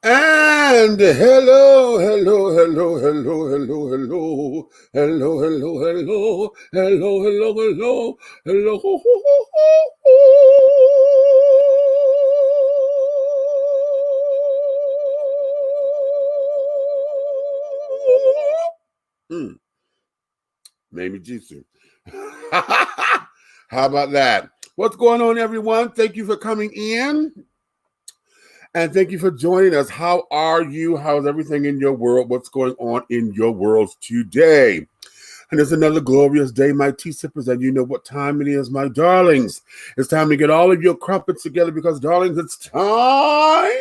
And hello, hello, hello, hello, hello, hello, hello, hello, hello, hello, hello, hello, hello. Maybe Jitsu. How about that? What's going on, everyone? Thank you for coming in. And thank you for joining us. How are you? How's everything in your world? What's going on in your worlds today? And it's another glorious day, my tea sippers, and you know what time it is, my darlings. It's time to get all of your crumpets together because, darlings, it's time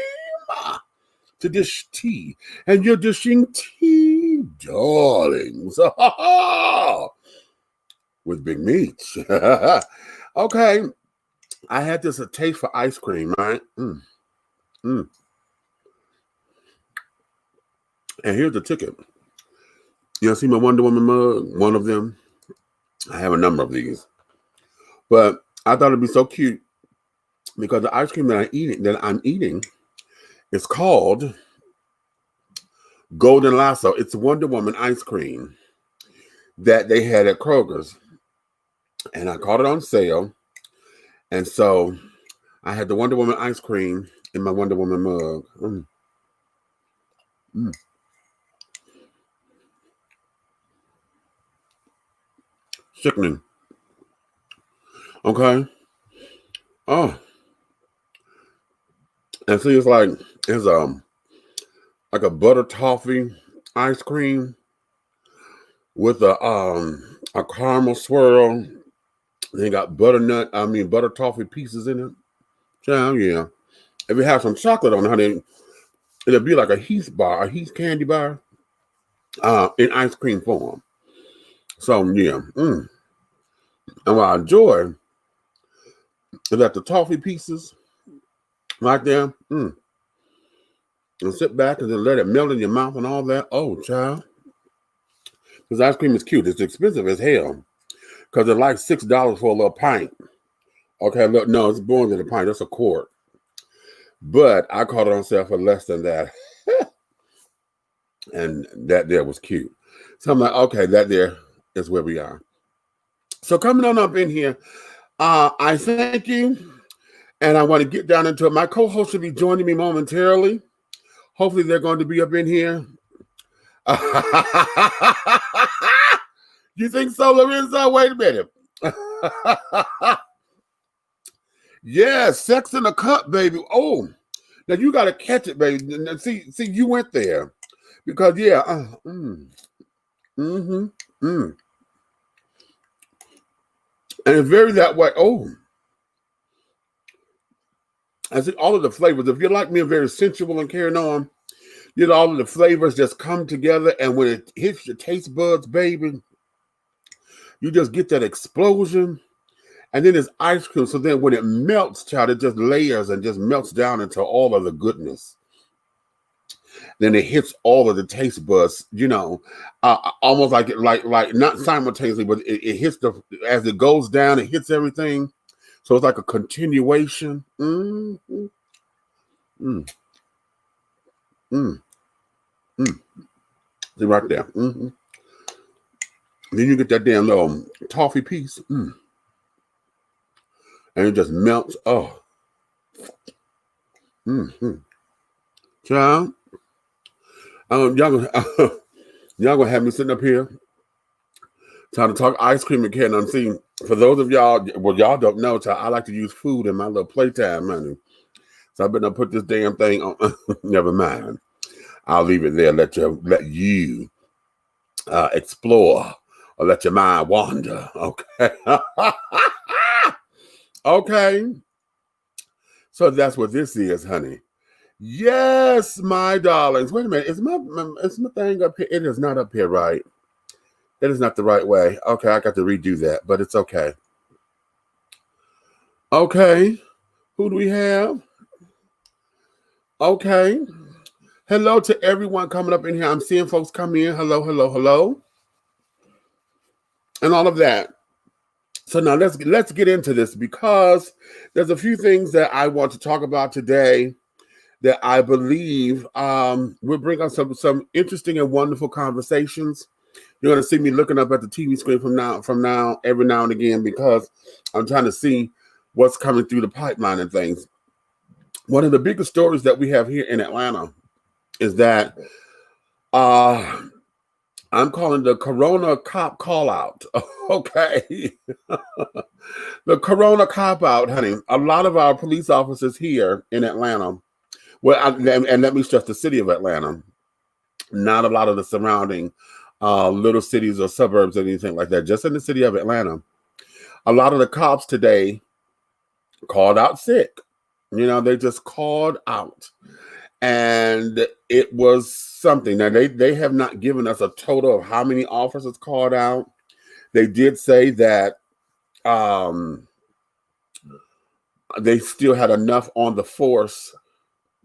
to dish tea. And you're dishing tea, darlings, with big meats. Okay, I had this a taste for ice cream, right? And here's the ticket. You see my Wonder Woman mug? One of them. I have a number of these. But I thought it'd be so cute because the ice cream that I'm eating is called Golden Lasso. It's Wonder Woman ice cream that they had at Kroger's. And I caught it on sale. And so I had the Wonder Woman ice cream in my Wonder Woman mug. Sickening. Okay. Oh. And see, it's like a butter toffee ice cream with a caramel swirl. They got butter toffee pieces in it. Yeah. If it has some chocolate on it, honey, it'll be like a Heath candy bar, in ice cream form. So yeah. And what I enjoy is that the toffee pieces right there, and sit back and then let it melt in your mouth and all that. Oh, child. Because ice cream is cute. It's expensive as hell. Because it's like $6 for a little pint. Okay, look, no, it's more than a pint. That's a quart. But I caught it on sale for less than that. And that there was cute. So I'm like, okay, that there is where we are. So coming on up in here, I thank you. And I want to get down into it. My co-host will be joining me momentarily. Hopefully they're going to be up in here. You think so, Lorenzo? Wait a minute. Yeah, Sex in a Cup, baby. Oh, now you got to catch it, baby. See, you went there. Because, yeah. And it's very that way. Oh. I see all of the flavors. If you're like me, I'm very sensual and carrying on. You know, all of the flavors just come together. And when it hits your taste buds, baby, you just get that explosion. And then it's ice cream. So then when it melts, child, it just layers and just melts down into all of the goodness. Then it hits all of the taste buds, you know, almost like not simultaneously, but it hits as it goes down, it hits everything. So it's like a continuation. See right there. Then you get that damn little toffee piece. And it just melts. Oh. Child. Y'all gonna have me sitting up here trying to talk ice cream and candy. See, for those of y'all, well, y'all don't know, child, I like to use food in my little playtime, honey. So I better put this damn thing on. Never mind. I'll leave it there. Let you explore or let your mind wander. Okay. Okay. So that's what this is, honey. Yes, my darlings. Wait a minute. Is my thing up here? It is not up here, right? That is not the right way. Okay, I got to redo that, but it's okay. Okay. Who do we have? Okay. Hello to everyone coming up in here. I'm seeing folks come in. Hello, hello, hello. And all of that. So now let's get into this because there's a few things that I want to talk about today. that I believe will bring us some interesting and wonderful conversations. You're going to see me looking up at the TV screen from now every now and again, because I'm trying to see what's coming through the pipeline and things. One of the biggest stories that we have here in Atlanta is that I'm calling the Corona cop call out. Okay. The Corona cop out, honey. A lot of our police officers here in Atlanta, and let me stress the city of Atlanta, not a lot of the surrounding little cities or suburbs or anything like that, just in the city of Atlanta. A lot of the cops today called out sick. They just called out. And it was something. Now, they have not given us a total of how many officers called out. They did say that they still had enough on the force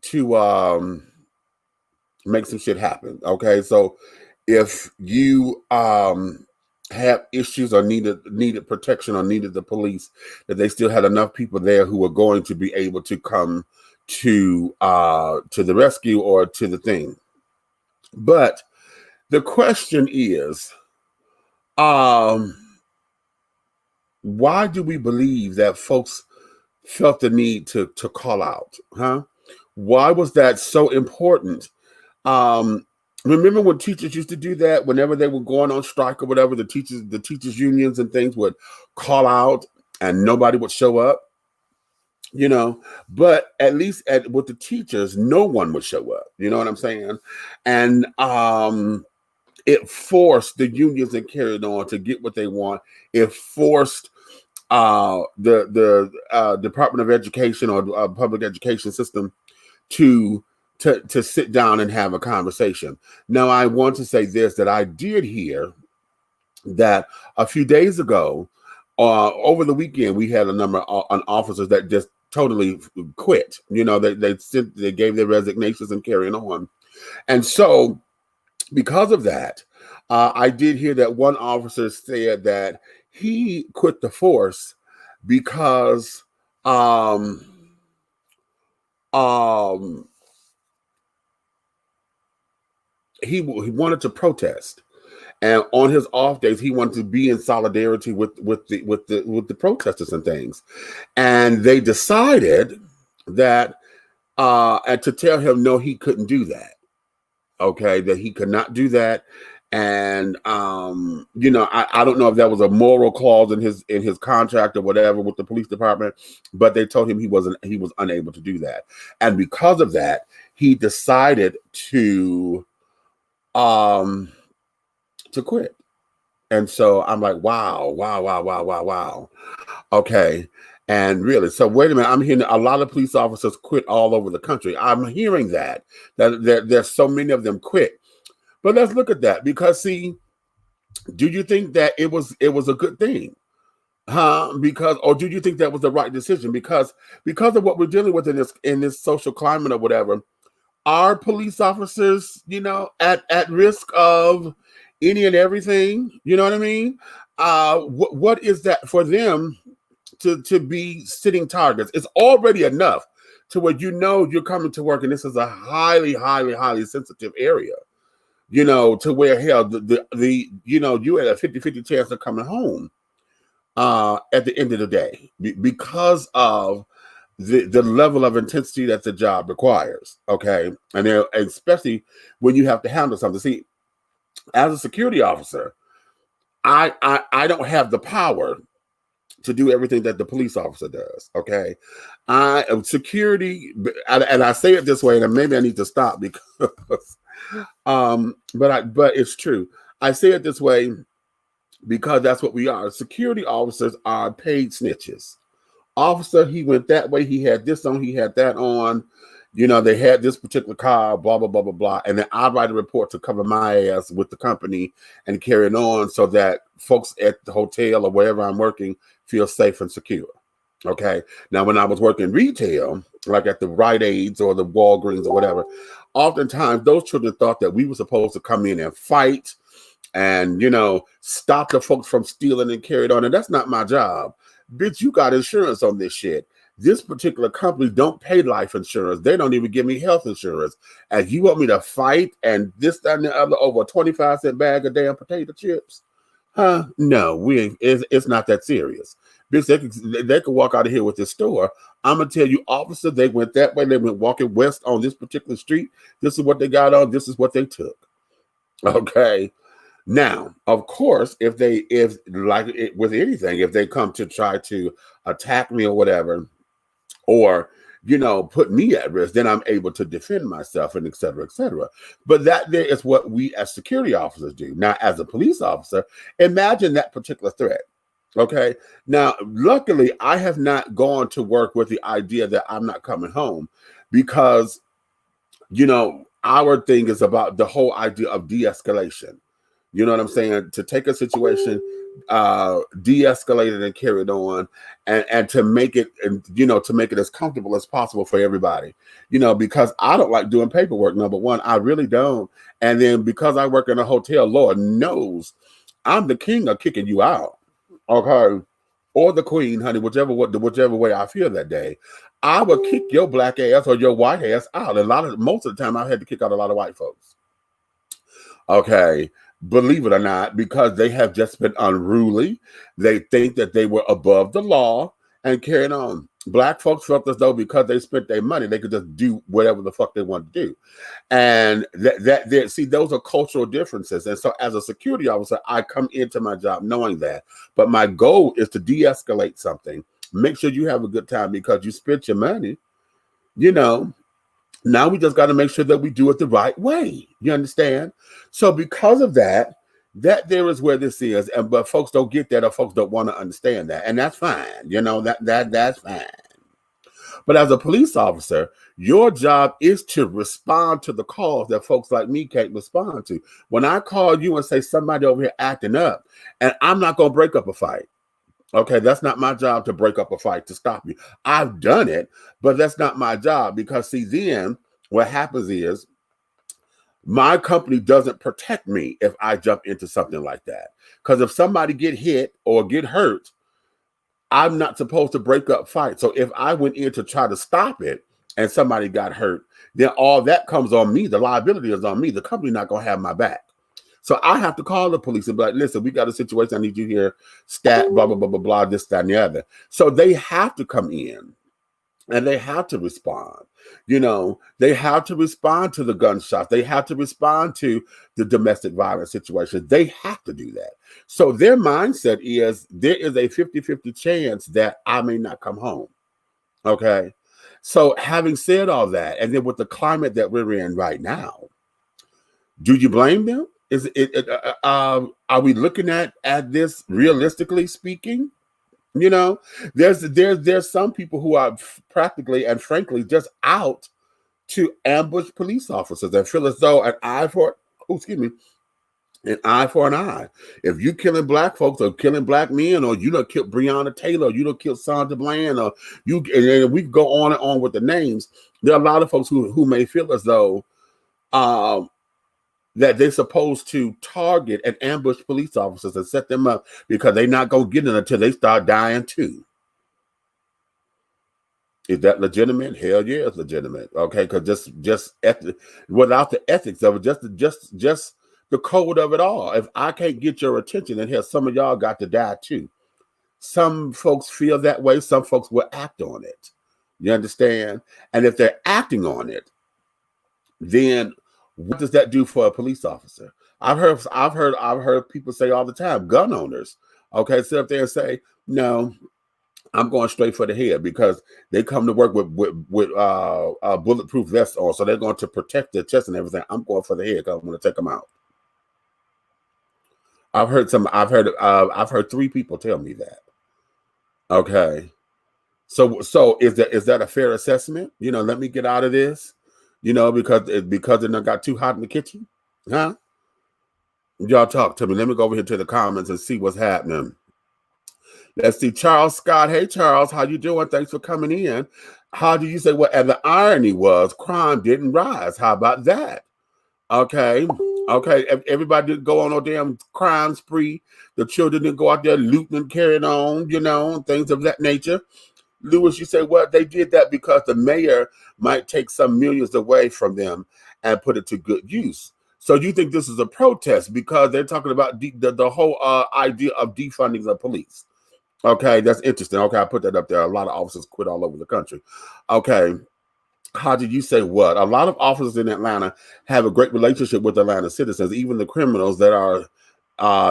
to make some shit happen. Okay, so if you have issues or needed protection or needed the police, that they still had enough people there who were going to be able to come to the rescue or to the thing. But the question is, why do we believe that folks felt the need to call out? Why was that so important? Remember when teachers used to do that whenever they were going on strike or whatever, the teachers unions and things would call out and nobody would show up, but at least with the teachers, no one would show up. You know what I'm saying? And it forced the unions that carried on to get what they want. It forced the Department of Education or public education system to sit down and have a conversation. Now, I want to say this, that I did hear that a few days ago, over the weekend, we had a number of officers that just totally quit. They gave their resignations and carrying on. And so because of that, I did hear that one officer said that he quit the force because he wanted to protest, and on his off days he wanted to be in solidarity with the protesters and things, and they decided that and to tell him no, he couldn't do that. Okay, that he could not do that. And I don't know if that was a moral clause in his contract or whatever with the police department, but they told him he was unable to do that, and because of that, he decided to quit. And so I'm like, wow. Okay. And really, so wait a minute, I'm hearing a lot of police officers quit all over the country. I'm hearing that there's so many of them quit. But let's look at that, because see, do you think that it was a good thing? Or do you think that was the right decision? Because of what we're dealing with in this social climate or whatever, are police officers, at risk of any and everything? You know what I mean? What is that for them to be sitting targets? It's already enough to where you're coming to work, and this is a highly, highly, highly sensitive area. To where hell you had a 50-50 chance of coming home at the end of the day because of the level of intensity that the job requires. Okay, and especially when you have to handle something. See, as a security officer, I don't have the power to do everything that the police officer does. Okay, I am security, and I say it this way, and maybe I need to stop because, but it's true. I say it this way because that's what we are. Security officers are paid snitches. Officer, he went that way. He had this on. He had that on. They had this particular car, blah, blah, blah, blah, blah. And then I write a report to cover my ass with the company and carry it on so that folks at the hotel or wherever I'm working feel safe and secure. Okay. Now, when I was working retail, like at the Rite Aids or the Walgreens or whatever, oftentimes those children thought that we were supposed to come in and fight and, stop the folks from stealing and carry it on. And that's not my job. Bitch, you got insurance on this shit. this particular company don't pay life insurance. They don't even give me health insurance. And you want me to fight and this, that, and the other over a 25-cent bag of damn potato chips? Huh? No, we ain't. It's not that serious. Bitch, they could walk out of here with this store. I'm gonna tell you, officer, they went that way. They went walking west on this particular street. This is what they got on. This is what they took. Okay. Now, of course, if like with anything, if they come to try to attack me or whatever, or put me at risk, then I'm able to defend myself and et cetera, et cetera. But that there is what we as security officers do. Now, as a police officer, imagine that particular threat. Okay. Now, luckily, I have not gone to work with the idea that I'm not coming home because, our thing is about the whole idea of de-escalation. You know what I'm saying? To take a situation, de-escalate it and carry it on, and to make it, to make it as comfortable as possible for everybody. Because I don't like doing paperwork. Number one, I really don't. And then because I work in a hotel, Lord knows, I'm the king of kicking you out. Okay, or the queen, honey, whichever way I feel that day. I will kick your black ass or your white ass out. Most of the time, I've had to kick out a lot of white folks. Okay. Believe it or not, because they have just been unruly. They think that they were above the law and carrying on. Black folks felt as though because they spent their money, they could just do whatever the fuck they want to do. And see, those are cultural differences. And so as a security officer, I come into my job knowing that. But my goal is to de-escalate something. Make sure you have a good time because you spent your money, Now we just got to make sure that we do it the right way. You understand? So because of that there is where this is. But folks don't get that, or folks don't want to understand that. And that's fine. That's fine. But as a police officer, your job is to respond to the calls that folks like me can't respond to. When I call you and say somebody over here acting up, and I'm not going to break up a fight. Okay, that's not my job to break up a fight, to stop you. I've done it, but that's not my job because, see, then what happens is my company doesn't protect me if I jump into something like that. Because if somebody get hit or get hurt, I'm not supposed to break up fights. So if I went in to try to stop it and somebody got hurt, then all that comes on me. The liability is on me. The company not going to have my back. So I have to call the police and be like, listen, we got a situation. I need you here. Stat, blah, blah, blah, blah, blah, this, that, and the other. So they have to come in and they have to respond. They have to respond to the gunshots. They have to respond to the domestic violence situation. They have to do that. So their mindset is there is a 50-50 chance that I may not come home. Okay. So having said all that, and then with the climate that we're in right now, do you blame them? Are we looking at this realistically speaking? There's some people who are practically and frankly just out to ambush police officers and feel as though an eye for an eye. If you killing black folks or killing black men, or you don't kill Breonna Taylor, or you don't kill Sandra Bland, or and we go on and on with the names. There are a lot of folks who may feel as though that they're supposed to target and ambush police officers and set them up because they're not going to get it until they start dying too. Is that legitimate? Hell yeah, it's legitimate. Okay, because just without the ethics of it, just the code of it all. If I can't get your attention, then hell, some of y'all got to die too. Some folks feel that way. Some folks will act on it. You understand? And if they're acting on it, then what does that do for a police officer? I've heard people say all the time, gun owners, okay, sit up there and say, no, I'm going straight for the head because they come to work with bulletproof vests on, so they're going to protect their chest and everything. I'm going for the head because I'm going to take them out. I've heard 3 people tell me that. Okay, so is that a fair assessment? Let me get out of this. Because it done got too hot in the kitchen, huh? Y'all talk to me. Let me go over here to the comments and see what's happening. Let's see, Charles Scott. Hey, Charles, how you doing? Thanks for coming in. How do you say? Well, and the irony was crime didn't rise. How about that? Okay. Everybody didn't go on no damn crime spree. The children didn't go out there looting and carrying on, things of that nature. Lewis, you say, well, they did that because the mayor might take some millions away from them and put it to good use. So you think this is a protest because they're talking about the whole idea of defunding the police. Okay, that's interesting. Okay, I put that up there. A lot of officers quit all over the country. Okay, how did you say what? A lot of officers in Atlanta have a great relationship with Atlanta citizens, even the criminals that are,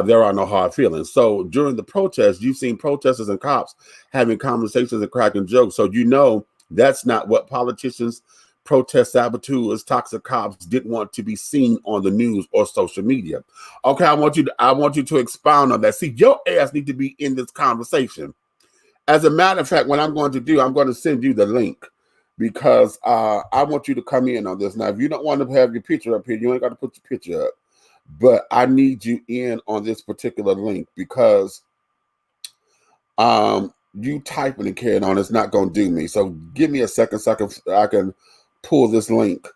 there are no hard feelings. So during the protest, you've seen protesters and cops having conversations and cracking jokes. So you know that's not what politicians, protest saboteurs, toxic cops didn't want to be seen on the news or social media. Okay, I want you to expound on that. See, your ass need to be in this conversation. As a matter of fact, what I'm going to do, I'm going to send you the link because I want you to come in on this. Now, if you don't want to have your picture up here, you ain't got to put your picture up. But I need you in on this particular link because you typing and carrying on, it's not going to do me. So give me a second so I can pull this link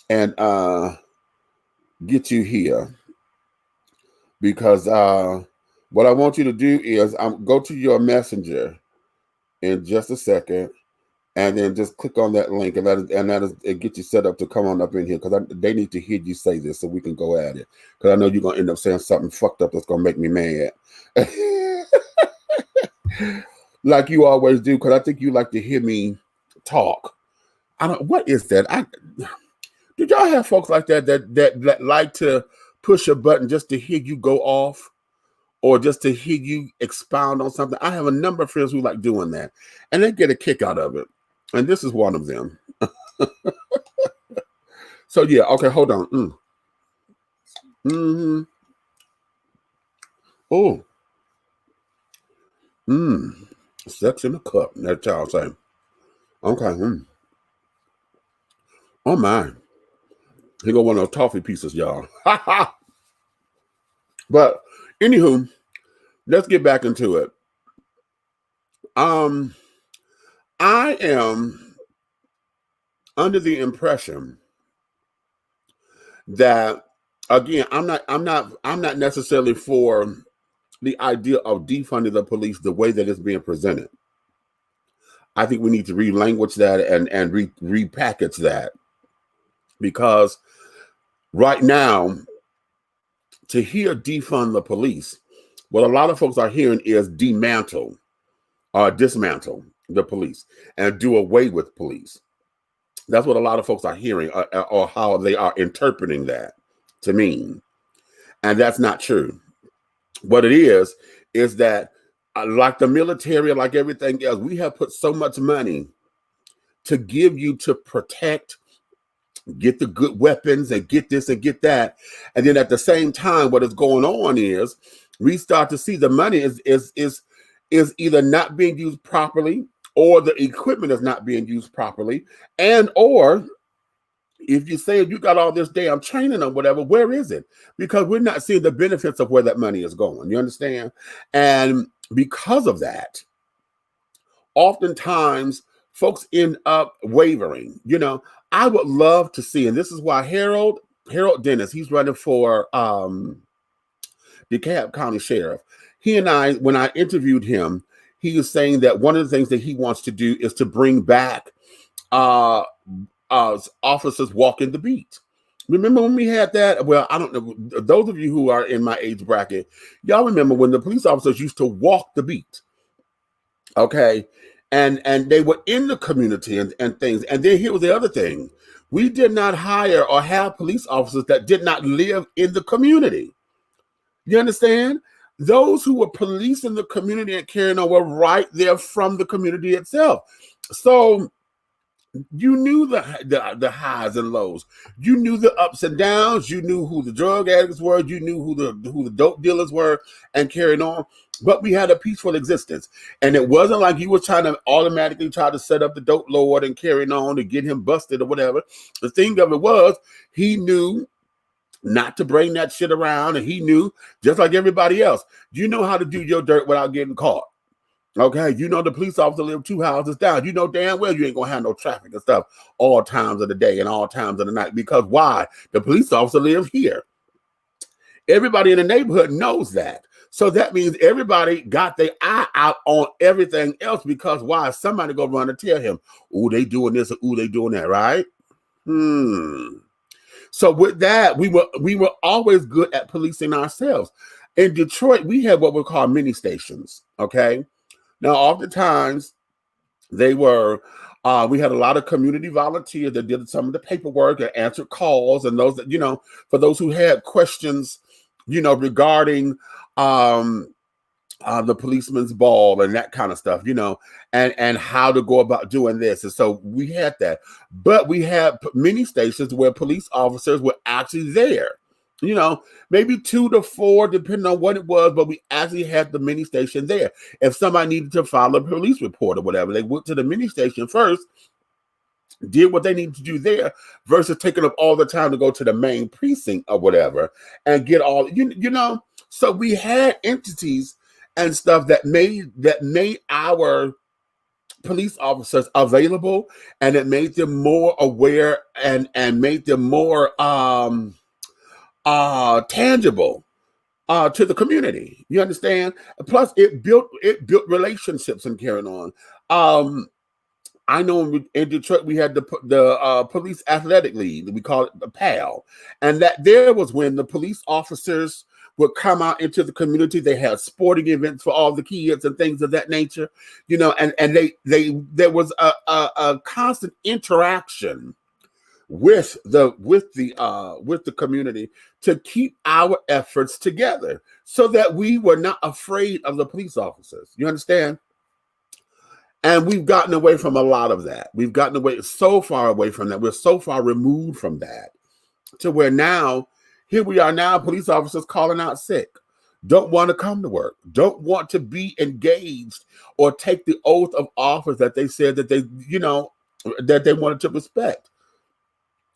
and get you here. Because what I want you to do is go to your messenger in just a second, and then just click on that link, and it get you set up to come on up in here because they need to hear you say this so we can go at it. Because I know you're gonna end up saying something fucked up that's gonna make me mad, like you always do. Because I think you like to hear me talk. I don't. What is that? Did y'all have folks like that like to push a button just to hear you go off? Or just to hear you expound on something? I have a number of friends who like doing that, and they get a kick out of it. And this is one of them. So yeah, okay, hold on. Oh. Sex in the cup. That's y'all say. Okay. Oh my. Here go one of those toffee pieces, y'all. But anywho, let's get back into it. I am under the impression that, again, I'm not necessarily for the idea of defunding the police the way that it's being presented. I think we need to relanguage that and repackage that, because right now, to hear defund the police, what a lot of folks are hearing is dismantle the police and do away with police. That's what a lot of folks are hearing, or how they are interpreting that to mean. And that's not true. What it is that like the military, like everything else, we have put so much money to give you to protect, get the good weapons and get this and get that. And then at the same time, what is going on is we start to see the money is either not being used properly, or the equipment is not being used properly, and or if you say you got all this damn training or whatever, where is it? Because we're not seeing the benefits of where that money is going. You understand? And because of that, oftentimes folks end up wavering. You know, I would love to see, and this is why Harold Dennis, he's running for DeKalb County Sheriff. He and I, when I interviewed him, he was saying that one of the things that he wants to do is to bring back officers walking the beat. Remember when we had that? Well, I don't know. Those of you who are in my age bracket, y'all remember when the police officers used to walk the beat. Okay. And they were in the community and things. And then here was the other thing. We did not hire or have police officers that did not live in the community. You understand? Those who were policing the community and carrying on were right there from the community itself. So you knew the highs and lows. You knew the ups and downs. You knew who the drug addicts were. You knew who the dope dealers were and carrying on. But we had a peaceful existence. And it wasn't like you were trying to automatically try to set up the dope lord and carrying on to get him busted or whatever. The thing of it was, he knew not to bring that shit around, and he knew, just like everybody else, you know how to do your dirt without getting caught. Okay, you know the police officer live 2 houses down. You know damn well you ain't gonna have no traffic and stuff all times of the day and all times of the night. Because why? The police officer lives here. Everybody in the neighborhood knows that. So that means everybody got their eye out on everything else, because why? Somebody go run and tell him, oh, they doing this, or oh, they doing that, right? So with that, we were always good at policing ourselves. In Detroit, we had what we call mini stations. Okay. Now, oftentimes they were, we had a lot of community volunteers that did some of the paperwork and answered calls, and those that, for those who had questions, regarding the policeman's ball and that kind of stuff, and how to go about doing this. And so we had that, but we had many stations where police officers were actually there, maybe 2 to 4, depending on what it was, but we actually had the mini station there. If somebody needed to file a police report or whatever, they went to the mini station first, did what they needed to do there, versus taking up all the time to go to the main precinct or whatever and get all, so we had entities and stuff that made our police officers available, and it made them more aware and made them more tangible to the community. You understand? Plus, it built relationships and carrying on. I know in Detroit we had the police athletic league. We call it the PAL, and that there was when the police officers would come out into the community. They had sporting events for all the kids and things of that nature, and there was a constant interaction with the community to keep our efforts together, so that we were not afraid of the police officers. You understand? And we've gotten away from a lot of that. We've gotten so far away from that. We're so far removed from that, to where now, here we are now, police officers calling out sick, don't want to come to work, don't want to be engaged or take the oath of office that they said that they, that they wanted to respect,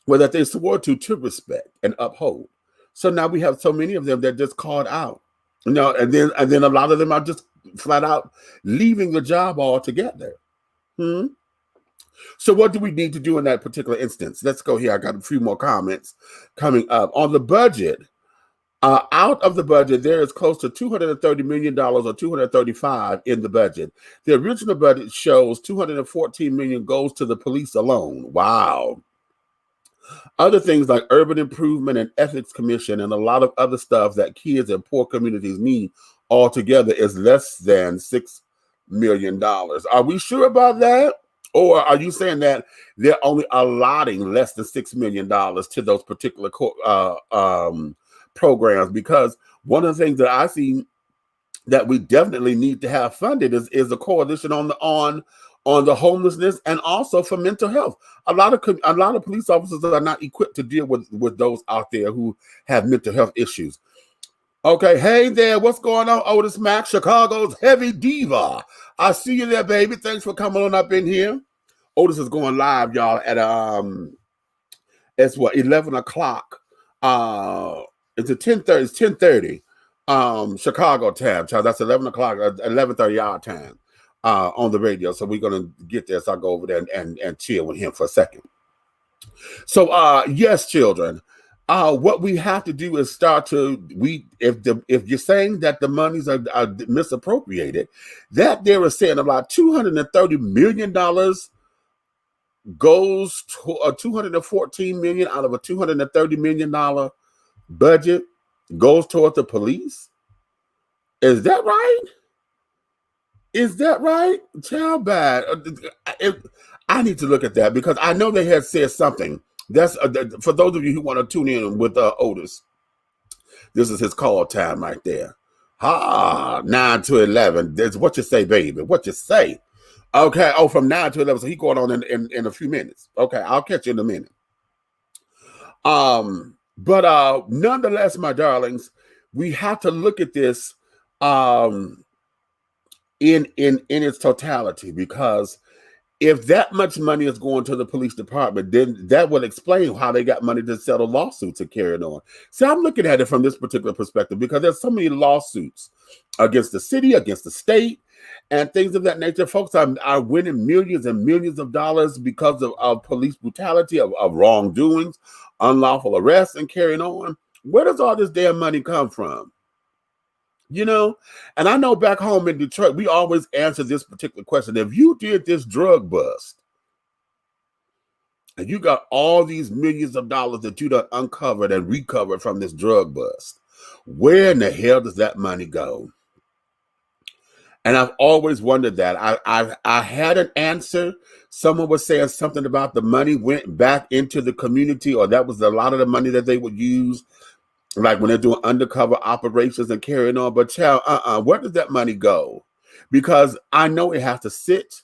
or that they swore to respect and uphold. So now we have so many of them that just called out, and then a lot of them are just flat out leaving the job altogether. So what do we need to do in that particular instance? Let's go here. I got a few more comments coming up on the budget. Out of the budget, there is close to $230 million or 235 in the budget. The original budget shows $214 million goes to the police alone. Wow. Other things like urban improvement and ethics commission and a lot of other stuff that kids in poor communities need altogether is less than $6 million. Are we sure about that? Or are you saying that they're only allotting less than $6 million to those particular programs? Because one of the things that I see that we definitely need to have funded is a coalition on the homelessness, and also for mental health. A lot of police officers are not equipped to deal with those out there who have mental health issues. Okay, hey there, what's going on, Otis Mack, Chicago's heavy diva? I see you there, baby. Thanks for coming on up in here. Otis is going live, y'all, at it's 11 o'clock. It's at 10:30. It's 10:30 Chicago time, child. That's 11 o'clock, 11:30 our time on the radio. So we're gonna get there. So I'll go over there and chill with him for a second. So yes, children. What we have to do is start to if you're saying that the monies are misappropriated, that they were saying about $230 million goes to $214 million out of a $230 million budget goes toward the police. Is that right? Is that right? Child bad. I need to look at that, because I know they had said something. That's for those of you who want to tune in with Otis. This is his call time right there. 9 to 11. That's what you say, baby. What you say? Okay. Oh, from 9 to 11. So he going on in a few minutes. Okay, I'll catch you in a minute. But nonetheless, my darlings, we have to look at this in its totality, because if that much money is going to the police department, then that will explain how they got money to settle lawsuits and carry it on. So I'm looking at it from this particular perspective, because there's so many lawsuits against the city, against the state, and things of that nature. Folks are winning millions and millions of dollars because of police brutality, of wrongdoings, unlawful arrests, and carrying on. Where does all this damn money come from? You know, and I know back home in Detroit, we always answer this particular question. If you did this drug bust and you got all these millions of dollars that you done uncovered and recovered from this drug bust, where in the hell does that money go? And I've always wondered that. I had an answer. Someone was saying something about the money went back into the community, or that was a lot of the money that they would use, like when they're doing undercover operations and carrying on. But child, where does that money go? Because I know it has to sit,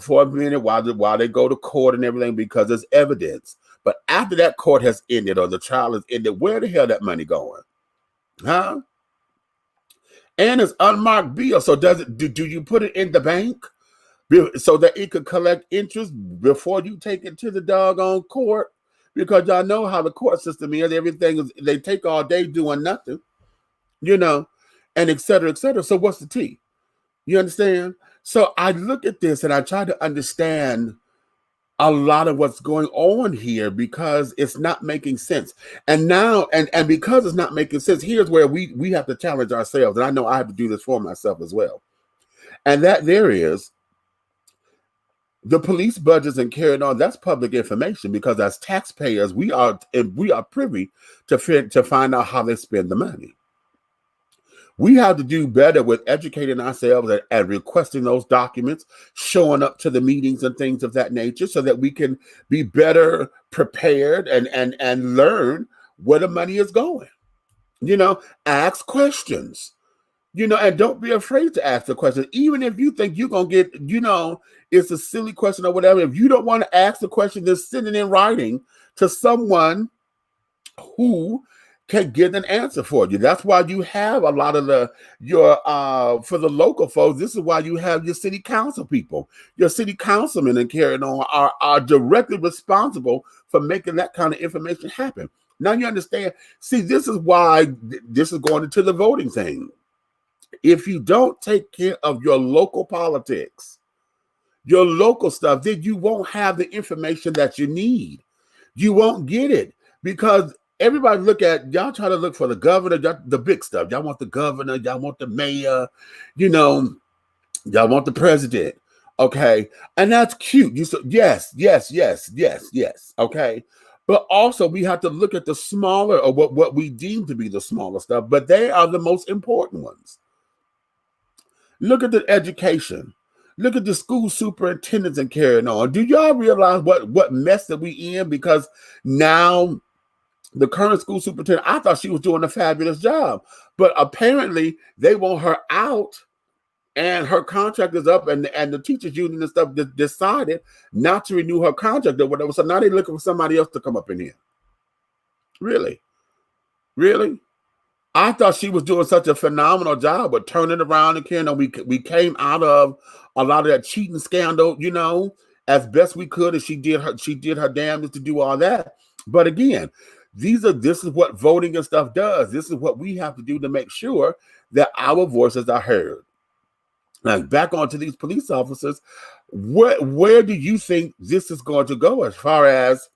for a minute while they go to court and everything, because there's evidence. But after that court has ended or the trial has ended, where the hell that money going? Huh? And it's unmarked bill. So do you put it in the bank so that it could collect interest before you take it to the doggone court? Because y'all know how the court system is. Everything is, they take all day doing nothing, and et cetera, et cetera. So what's the tea? You understand? So I look at this and I try to understand a lot of what's going on here, because it's not making sense. And now, and because it's not making sense, here's where we have to challenge ourselves. And I know I have to do this for myself as well. And that there is the police budgets and carrying on. That's public information, because as taxpayers, we are privy to find out how they spend the money. We have to do better with educating ourselves and requesting those documents, showing up to the meetings and things of that nature, so that we can be better prepared and learn where the money is going. Ask questions, and don't be afraid to ask the question. Even if you think you're going to get, it's a silly question or whatever. If you don't want to ask the question, just send it in writing to someone who can get an answer for you. That's why you have a lot of for the local folks, this is why you have your city council people, your city councilmen and carrying on are directly responsible for making that kind of information happen. Now you understand. See, this is why this is going into the voting thing. If you don't take care of your local politics, your local stuff, then you won't have the information that you need. You won't get it, because everybody y'all try to look for the governor, the big stuff. Y'all want the governor, y'all want the mayor, y'all want the president. Okay. And that's cute. Yes. Okay. But also we have to look at the smaller, or what we deem to be the smaller stuff, but they are the most important ones. Look at the education. Look at the school superintendents and carrying on. Do y'all realize what mess that we in? Because now the current school superintendent, I thought she was doing a fabulous job, but apparently they want her out, and her contract is up, and the teachers union and stuff decided not to renew her contract or whatever. So now they're looking for somebody else to come up in here. Really? I thought she was doing such a phenomenal job with turning around and carrying on. We came out of a lot of that cheating scandal, as best we could, and she did her damnedest to do all that. But again, this is what voting and stuff does. This is what we have to do to make sure that our voices are heard. Now, back onto these police officers, where do you think this is going to go as far as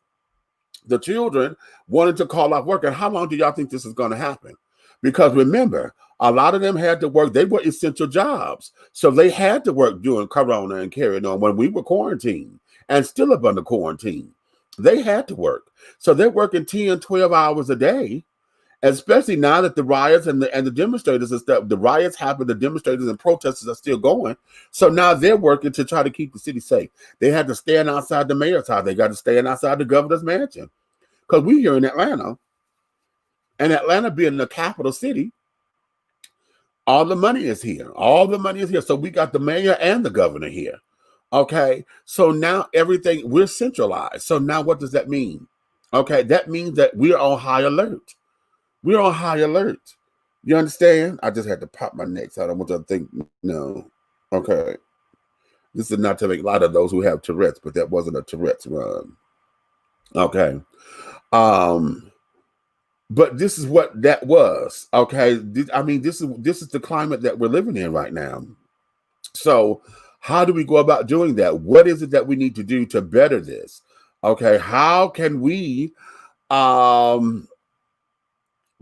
the children wanting to call off work? And how long do y'all think this is going to happen? Because remember, a lot of them had to work. They were essential jobs. So they had to work during Corona and carrying on when we were quarantined and still up under quarantine. They had to work. So they're working 10, 12 hours a day, especially now that the riots and the demonstrators and stuff, the riots happen, the demonstrators and protesters are still going. So now they're working to try to keep the city safe. They had to stand outside the mayor's house. They got to stand outside the governor's mansion. Because we're here in Atlanta, and Atlanta being the capital city, all the money is here. All the money is here. So we got the mayor and the governor here. Okay. So now we're centralized. So now what does that mean? Okay. That means that we're on high alert. We're on high alert. You understand? I just had to pop my neck, so I don't want you to think, no. Okay. This is not to make a lot of those who have Tourette's, but that wasn't a Tourette's run. Okay. But this is what that was. Okay. I mean, this is the climate that we're living in right now. So how do we go about doing that? What is it that we need to do to better this? Okay. How can we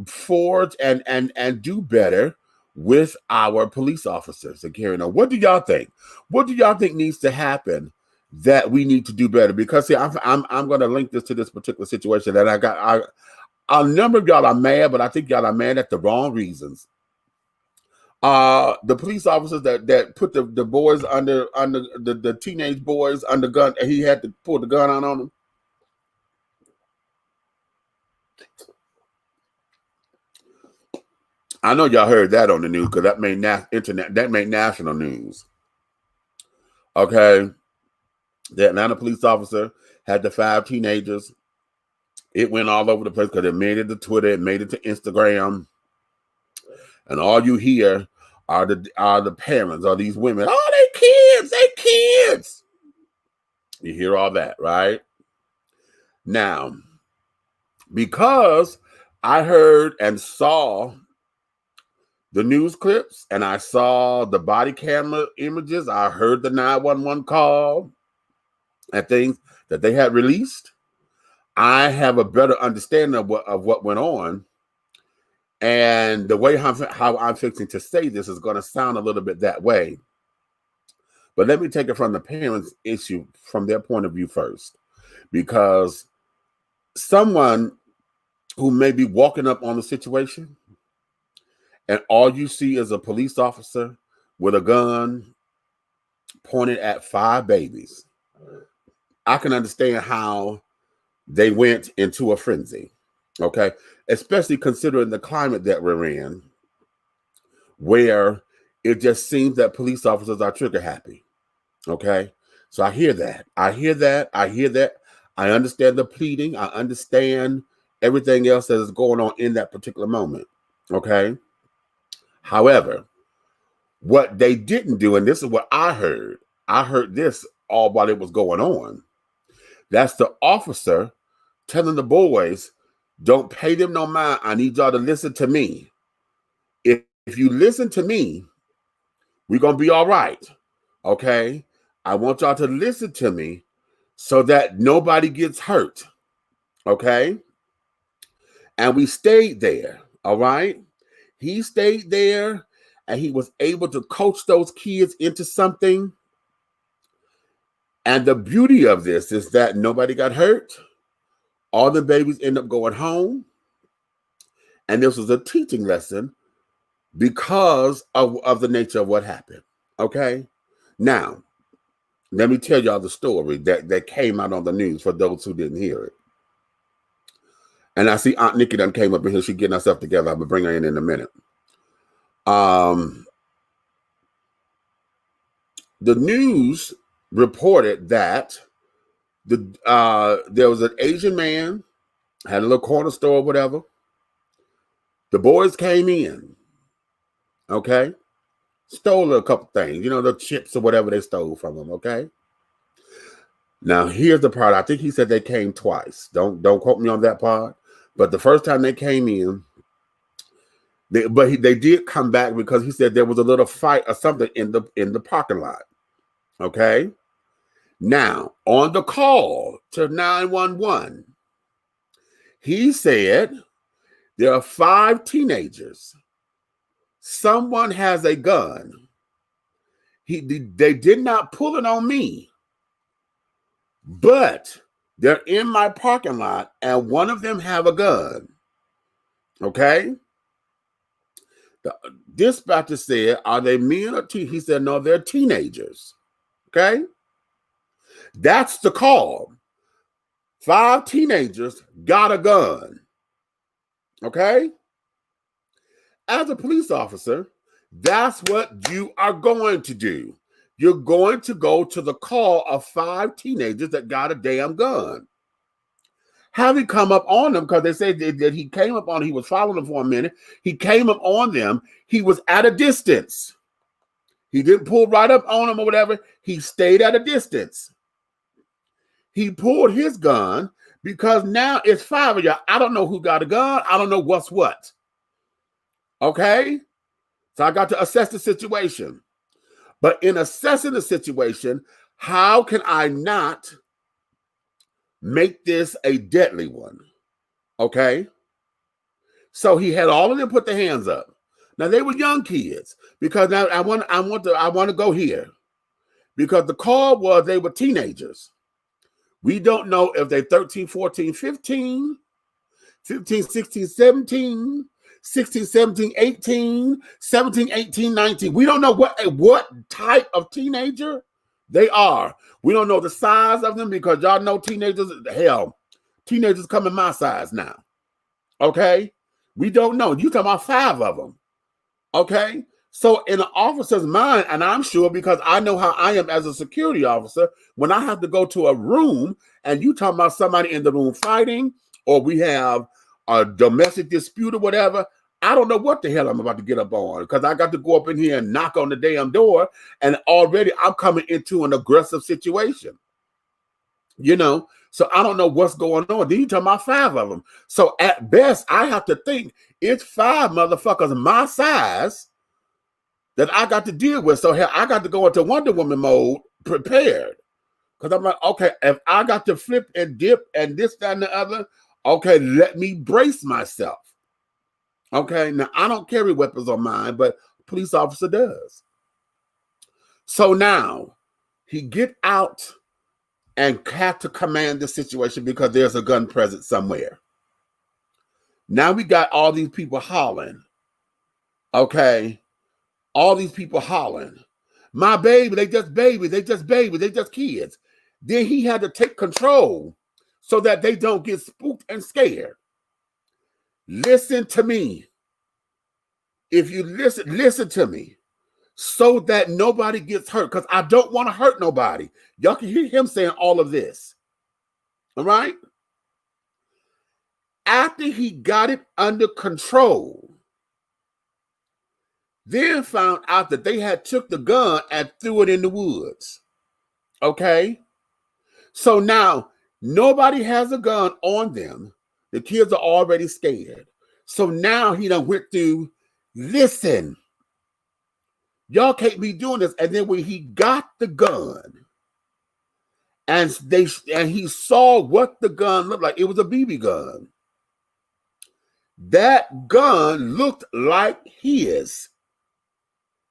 forge and do better with our police officers and carrying on. What do y'all think? What do y'all think needs to happen that we need to do better? Because see, I'm going to link this to this particular situation that I got. A number of y'all are mad, but I think y'all are mad at the wrong reasons. The police officers that put the boys under the teenage boys under gun, and he had to pull the gun out on them. I know y'all heard that on the news because that made national news. Okay, the Atlanta police officer had the 5 teenagers. It went all over the place because it made it to Twitter, it made it to Instagram, and all you hear are the parents, are these women. Oh, they kids. You hear all that, right? Now, because I heard and saw the news clips and I saw the body camera images, I heard the 911 call and things that they had released, I have a better understanding of what went on. And the way how I'm fixing to say this is going to sound a little bit that way. But let me take it from the parents' issue, from their point of view first. Because someone who may be walking up on the situation and all you see is a police officer with a gun pointed at 5 babies, I can understand how they went into a frenzy, okay? Especially considering the climate that we're in, where it just seems that police officers are trigger happy, okay? So I hear that. I understand the pleading. I understand everything else that is going on in that particular moment, okay? However, what they didn't do, and this is what I heard this all while it was going on, that's the officer telling the boys, don't pay them no mind. I need y'all to listen to me. If you listen to me, we're going to be all right, okay? I want y'all to listen to me so that nobody gets hurt, okay? And we stayed there, all right? He stayed there, and he was able to coach those kids into something. And the beauty of this is that nobody got hurt. All the babies end up going home. And this was a teaching lesson because of the nature of what happened, okay? Now, let me tell y'all the story that came out on the news for those who didn't hear it. And I see Aunt Nikki done came up in here. She's getting herself together. I'm going to bring her in a minute. The news reported that there was an Asian man, had a little corner store or whatever. The boys came in, okay? Stole a couple things, the chips or whatever they stole from him, okay? Now, here's the part. I think he said they came twice. Don't quote me on that part. But the first time they came in, they did come back because he said there was a little fight or something in the parking lot, okay? Now, on the call to 911, he said there are 5 teenagers. Someone has a gun. They did not pull it on me, but they're in my parking lot, and one of them have a gun. Okay? The dispatcher said, are they men or teen? He said, no, they're teenagers. Okay? That's the call. 5 teenagers got a gun. Okay? As a police officer, that's what you are going to do. You're going to go to the call of 5 teenagers that got a damn gun. Having come up on them, because they said that he came up on, he was following them for a minute. He came up on them. He was at a distance. He didn't pull right up on them or whatever. He stayed at a distance. He pulled his gun because now it's 5 of y'all. I don't know who got a gun. I don't know what's what. Okay? So I got to assess the situation. But in assessing the situation, how can I not make this a deadly one? Okay? So he had all of them put their hands up. Now they were young kids, because now I want to go here, because the call was they were teenagers. We don't know if they're 13, 14, 15, 15, 16, 17, 16, 17, 18, 17, 18, 19. We don't know what type of teenager they are. We don't know the size of them, because y'all know teenagers, hell, teenagers come in my size now. Okay? We don't know. You talking about 5 of them. Okay? So in an officer's mind, and I'm sure because I know how I am as a security officer, when I have to go to a room and you talking about somebody in the room fighting, or we have a domestic dispute or whatever, I don't know what the hell I'm about to get up on, because I got to go up in here and knock on the damn door, and already I'm coming into an aggressive situation. You know, so I don't know what's going on. Then you talking about 5 of them. So at best, I have to think it's 5 motherfuckers my size that I got to deal with. So hell, I got to go into Wonder Woman mode prepared. Because I'm like, okay, if I got to flip and dip and this, that, and the other, okay, let me brace myself. Okay, now I don't carry weapons on mine, but police officer does. So now he get out and have to command the situation because there's a gun present somewhere. Now we got all these people hollering. Okay, all these people hollering. My baby, they just babies, they just babies, they just kids. Then he had to take control so that they don't get spooked and scared. Listen to me. If you listen to me, so that nobody gets hurt, because I don't want to hurt nobody. Y'all can hear him saying all of this. All right? After he got it under control, then found out that they had took the gun and threw it in the woods. Okay? So now, nobody has a gun on them. The kids are already scared. So now he done went through, listen, y'all can't be doing this. And then when he got the gun, and he saw what the gun looked like, it was a BB gun. That gun looked like his.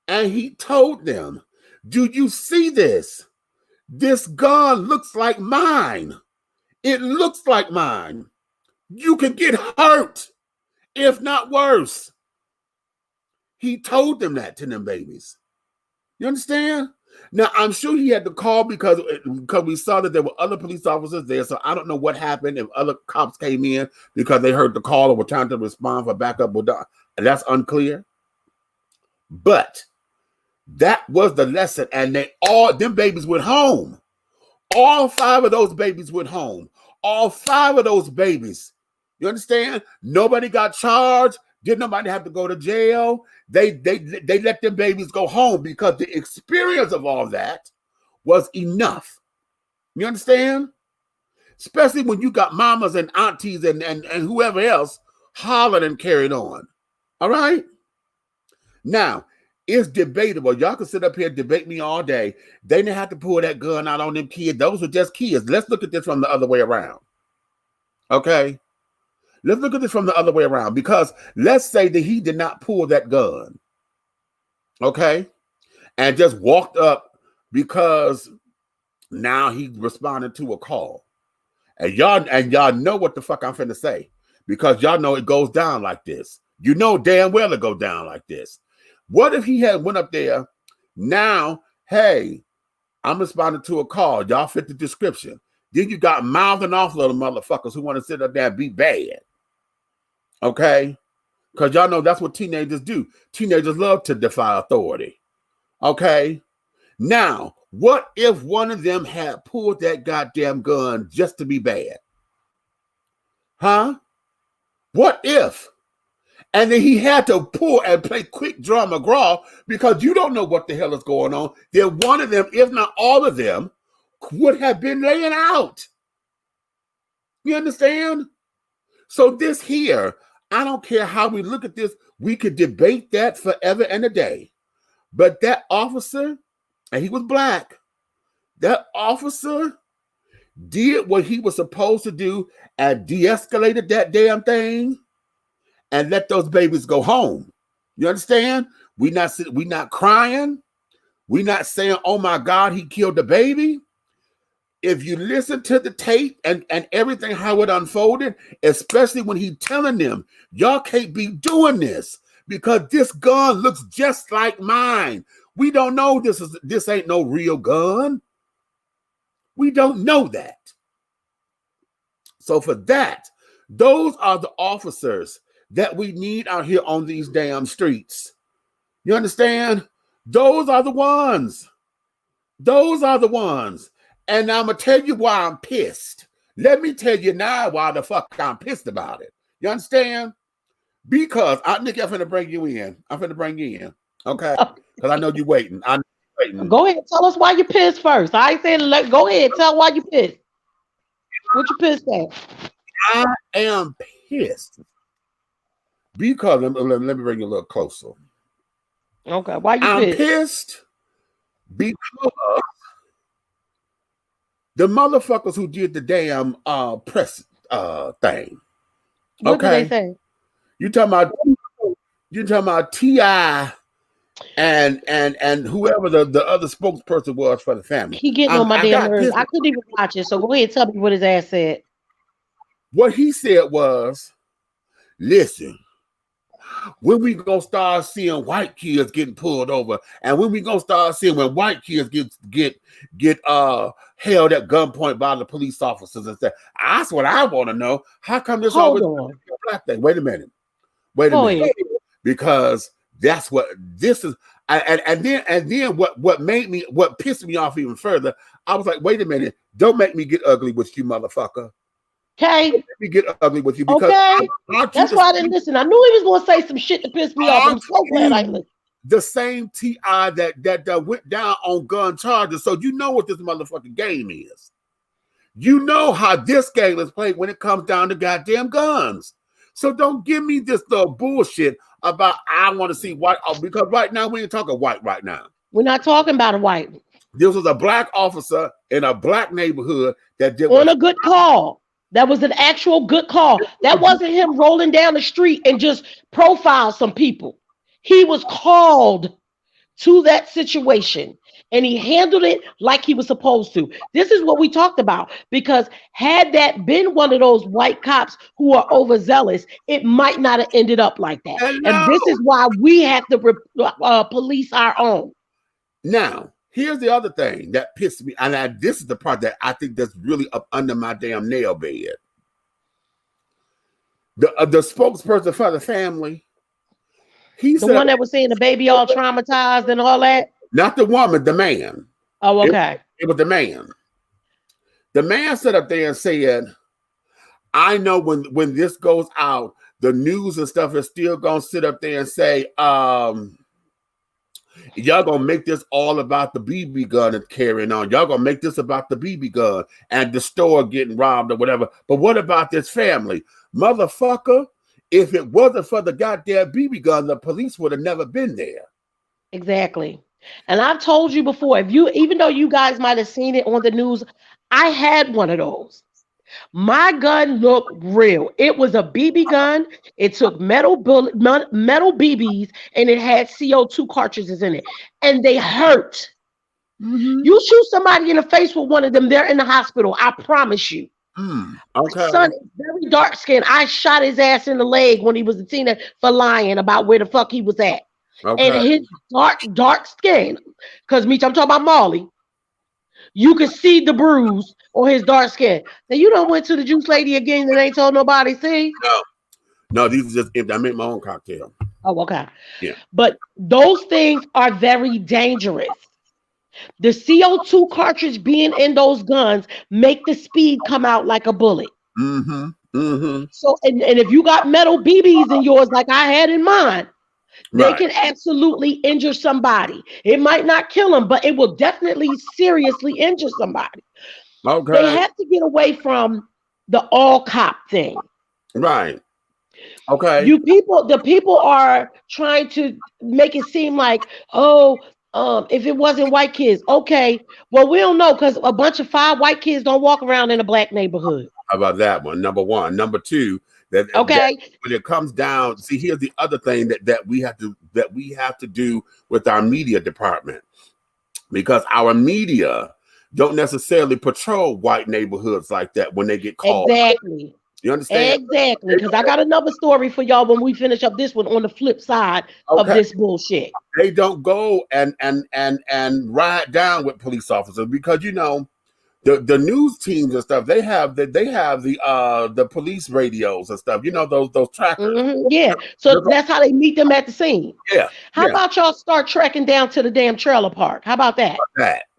And he told them, do you see this? This gun looks like mine. It looks like mine. You can get hurt, if not worse. He told them that to them babies. You understand? Now, I'm sure he had to call because we saw that there were other police officers there, so I don't know what happened if other cops came in because they heard the call or were trying to respond for backup. That's unclear. But that was the lesson, and them babies went home. All 5 of those babies went home. All 5 of those babies. You understand? Nobody got charged. Didn't nobody have to go to jail. They let them babies go home because the experience of all that was enough. You understand? Especially when you got mamas and aunties and whoever else hollering and carried on. All right? Now, it's debatable. Y'all can sit up here and debate me all day. They didn't have to pull that gun out on them kids. Those were just kids. Let's look at this from the other way around. Okay? Let's look at this from the other way around, because let's say that he did not pull that gun, okay, and just walked up because now he responded to a call. And y'all know what the fuck I'm finna say, because y'all know it goes down like this. You know damn well it goes down like this. What if he had went up there? Now, hey, I'm responding to a call. Y'all fit the description. Then you got mouthing off little motherfuckers who want to sit up there and be bad. Okay? Because y'all know that's what teenagers do. Teenagers love to defy authority. Okay? Now, what if one of them had pulled that goddamn gun just to be bad? Huh? What if? And then he had to pull and play quick draw McGraw because you don't know what the hell is going on. Then one of them, if not all of them, would have been laying out. You understand? So this here, I don't care how we look at this, we could debate that forever and a day. But that officer, and he was black, that officer did what he was supposed to do and de-escalated that damn thing and let those babies go home. You understand? We not crying. We not saying, oh my God, he killed the baby. If you listen to the tape and everything, how it unfolded, especially when he telling them, y'all can't be doing this because this gun looks just like mine. We don't know this ain't no real gun. We don't know that. So for that, those are the officers that we need out here on these damn streets. You understand? Those are the ones. Those are the ones. And I'm going to tell you why I'm pissed. Let me tell you now why the fuck I'm pissed about it. You understand? Because, Nikki, I'm finna bring you in. I'm finna bring you in. Okay? Because I know you're waiting. I'm waiting. Go ahead. Tell us why you're pissed first. I ain't saying, go ahead. Tell why you're pissed. What you pissed at? I am pissed. Because, let me bring you a little closer. Okay. Why you I'm pissed? Pissed because the motherfuckers who did the damn press thing. What did they say? You talking about T.I. and whoever the other spokesperson was for the family. He getting on my damn nerves. I couldn't even watch it. So go ahead, tell me what his ass said. What he said was, listen, when we gonna start seeing white kids getting pulled over, and when we gonna start seeing when white kids get held at gunpoint by the police officers and stuff. That's what I want to know. How come this always a black thing? Wait a minute. Because that's what this is. And then what pissed me off even further, I was like, wait a minute, don't make me get ugly with you, motherfucker. Okay. Let me get ugly with you because that's why I didn't listen. I knew he was gonna say some shit to piss me off. I'm so glad I listened. The same T.I. that went down on gun charges. So you know what this motherfucking game is. You know how this game is played when it comes down to goddamn guns. So don't give me this little bullshit about I want to see white, because right now we ain't talking white right now. We're not talking about a white. This was a black officer in a black neighborhood that did on a good call. That was an actual good call. That wasn't him rolling down the street and just profile some people. He was called to that situation and he handled it like he was supposed to. This is what we talked about, because had that been one of those white cops who are overzealous, it might not have ended up like that. And this is why we have to police our own. Now, here's the other thing that pissed me, and this is the part that I think that's really up under my damn nail bed. The spokesperson for the family, he said, one that was saying the baby all traumatized and all that. Not the woman, the man. Oh, okay. It was the man. The man stood up there and said, I know when this goes out, the news and stuff is still gonna sit up there and say, y'all gonna make this all about the BB gun and carrying on. Y'all gonna make this about the BB gun and the store getting robbed or whatever. But what about this family? Motherfucker, if it wasn't for the goddamn BB gun, the police would have never been there. Exactly. And I've told you before, even though you guys might have seen it on the news, I had one of those. My gun looked real. It was a BB gun. It took metal BBs, and it had CO2 cartridges in it, and they hurt. Mm-hmm. You shoot somebody in the face with one of them, they're in the hospital. I promise you. Okay. My son is very dark skinned. I shot his ass in the leg when he was a teenager for lying about where the fuck he was at. Okay. And his dark skin, because I'm talking about Molly. You could see the bruise on his dark skin. Now you don't went to the juice lady again and ain't told nobody. See? No, these are just empty. I made my own cocktail. Oh, okay. Yeah. But those things are very dangerous. The CO2 cartridge being in those guns make the speed come out like a bullet. Mm-hmm. Mm-hmm. So, and if you got metal BBs in yours like I had in mine, they can absolutely injure somebody. It might not kill them, but it will definitely seriously injure somebody. Okay. They have to get away from the all cop thing. Right. Okay. The people are trying to make it seem like, if it wasn't white kids, okay. Well, we don't know, because a bunch of 5 white kids don't walk around in a black neighborhood. How about that one? Number one. Number two, that when it comes down, see, here's the other thing that we have to do with our media department, because our media don't necessarily patrol white neighborhoods like that when they get called. Exactly. You understand? Exactly. Because I got another story for y'all when we finish up this one on the flip side of this bullshit. They don't go and ride down with police officers, because the news teams and stuff, they have the police radios and stuff. Those trackers. Yeah. So that's how they meet them at the scene. Yeah. How about y'all start tracking down to the damn trailer park? How about that?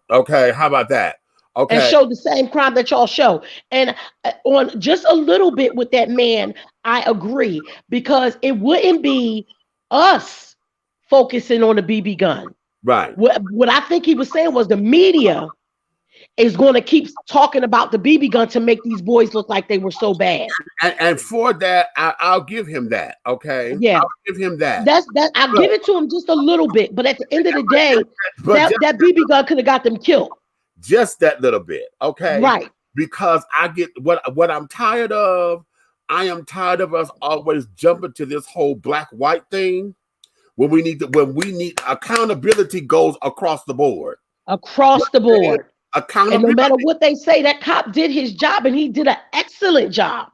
Okay. How about that? Okay. And show the same crime that y'all show. And on just a little bit with that man, I agree, because it wouldn't be us focusing on the BB gun. Right. What I think he was saying was the media is going to keep talking about the BB gun to make these boys look like they were so bad. And for that, I'll give him that. Okay. Yeah. I'll give him that. I'll give it to him just a little bit. But at the end of the day, that BB gun could have got them killed. Just that little bit. Okay. Right. Because I get what I'm tired of. I am tired of us always jumping to this whole black-white thing when we need accountability goes across the board. Across the board. Accountability. And no matter what they say, that cop did his job, and he did an excellent job.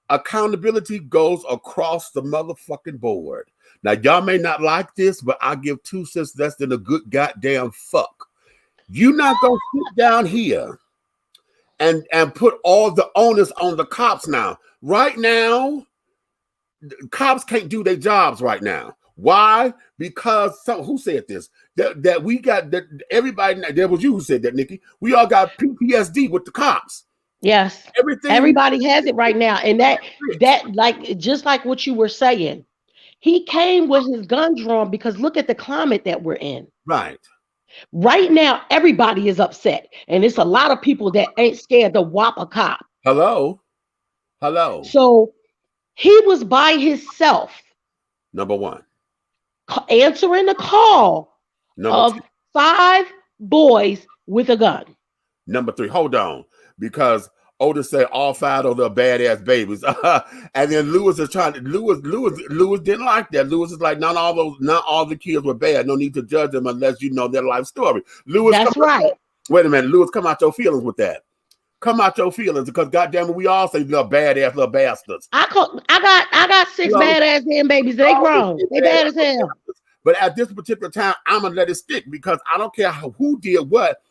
Accountability goes across the motherfucking board. Now, y'all may not like this, but I give 2 cents less than a good goddamn fuck. You're not gonna sit down here and put all the onus on the cops now. Right now, cops can't do their jobs right now. Why? Because who said this? That we got that everybody. That was you who said that, Nikki. We all got PTSD with the cops. Yes, everybody has it right now, and that like just like what you were saying, he came with his gun drawn because look at the climate that we're in. Right. Right now, everybody is upset, and it's a lot of people that ain't scared to whop a cop. Hello. So he was by himself. Number one. Answering the call of 5 boys with a gun. Number 3, hold on, because Otis said all 5 of the badass babies, and then Lewis didn't like that. Lewis is like, not all the kids were bad. No need to judge them unless you know their life story. Lewis, that's right. Wait a minute, Lewis, come out your feelings with that. Come out your feelings, because goddamn it, we all say little badass little bastards. I got 6 badass damn babies. They grown. They bad as hell. But at this particular time, I'm gonna let it stick, because I don't care who did what.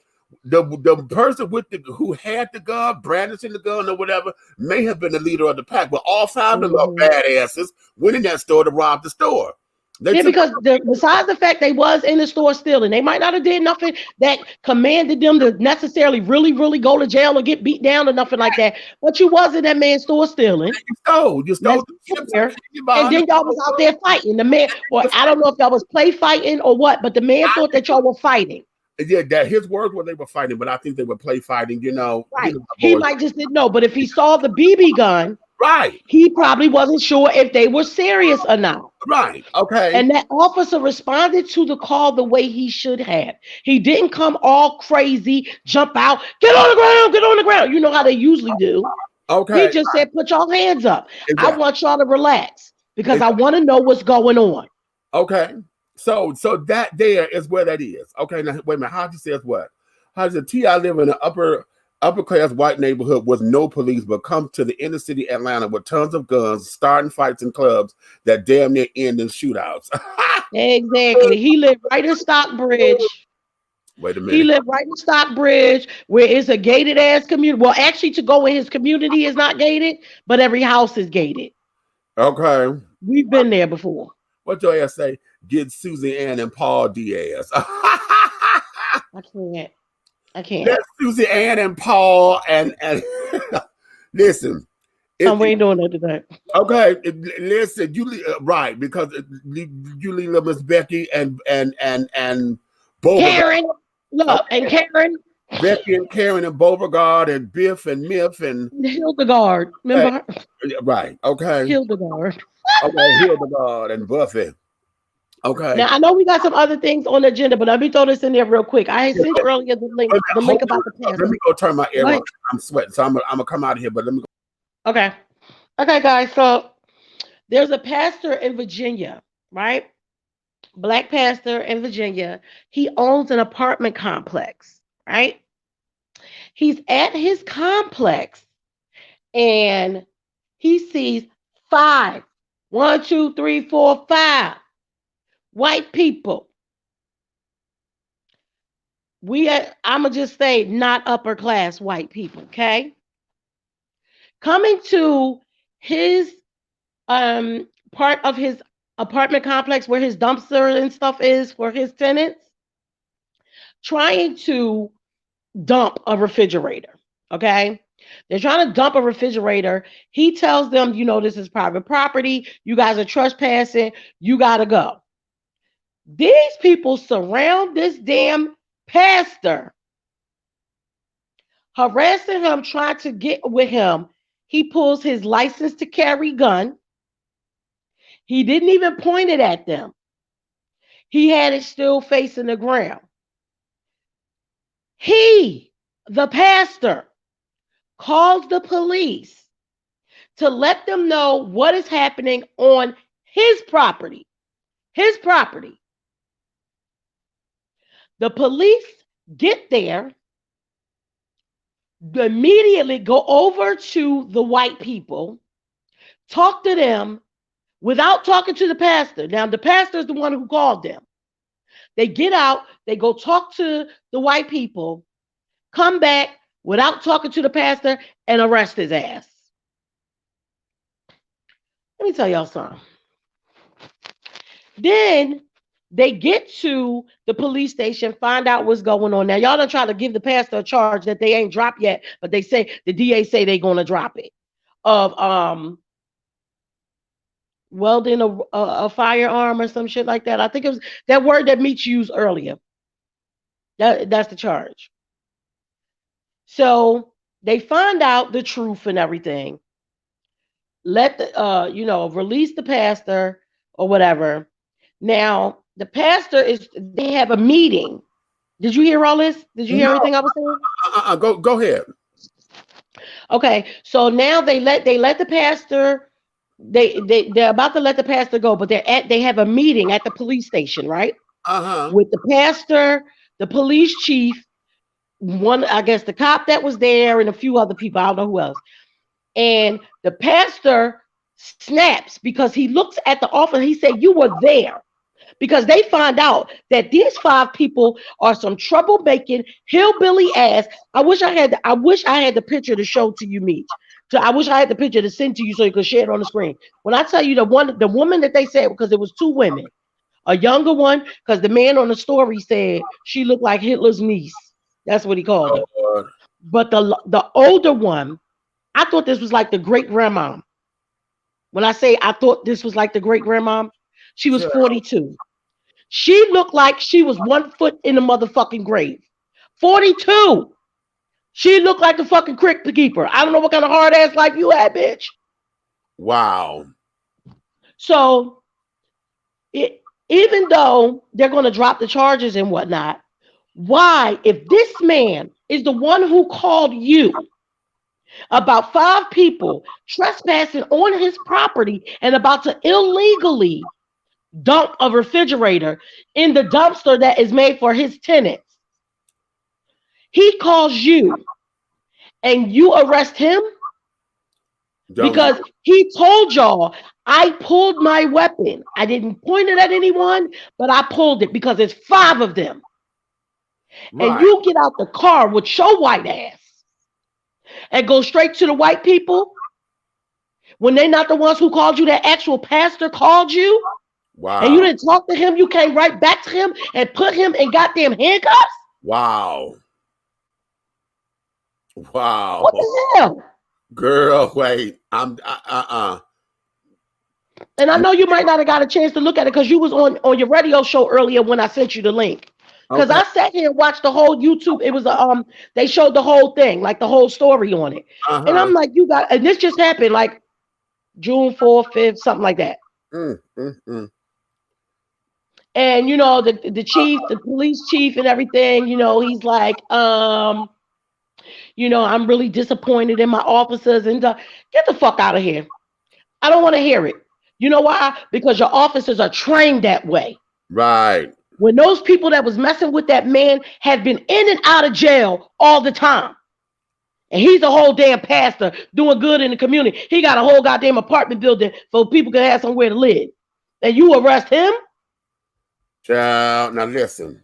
The person who had the gun, brandishing the gun or whatever, may have been the leader of the pack. But all 5 of the little badasses went in that store to rob the store. Because besides the fact they was in the store stealing, they might not have did nothing that commanded them to necessarily really, really go to jail or get beat down or nothing like that. But you was in that man's store stealing. You stole. And then y'all was out there fighting. The man, or I don't know if y'all was play fighting or what, but the man thought that y'all were fighting. Yeah, that his words were they were fighting, but I think they were play fighting. Right. He might just didn't know, but if he saw the BB gun. Right. He probably wasn't sure if they were serious or not. Right. Okay. And that officer responded to the call the way he should have. He didn't come all crazy, jump out, get on the ground. You know how they usually do. Okay. He just said, put your hands up. Exactly. I want y'all to relax because I want to know what's going on. Okay. So that there is where that is. Okay. Now wait a minute. How says what? How does T.I. live in an upper class white neighborhood with no police, but come to the inner city Atlanta with tons of guns, starting fights in clubs that damn near end in shootouts. Exactly. He lived right in Stockbridge. Wait a minute. He lived right in Stockbridge, where it's a gated ass community. Well, actually, to go in his community is not gated, but every house is gated. Okay. We've been there before. What your ass say? Get Susie Ann and Paul Diaz. I can't. That's Susie Ann and Paul and listen. We ain't doing that today. Okay, listen, right, because you leave Miss Becky and Karen. Look, and Karen. Becky and Karen and Beauregard and Biff and Miff and Hildegard. Remember? Right. Okay. Hildegard. Okay, Hildegard and Buffy. Okay. Now I know we got some other things on the agenda, but let me throw this in there real quick. I had sent earlier the link about the past. Let me go turn my air on. I'm sweating, so I'm gonna come out of here. But let me go. Okay. Okay, guys. So there's a pastor in Virginia, right? Black pastor in Virginia. He owns an apartment complex, right? He's at his complex and he sees five, one, two, three, four, five white people. I'ma just say not upper class white people, okay? Coming to his part of his apartment complex where his dumpster and stuff is for his tenants, trying to dump a refrigerator. Okay. They're trying to dump a refrigerator. He tells them, this is private property. You guys are trespassing. You got to go. These people surround this damn pastor, harassing him, trying to get with him. He pulls his license to carry gun. He didn't even point it at them. He had it still facing the ground. He, the pastor, calls the police to let them know what is happening on his property. His property. The police get there, immediately go over to the white people, talk to them without talking to the pastor. Now, the pastor is the one who called them. They get out, they go talk to the white people, come back without talking to the pastor, and arrest his ass. Let me tell y'all something. Then they get to the police station, find out what's going on. Now, y'all don't try to give the pastor a charge that they ain't dropped yet, but they say the DA say they're gonna drop it of welding a firearm or some shit like that. I think it was that word that Meech used earlier. That's the charge. So they find out the truth and everything. Let the release the pastor or whatever. Now the pastor they have a meeting. Did you hear all this? Did you hear No, everything I was saying? go ahead. Okay, so now they let the pastor. They're about to let the pastor go, but they have a meeting at the police station, right? Uh-huh. With the pastor, the police chief, one, I guess the cop that was there, and a few other people. I don't know who else. And the pastor snaps because he looks at the officer. He said, "You were there." Because they find out that these five people are some troublemaking hillbilly ass. I wish I had the picture to show to you, Meech. So I wish I had the picture to send to you so you could share it on the screen. When I tell you the woman that they said, because it was two women, a younger one, because the man on the story said she looked like Hitler's niece. That's what he called her. Uh, But the older one, I thought this was like the great grandma. When I say I thought this was like the great grandma, she was sure. 42. She looked like she was 1 foot in the motherfucking grave. 42. She looked like the fucking crick keeper. I don't know what kind of hard ass life you had, bitch. Wow. So even though they're going to drop the charges and whatnot, why, if this man is the one who called you about five people trespassing on his property and about to illegally dump a refrigerator in the dumpster that is made for his tenants, he calls you and you arrest him Don't because he told y'all, I pulled my weapon. I didn't point it at anyone, but I pulled it because there's five of them. And right. you get out the car with your white ass and go straight to the white people when they're not the ones who called you. That actual pastor called you and you Wow. didn't talk to him. You came right back to him and put him in goddamn handcuffs. Wow. Wow. What the hell? Girl, wait. And I know you might not have got a chance to look at it because you was on your radio show earlier when I sent you the link. Because Okay. I sat here and watched the whole YouTube. It was they showed the whole thing, like the whole story on it. And Uh-huh. I'm like, and this just happened like June 4th, 5th, something like that. Mm, mm, mm. And the chief, the police chief and everything, he's like, I'm really disappointed in my officers, and get the fuck out of here. I don't want to hear it. You know why? Because your officers are trained that way. Right. When those people that was messing with that man have been in and out of jail all the time. And he's a whole damn pastor doing good in the community. He got a whole goddamn apartment building so people can have somewhere to live. And you arrest him? Child, now listen.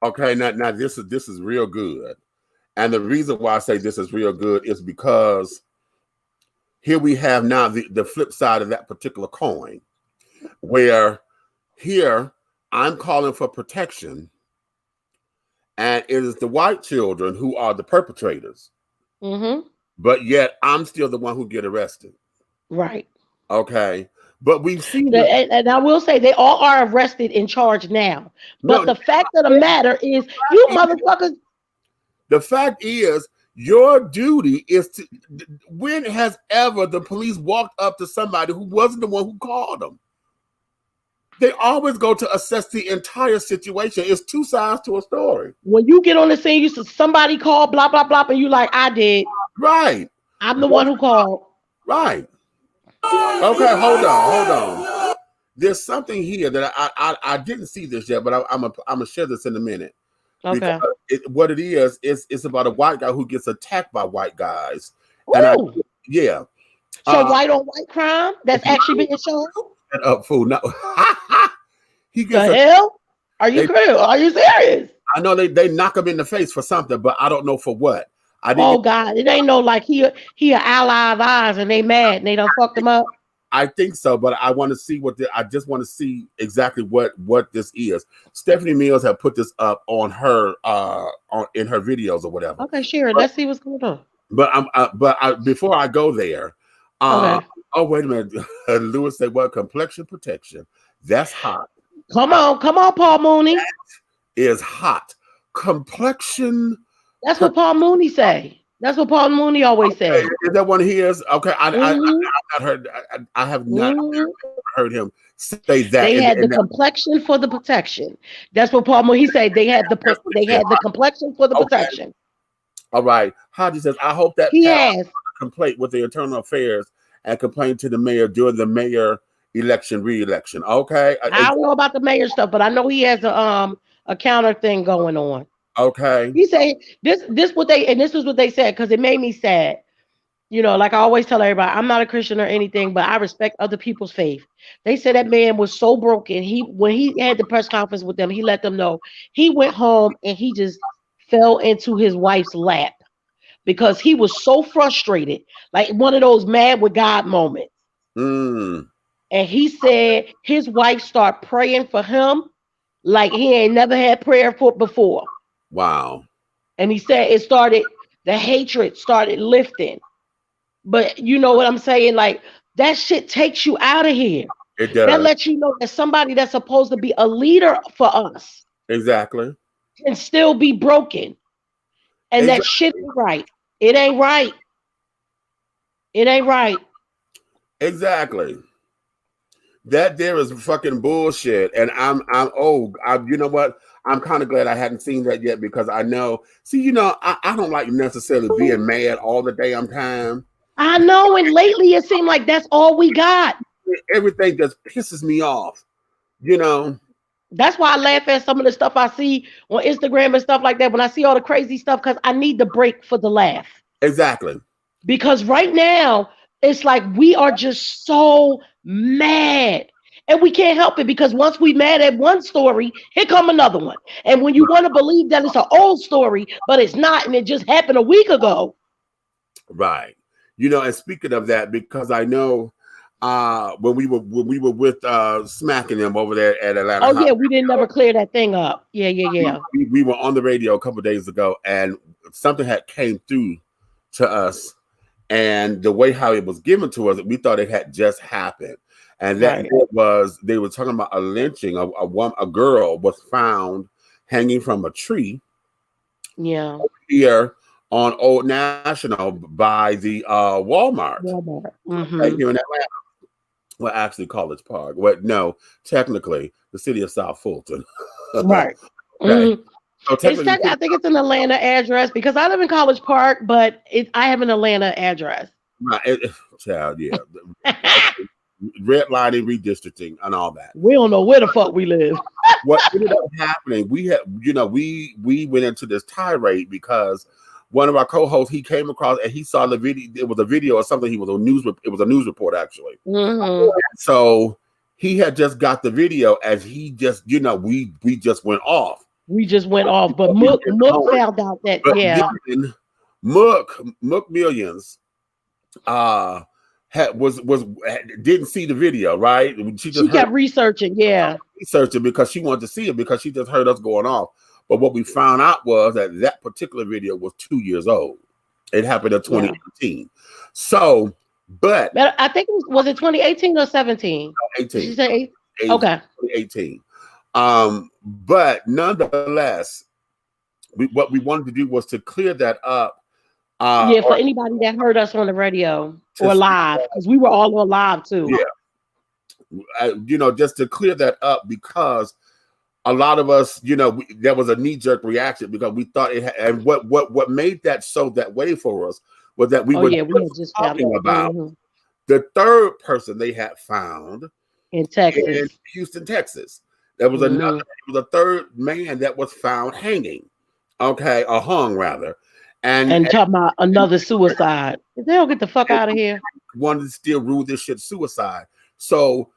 Okay, now this is real good. And the reason why I say this is real good is because here we have now the flip side of that particular coin, where here I'm calling for protection, and it is the white children who are the perpetrators. Mm-hmm. But yet I'm still the one who get arrested. Right. Okay. But we've seen this. And I will say they all are arrested and charged now. But No, the fact of the matter is, you motherfuckers. the fact is, your duty is to. When has ever the police walked up to somebody who wasn't the one who called them? They always go to assess the entire situation. It's two sides to a story. When you get on the scene, you say somebody called, blah, blah, blah, and you like, I did. Right. I'm the one who called. Right. Okay, hold on. There's something here that I didn't see this yet, but I'm gonna share this in a minute. Okay. What it is, it's about a white guy who gets attacked by white guys. Ooh. And yeah. So white on white crime that's actually being shown? Shut up, fool. No. He gets the hell? Are you crazy? Are you serious? I know they knock him in the face for something, but I don't know for what. God, it ain't no like he an ally of ours and they mad and they done fucked him up. I think so, but I want to see I just want to see exactly what this is. Stephanie Mills have put this up on her in her videos or whatever. Okay, sure. Let's see what's going on. But before I go there, okay. Oh wait a minute. Lewis said, "What complexion protection? That's hot." Come on, Paul Mooney. That is hot. Complexion. That's what Paul Mooney say. That's what Paul Mooney always says. Is that one of his? Okay, I not heard. I have not heard him say that. They had the complexion for the protection. That's what Paul Mooney said. They had the complexion for the protection. All right. Haji says, I hope that he has complaint with the Internal Affairs and complain to the mayor during the mayor re-election. Okay. I don't know about the mayor stuff, but I know he has a counter thing going on. Okay. He said this is what they said, because it made me sad. Like I always tell everybody, I'm not a Christian or anything, but I respect other people's faith. They said that man was so broken. When he had the press conference with them, he let them know he went home and he just fell into his wife's lap because he was so frustrated, like one of those mad with God moments. And he said his wife started praying for him like he ain't never had prayer for before. Wow. And he said the hatred started lifting. But you know what I'm saying? Like, that shit takes you out of here. It does. That lets you know that somebody that's supposed to be a leader for us. Exactly. Can still be broken. And that shit ain't right. It ain't right. It ain't right. Exactly. That there is fucking bullshit. And you know what? I'm kind of glad I hadn't seen that yet, because I know, I don't like necessarily being mad all the damn time. I know, and lately it seemed like that's all we got. Everything just pisses me off, That's why I laugh at some of the stuff I see on Instagram and stuff like that when I see all the crazy stuff, because I need the break for the laugh. Exactly. Because right now, it's like we are just so mad. And we can't help it, because once we mad at one story, here come another one. And when you want to believe that it's an old story, but it's not, and it just happened a week ago. Right. And speaking of that, because I know when we were with smacking them over there at Atlanta. Oh yeah, we didn't never clear that thing up. Yeah. We were on the radio a couple of days ago, and something had came through to us, and the way how it was given to us, we thought it had just happened. And that was, they were talking about a lynching. A girl was found hanging from a tree. Yeah. Here on Old National by the Walmart. Mm-hmm. Right here in Atlanta. Well, actually College Park. Well, no, technically the city of South Fulton. Right. Okay. So technically, I think it's an Atlanta address because I live in College Park, but I have an Atlanta address. right, child, yeah, okay. Redlining, redistricting, and all that. We don't know where the fuck we live. What ended up happening? We had, we went into this tirade because one of our co-hosts, he came across and he saw the video. It was a video or something. It was a news report actually. Mm-hmm. So he had just got the video, and he just, we just went off. We just went off, but Mook found out that then Mook Millions didn't see the video, right? She kept researching, researching because she wanted to see it because she just heard us going off. But what we found out was that particular video was 2 years old. It happened in 2018. So, but I think was it 2018 or 17? 18. She said 8? Okay. 2018. But nonetheless, what we wanted to do was to clear that up. For anybody that heard us on the radio or live, because we were all on live too. Yeah. Just to clear that up because a lot of us, there was a knee-jerk reaction because we thought it had, and what made that so that way for us was that we were just talking about the third person they had found in Texas, in Houston, Texas. There was another, it was a third man that was found hanging, or hung rather. And talking about another suicide. They don't get the fuck out of here. Wanted to still rule this shit suicide. So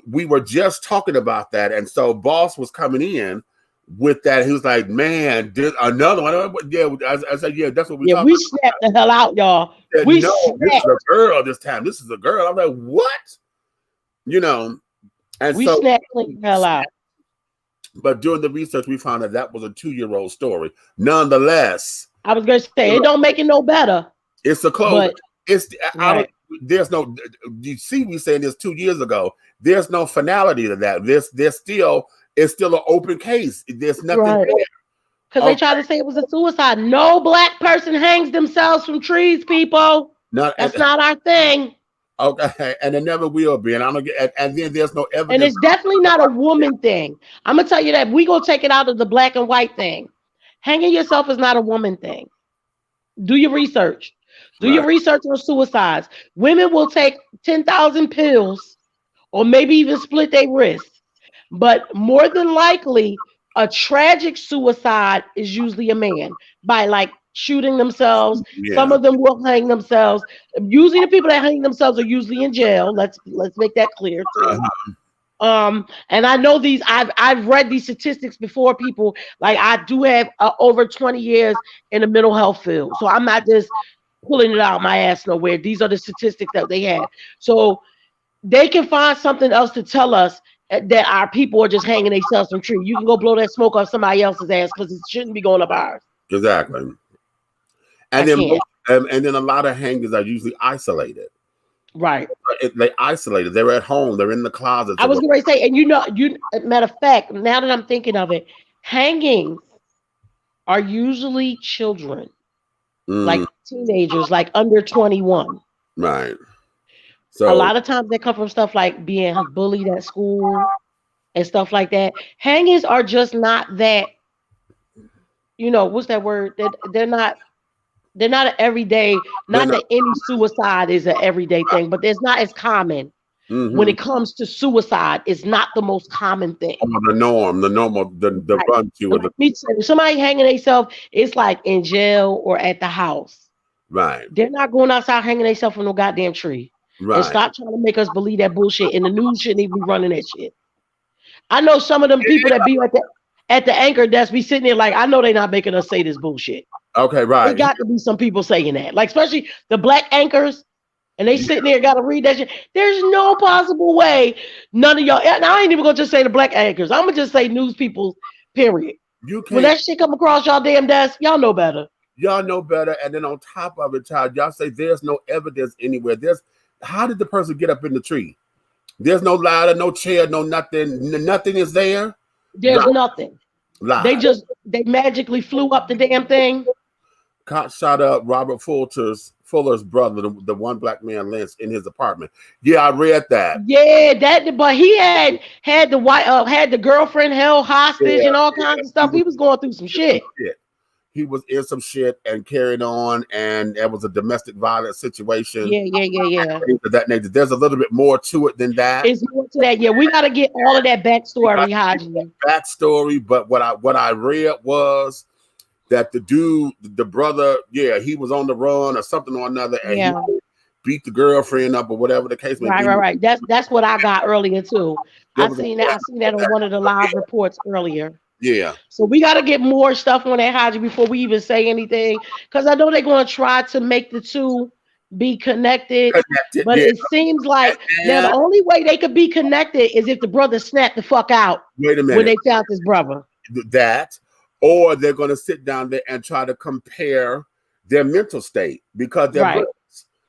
we were just talking about that. And so Boss was coming in with that. He was like, man, there's another one. Yeah, I said, yeah, that's what we we snapped the hell out, y'all. Said, this is a girl this time. This is a girl. I'm like, what? And we snapped the hell out. But during the research, we found that was a 2-year-old story. Nonetheless, I was going to say, it don't make it no better. It's a close. There's no, you see me saying this 2 years ago, there's no finality to that. It's still an open case. There's nothing there. Because they tried to say it was a suicide. No black person hangs themselves from trees, people. That's not our thing. Okay, and it never will be. And and then there's no evidence. And it's definitely not a woman thing. I'm gonna tell you that. We gonna take it out of the black and white thing. Hanging yourself is not a woman thing. Do your research. Do your research on suicides. Women will take 10,000 pills or maybe even split their wrists. But more than likely, a tragic suicide is usually a man by shooting themselves. Yeah. Some of them will hang themselves. Usually the people that hang themselves are usually in jail. Let's make that clear too. And I know these, I've read these statistics before. People, I do have over 20 years in the mental health field. So I'm not just pulling it out my ass nowhere. These are the statistics that they have. So they can find something else to tell us that our people are just hanging themselves from trees. You can go blow that smoke off somebody else's ass because it shouldn't be going up ours. Exactly. And then a lot of hangers are usually isolated. Right. They isolated. They're at home. They're in the closet. I was going to say, and matter of fact, now that I'm thinking of it, hangings are usually children, like teenagers, like under 21. Right. So a lot of times they come from stuff like being bullied at school and stuff like that. Hangings are just not that, what's that word? They're not an everyday, not that any suicide is an everyday thing, but it's not as common. When it comes to suicide, it's not the most common thing. The norm, the normal, the run to. If somebody hanging themselves, it's like in jail or at the house. Right. They're not going outside hanging themselves from no goddamn tree. Right. And stop trying to make us believe that bullshit. And the news shouldn't even be running that shit. I know some of them people that be at the anchor desk be sitting there I know they're not making us say this bullshit. Okay, right. There got to be some people saying that. Especially the black anchors. And they sitting there, got to read that shit. There's no possible way none of y'all. And I ain't even going to just say the black anchors. I'm going to just say news people, period. When that shit come across y'all damn desk, y'all know better. Y'all know better. And then on top of it, child, y'all say there's no evidence anywhere. How did the person get up in the tree? There's no ladder, no chair, no nothing. Nothing is there. There's nothing. They magically flew up the damn thing. Cop shot up Robert Fuller's brother, the one black man Lynch, in his apartment. Yeah, I read that. Yeah, but he had the girlfriend held hostage Yeah, and all kinds of stuff. He was going through some shit. He was in some shit and carried on, and it was a domestic violence situation. Yeah. Things of that nature. There's a little bit more to it than that. It's more to that. Yeah, we got to get all of that backstory, Haji. Backstory, but what I read was that the dude, the brother, yeah, he was on the run or something or another, and he beat the girlfriend up or whatever the case may be. Right. That's what I got earlier too. I seen that on one of the live reports earlier. Yeah. So we got to get more stuff on that, Haji, before we even say anything, because I know they're going to try to make the two be connected, but it seems like now the only way they could be connected is if the brother snapped the fuck out. Wait a minute. When they found his brother. That, or they're going to sit down there and try to compare their mental state because they're brothers.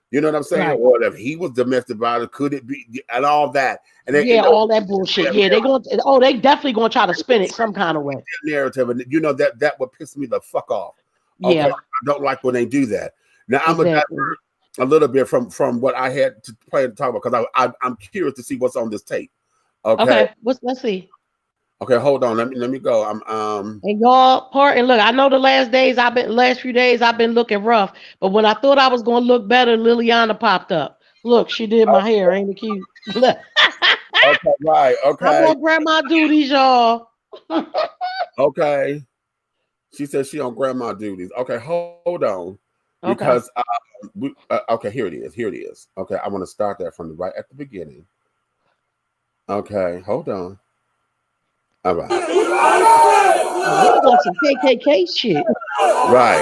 You know what I'm saying? Right. Or if he was domestic violence, could it be, and all that? And they, all that bullshit. Yeah, they definitely going to try to spin it some kind of way. Narrative, and you know that would piss me the fuck off. Okay? Yeah, I don't like when they do that. Now I'm gonna divert a little bit from what I had to play and talk about because I'm curious to see what's on this tape. Okay. Let's see. Okay, hold on. Let me go. And y'all and look, I know the last few days I've been looking rough, but when I thought I was gonna look better, Liliana popped up. Look, she did my hair, ain't it cute? Okay, right. Okay. I'm on grandma duties, y'all. Okay. She said she on grandma duties. Okay, hold on. Because okay, here it is. Okay, I want to start that from right at the beginning. Okay, hold on. All right. This is like some KKK shit. Right.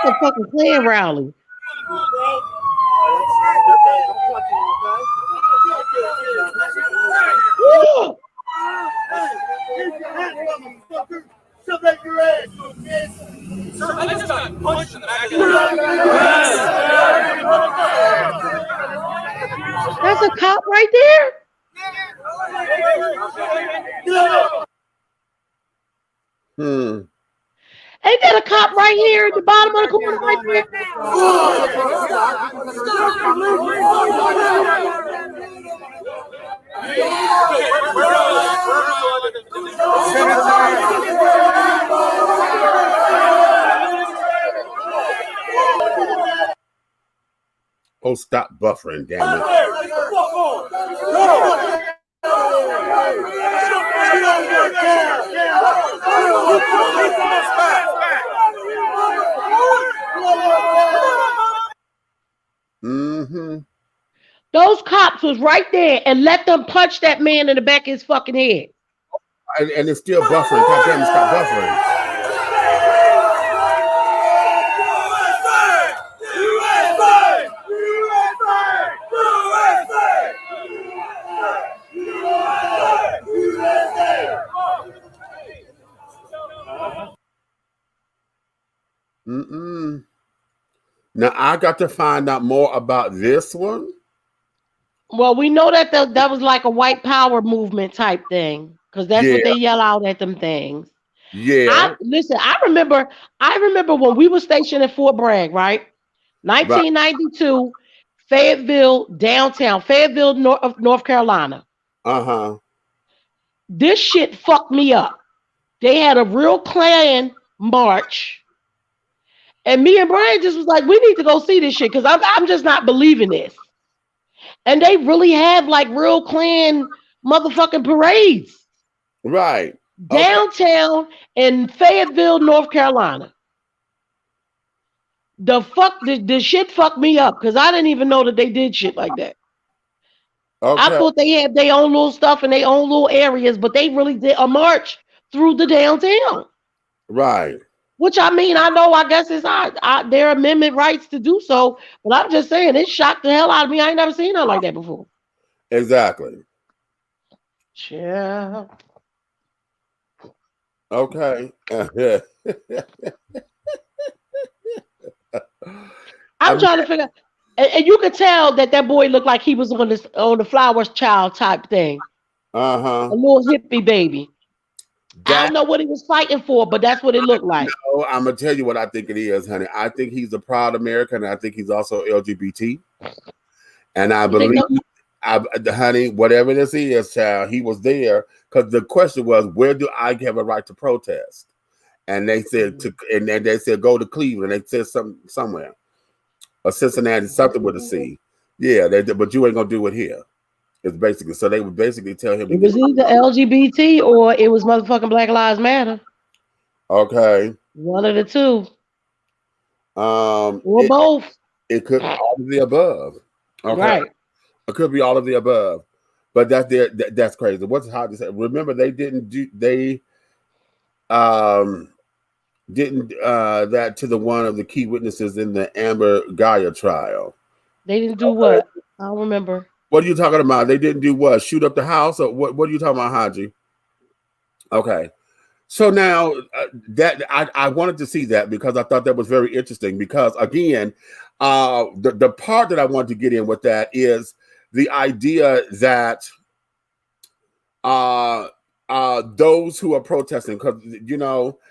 It's a fucking Klan rally. I just got punched in the back of That's a cop right there. Ain't that a cop right here at the bottom of the corner right there? Oh, stop buffering, damn it. Those cops was right there and let them punch that man in the back of his fucking head. And it's still buffering. God damn it, stop buffering. Now I got to find out more about this one. Well, we know that that was like a white power movement type thing because that's what they yell out at them things. Yeah. I remember when we were stationed at Fort Bragg, right? 1992, Fayetteville, downtown, Fayetteville, North Carolina. This shit fucked me up. They had a real Klan march. And me and Brian just was like, we need to go see this shit because I'm just not believing this. And they really have like real Klan motherfucking parades. Right. Downtown in Fayetteville, North Carolina. The shit fucked me up because I didn't even know that they did shit like that. Okay. I thought they had their own little stuff in their own little areas, but they really did a march through the downtown. Right. Which I mean, I guess it's their amendment rights to do so, but I'm just saying it shocked the hell out of me. I ain't never seen nothing like that before. Exactly. Yeah. Okay. I'm trying to figure out, and you could tell that that boy looked like he was on the Flowers Child type thing, a Uh-huh. little hippie baby. I That don't know what he was fighting for, but that's what it looked like. oh, I'm gonna tell you what I think it is, honey. I think he's a proud American, and I think he's also LGBT. And I You think believe, no? honey, whatever this is, child, he was there because the question was, where do I have a right to protest? And they said and then they said go to Cleveland. They said somewhere, or Cincinnati, something with a C. Yeah, but you ain't gonna do it here. It's basically so they would basically tell him to It get was either LGBT or it was motherfucking Black Lives Matter. okay. One of the two, Um, or it both. it could be all of the above. Okay, Right. it could be all of the above. But that's crazy. What's how to say? Remember, they um didn't that to the one of the key witnesses in the Amber Gaia trial. They didn't do what? I don't remember. What are you talking about? They didn't do what? Shoot up the house, or what are you talking about, Haji? Okay. So now that I wanted to see that because I thought that was very interesting because again, the part that I wanted to get in with that is the idea that those who are protesting, because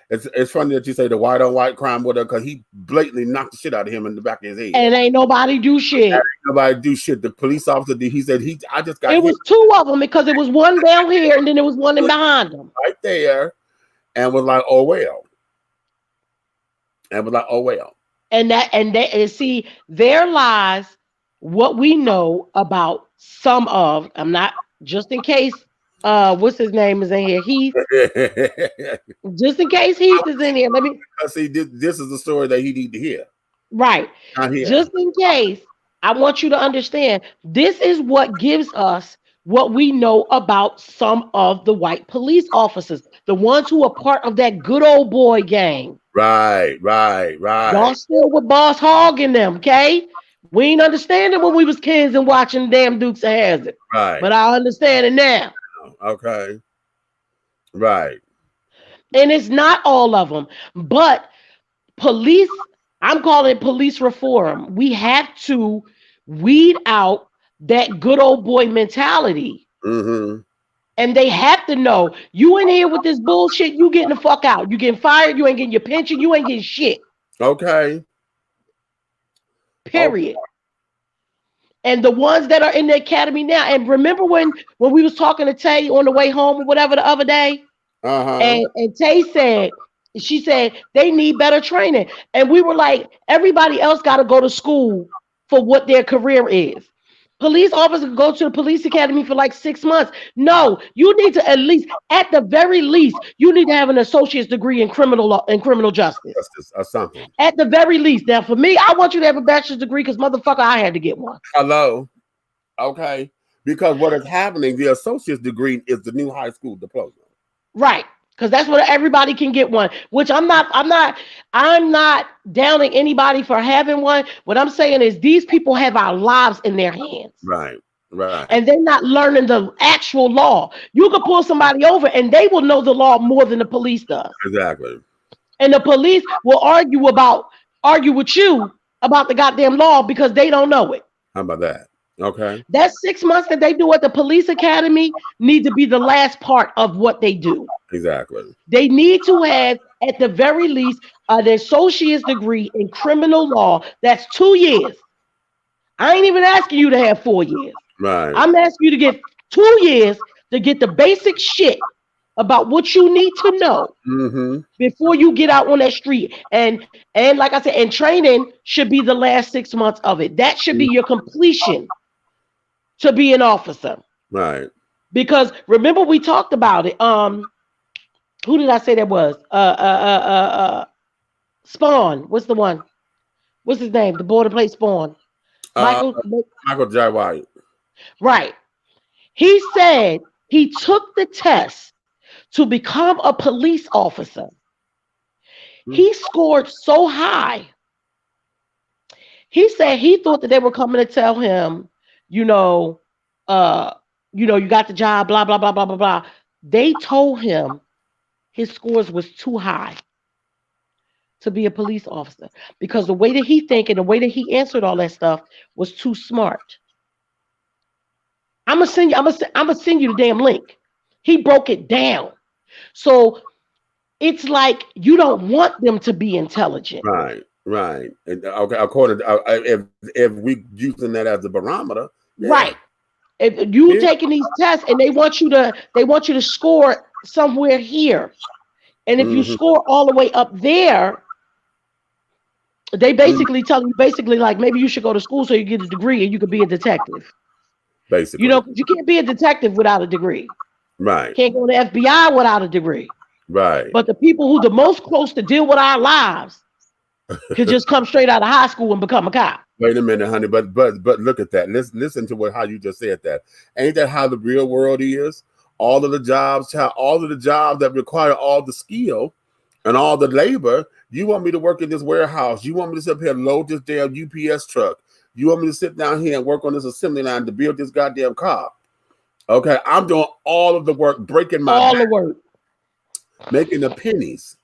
it's funny that you say the white on white crime with her because he blatantly knocked the shit out of him in the back of his head. And ain't nobody do shit. Nobody do shit. The police officer, he said I just got It hit was two of them because it was one down here and then there was one in behind them. right there, and was like, oh well, and was like, oh well. And see, their lies, what we know about some of, I'm not, just in case what's his name is in here, Heath. Just in case Heath is in here. Let me See, this is the story that he need to hear. right. Not here. Just in case, I want you to understand this is what gives us what we know about some of the white police officers, the ones who are part of that good old boy gang. Right. Y'all still with Boss Hogg in them, okay? We ain't understand it when we was kids and watching damn Dukes of Hazzard. Right. But I understand it now. Okay. Right. And it's not all of them. But police, I'm calling it police reform. We have to weed out that good old boy mentality. Mm-hmm. And they have to know you in here with this bullshit, you getting the fuck out. You getting fired, you ain't getting your pension, you ain't getting shit. Okay. Period. Okay. And the ones that are in the academy now, and remember when we was talking to Tay on the way home or whatever the other day, and Tay said, she said they need better training, and we were like, everybody else got to go to school for what their career is. Police officers go to the police academy for like 6 months. No, you need to at the very least, you need to have an associate's degree in criminal law and criminal justice. Or something. At the very least. Now, for me, I want you to have a bachelor's degree because motherfucker, I had to get one. Hello. Okay. Because what is happening, the associate's degree is the new high school diploma. Right. Because that's what everybody can get one, which I'm not downing anybody for having one. What I'm saying is these people have our lives in their hands. Right. And they're not learning the actual law. You could pull somebody over and they will know the law more than the police does. Exactly. And the police will argue with you about the goddamn law because they don't know it. How about that? Okay. That 6 months that they do at the police academy need to be the last part of what they do. Exactly. They need to have, at the very least, an associate's degree in criminal law. That's 2 years. I ain't even asking you to have 4 years. Right. I'm asking you to get 2 years to get the basic shit about what you need to know before you get out on that street. And like I said, and training should be the last 6 months of it. That should be your completion to be an officer. Right. Because remember we talked about it. Who did I say that was? Spawn. What's the one? What's his name? The boy that played Spawn. Michael J. White. Right. He said he took the test to become a police officer. He scored so high. He said he thought that they were coming to tell him, you got the job, blah, blah, blah, blah, blah, blah. They told him his scores was too high. to be a police officer because the way that he think and the way that he answered all that stuff was too smart. I'm gonna send you. I'm gonna send you the damn link. He broke it down. So it's like you don't want them to be intelligent. Right, right. And okay, according to, if we using that as a barometer, yeah, Right. If you yeah. taking these tests and they want you to score somewhere here. And if you Mm-hmm. score all the way up there, they basically tell you basically like maybe you should go to school so you get a degree and you could be a detective. Basically, You know, 'cause you can't be a detective without a degree. right, Can't go to FBI without a degree. right. But the people who the most close to deal with our lives could just come straight out of high school and become a cop. Wait a minute, honey. But look at that. Listen to how you just said that. Ain't that how the real world is? All of the jobs that require all the skill and all the labor. You want me to work in this warehouse? You want me to sit up here and load this damn UPS truck? You want me to sit down here and work on this assembly line to build this goddamn car? Okay, I'm doing all of the work, breaking my All back, the work. making the pennies.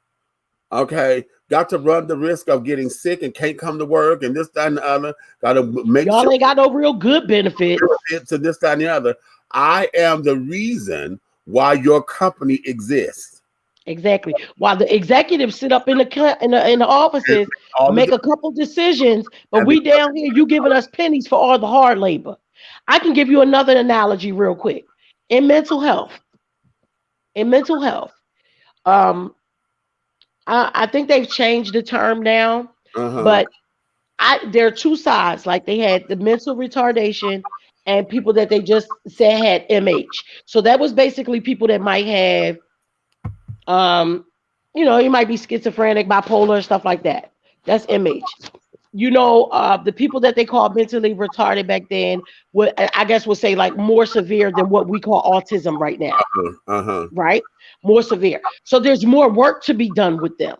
Okay, got to run the risk of getting sick and can't come to work and this, that, and the other. Got to make Y'all sure ain't got no real good benefits. to this, that, and the other. I am the reason why your company exists. Exactly. While the executives sit up in the offices, All make the, a couple decisions, but and we down here, you giving us pennies for all the hard labor. I can give you another analogy real quick. In mental health, um, I think they've changed the term now, but there are two sides. Like they had the mental retardation and people that they just said had MH. So that was basically people that might have you might be schizophrenic, bipolar, stuff like that. That's MH. The people that they called mentally retarded back then would, I guess, would say like more severe than what we call autism right now, right? More severe. So there's more work to be done with them.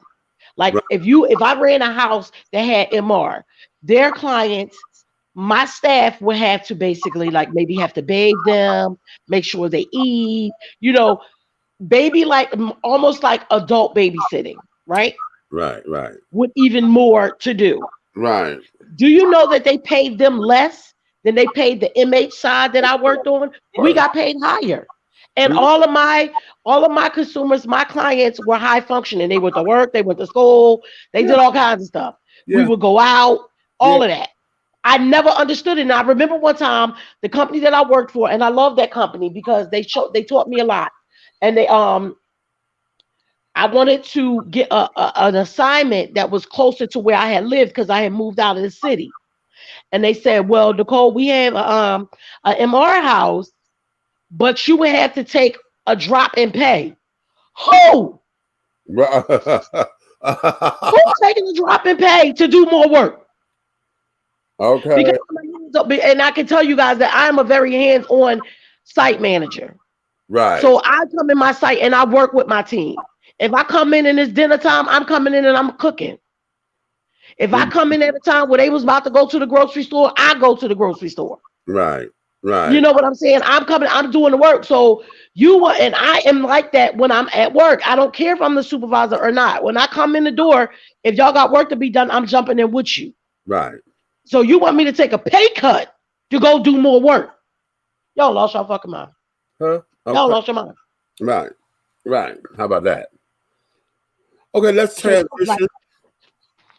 Like Right. if I ran a house that had MR, their clients, my staff would have to basically like maybe have to bathe them, make sure they eat, baby like almost like adult babysitting, right? Right, right, With even more to do. right. Do you know that they paid them less than they paid the MH side that I worked on? We got paid higher. And all of my consumers, my clients were high functioning. They went to work, they went to school, they did all kinds of stuff. We Yeah. would go out, all of that. I never understood it. And I remember one time the company that I worked for, and I love that company because they taught me a lot. And I wanted to get an assignment that was closer to where I had lived because I had moved out of the city. And they said, "Well, Nicole, we have a MR house, but you would have to take a drop in pay." Who? Who's taking a drop in pay to do more work? Okay. Because and I can tell you guys that I'm a very hands-on site manager. Right. So I come in my site and I work with my team. If I come in and it's dinner time, I'm coming in and I'm cooking. If I come in at a time where they was about to go to the grocery store, I go to the grocery store. Right. Right. You know what I'm saying? I'm doing the work. So and I am like that when I'm at work. I don't care if I'm the supervisor or not. When I come in the door, if y'all got work to be done, I'm jumping in with you. Right. So you want me to take a pay cut to go do more work? Y'all lost your fucking mind. Huh? Okay. Y'all lost your mind. Right. Right. How about that? Okay, let's transition.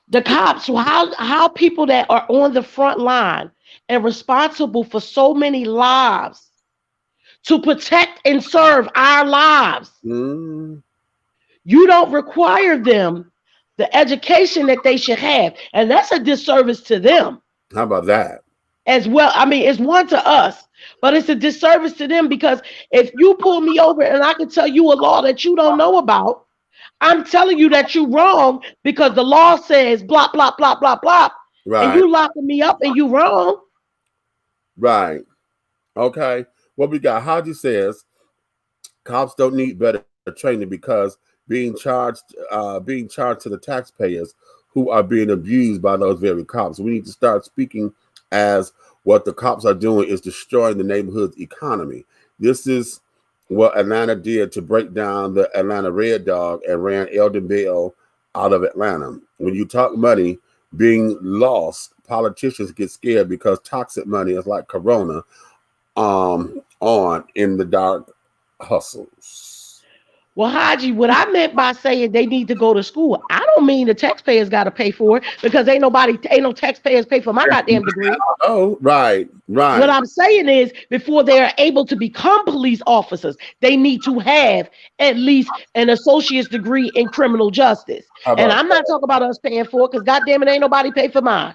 The cops, so how people that are on the front line and responsible for so many lives to protect and serve our lives. You don't require them the education that they should have. And that's a disservice to them. How about that? As well. I mean, it's one to us, but it's a disservice to them because if you pull me over and I can tell you a law that you don't know about, I'm telling you that you're wrong because the law says blah, blah, blah, blah, blah. Right. And you locking me up and you wrong. Right. Okay. What we got? Haji says cops don't need better training because being charged to the taxpayers who are being abused by those very cops. We need to start speaking as what the cops are doing is destroying the neighborhood's economy. This is what Atlanta did to break down the Atlanta Red Dog and ran Eldon Bell out of Atlanta. When you talk money being lost, politicians get scared because toxic money is like corona on in the dark hustles. Well, Haji, what I meant by saying they need to go to school, I don't mean the taxpayers got to pay for it because ain't no taxpayers pay for my goddamn degree. Oh, right. What I'm saying is, before they are able to become police officers, they need to have at least an associate's degree in criminal justice. And I'm not talking about us paying for it because, goddamn it, ain't nobody pay for mine.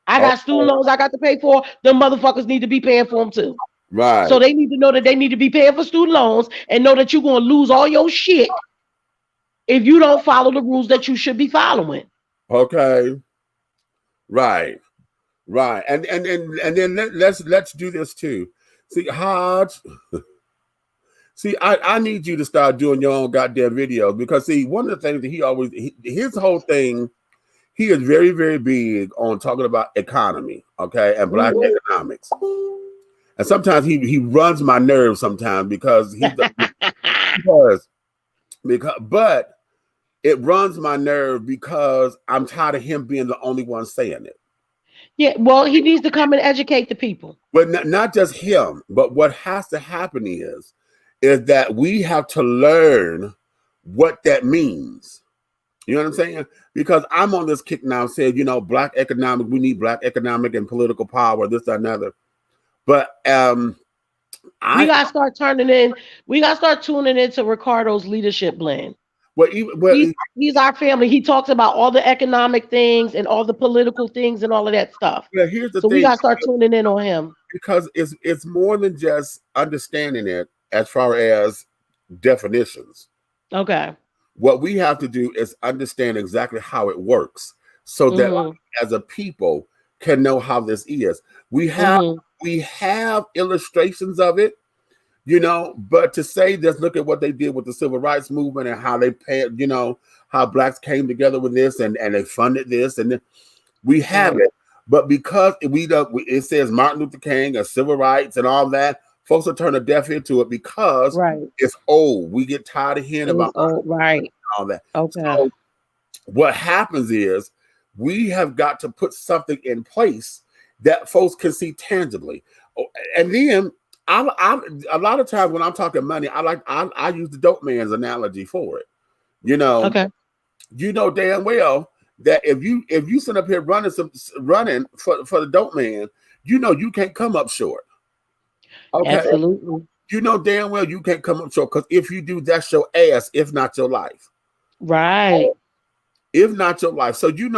I got student loans I got to pay for. Them motherfuckers need to be paying for them too. Right. So they need to know that they need to be paying for student loans and know that you're going to lose all your shit if you don't follow the rules that you should be following. Okay. Right. And then let's do this too. See, Hodge. See, I need you to start doing your own goddamn videos because see, one of the things that his whole thing, he is very, very big on talking about economy, okay, and black economics. And sometimes he runs my nerves sometimes because but it runs my nerve because I'm tired of him being the only one saying it. Yeah, well, he needs to come and educate the people. But not just him, but what has to happen is that we have to learn what that means. You know what I'm saying? Because I'm on this kick now saying, black economic, we need black economic and political power, this, that, and another. But we gotta start tuning into Ricardo's leadership blend. He's our family. He talks about all the economic things and all the political things and all of that stuff. Yeah, here's the thing. We gotta start tuning in on him. Because it's more than just understanding it as far as definitions. Okay. What we have to do is understand exactly how it works so that as a people can know how this is. We have illustrations of it, but to say just look at what they did with the civil rights movement and how they paid, how blacks came together with this and they funded this and we have it. But because it says Martin Luther King and civil rights and all that, folks will turn a deaf ear to it because it's old. We get tired of hearing about all that. Okay. So what happens is we have got to put something in place that folks can see tangibly. And then a lot of times when I'm talking money, I use the dope man's analogy for it. Okay. You know damn well that if you sit up here running for the dope man, you can't come up short. Okay. Absolutely. You know damn well you can't come up short because if you do, that's your ass, if not your life. Right. If not your life. So you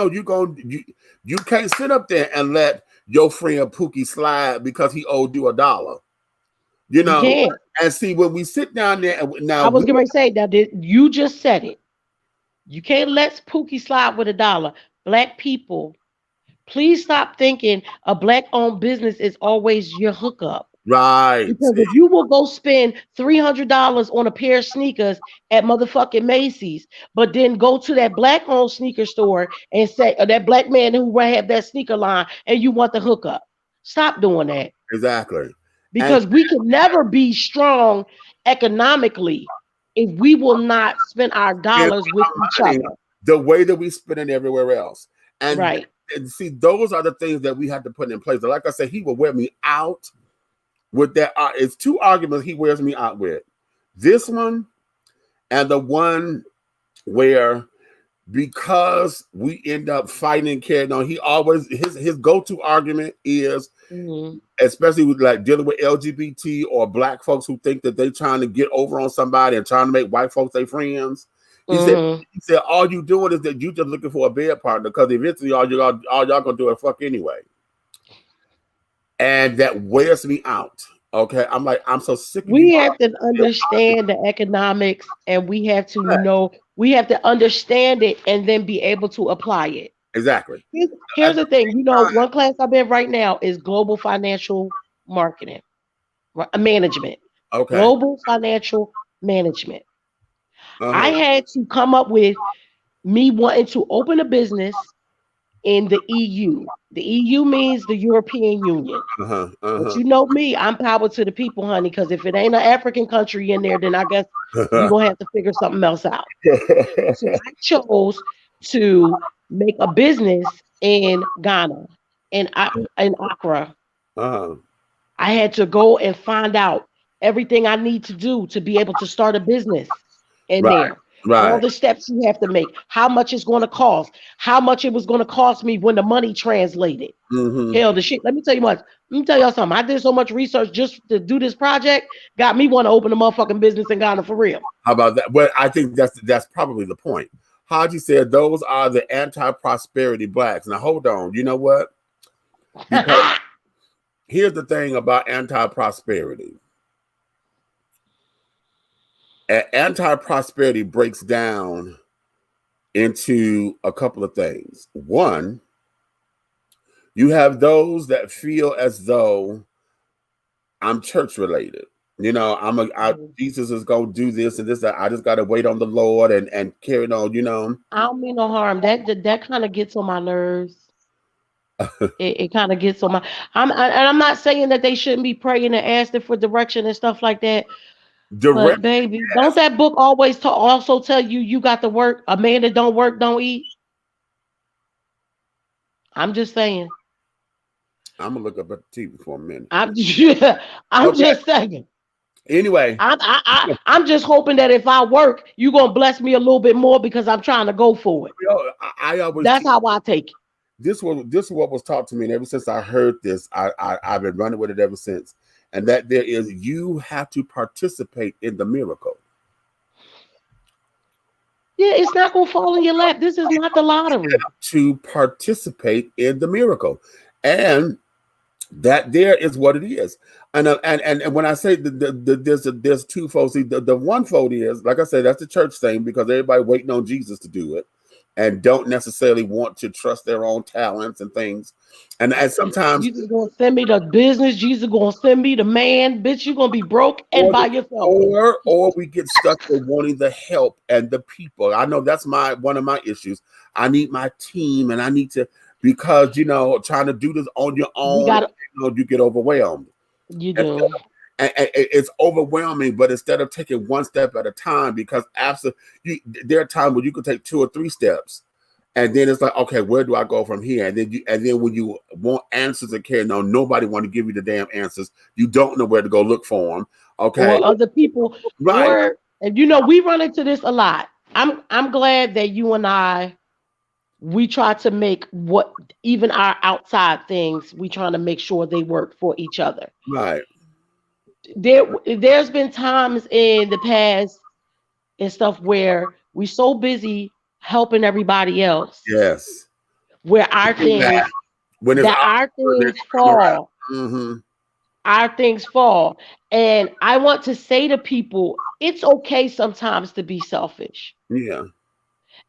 can't sit up there and let your friend Pookie slide because he owed you $1. You can't. And see, when we sit down there and now I was going to say that you just said it. You can't let Pookie slide with $1. Black people, please stop thinking a black-owned business is always your hookup. Right. Because if you will go spend $300 on a pair of sneakers at motherfucking Macy's, but then go to that black-owned sneaker store and say, or that black man who have that sneaker line, and you want the hookup, stop doing that. Exactly. Because we can never be strong economically if we will not spend our dollars with each other. The way that we spend it everywhere else. And see, those are the things that we have to put in place. Like I said, he will wear me out with that. It's two arguments he wears me out with. This one and the one where because we end up fighting and carrying on, he always his go-to argument is especially with like dealing with LGBT or black folks who think that they're trying to get over on somebody and trying to make white folks their friends. He said all you doing is that you just looking for a bed partner because eventually all y'all gonna do is fuck anyway. And that wears me out. Okay, I'm like, I'm so sick of we have to understand the economics, and we have to know, we have to understand it and then be able to apply it. Exactly. Here's the thing, one class I'm in right now is global financial marketing, management. Okay. Global financial management. I had to come up with me wanting to open a business in the EU. The EU means the European Union. But you know me, I'm power to the people, honey, because if it ain't an African country in there, then I guess you're going to have to figure something else out. So I chose to make a business in Ghana, in Accra. Uh-huh. I had to go and find out everything I need to do to be able to start a business in Right. there. All Right. the steps you have to make, how much it's going to cost, how much it was going to cost me when the money translated. Mm-hmm. Hell, the shit. Let me tell you what. Let me tell y'all something. I did so much research just to do this project, got me want to open a motherfucking business in Ghana for real. How about that? Well, I think that's probably the point. Haji said those are the anti-prosperity blacks. Now hold on. You know what? Because here's the thing about anti-prosperity. Anti-prosperity breaks down into a couple of things. One, you have those that feel as though I'm church related. You know, Jesus is gonna do this and this. I just gotta wait on the Lord and carry on. You know, I don't mean no harm. That kind of gets on my nerves. It kind of gets on my. And I'm not saying that they shouldn't be praying and asking for direction and stuff like that. But direct. baby, don't that book always also tell you you got to work? A man that don't work don't eat. I'm just saying. I'm gonna look up at the TV for a minute. I'm Okay. just saying. Anyway, I'm just hoping that if I work, you gonna bless me a little bit more because I'm trying to go for it. I always That's how I take it. this is what was taught to me, and ever since I heard this, I've been running with it ever since. And that there is you have to participate in the miracle. Yeah, it's not gonna fall in your lap. This is not the lottery. To participate in the miracle, and that there is what it is. And when I say there's twofold. See, the one fold is, like I said, that's the church thing, because everybody waiting on Jesus to do it and don't necessarily want to trust their own talents and things. And sometimes, Jesus gonna send me the business. Jesus gonna send me the man. Bitch, you gonna be broke and by yourself. or we get stuck with wanting the help and the people. I know that's one of my issues. I need my team, and I need to, because trying to do this on your own, you get overwhelmed. You do. And it's overwhelming, but instead of taking one step at a time, because after there are times where you can take 2 or 3 steps, and then it's like, okay, where do I go from here? And then when you want answers and care, no, nobody want to give you the damn answers. You don't know where to go look for them. Okay, or other people, right? And we run into this a lot. I'm glad that you and we try to make what even our outside things, we trying to make sure they work for each other. Right. There's been times in the past and stuff where we so busy helping everybody else. Yes. Where our things fall. Mm-hmm. Our things fall. And I want to say to people, it's okay sometimes to be selfish. Yeah.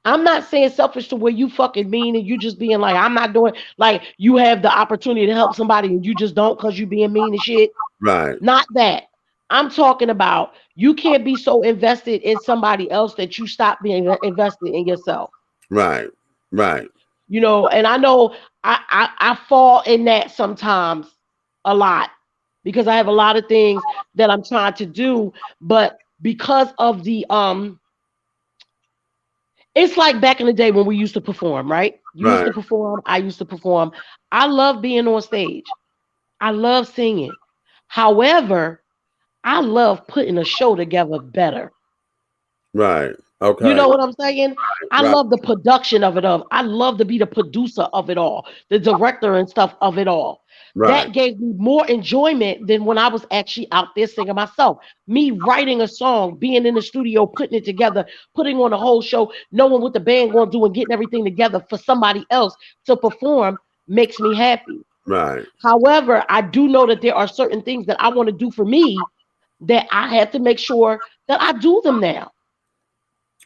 I'm not saying selfish to where you fucking mean and you just being like, I'm not doing, like you have the opportunity to help somebody and you just don't because you being mean and shit. Right. Not that. I'm talking about you can't be so invested in somebody else that you stop being invested in yourself. Right. Right. And I know I fall in that sometimes a lot because I have a lot of things that I'm trying to do, but because of the it's like back in the day when we used to perform, right? You used to perform, I used to perform. I love being on stage. I love singing. However, I love putting a show together better. Right. Okay. You know what I'm saying? I love the production of it all. I love to be the producer of it all, the director and stuff of it all. Right. That gave me more enjoyment than when I was actually out there singing myself. Me writing a song, being in the studio, putting it together, putting on a whole show, knowing what the band going to do and getting everything together for somebody else to perform makes me happy. Right. However, I do know that there are certain things that I want to do for me that I have to make sure that I do them now.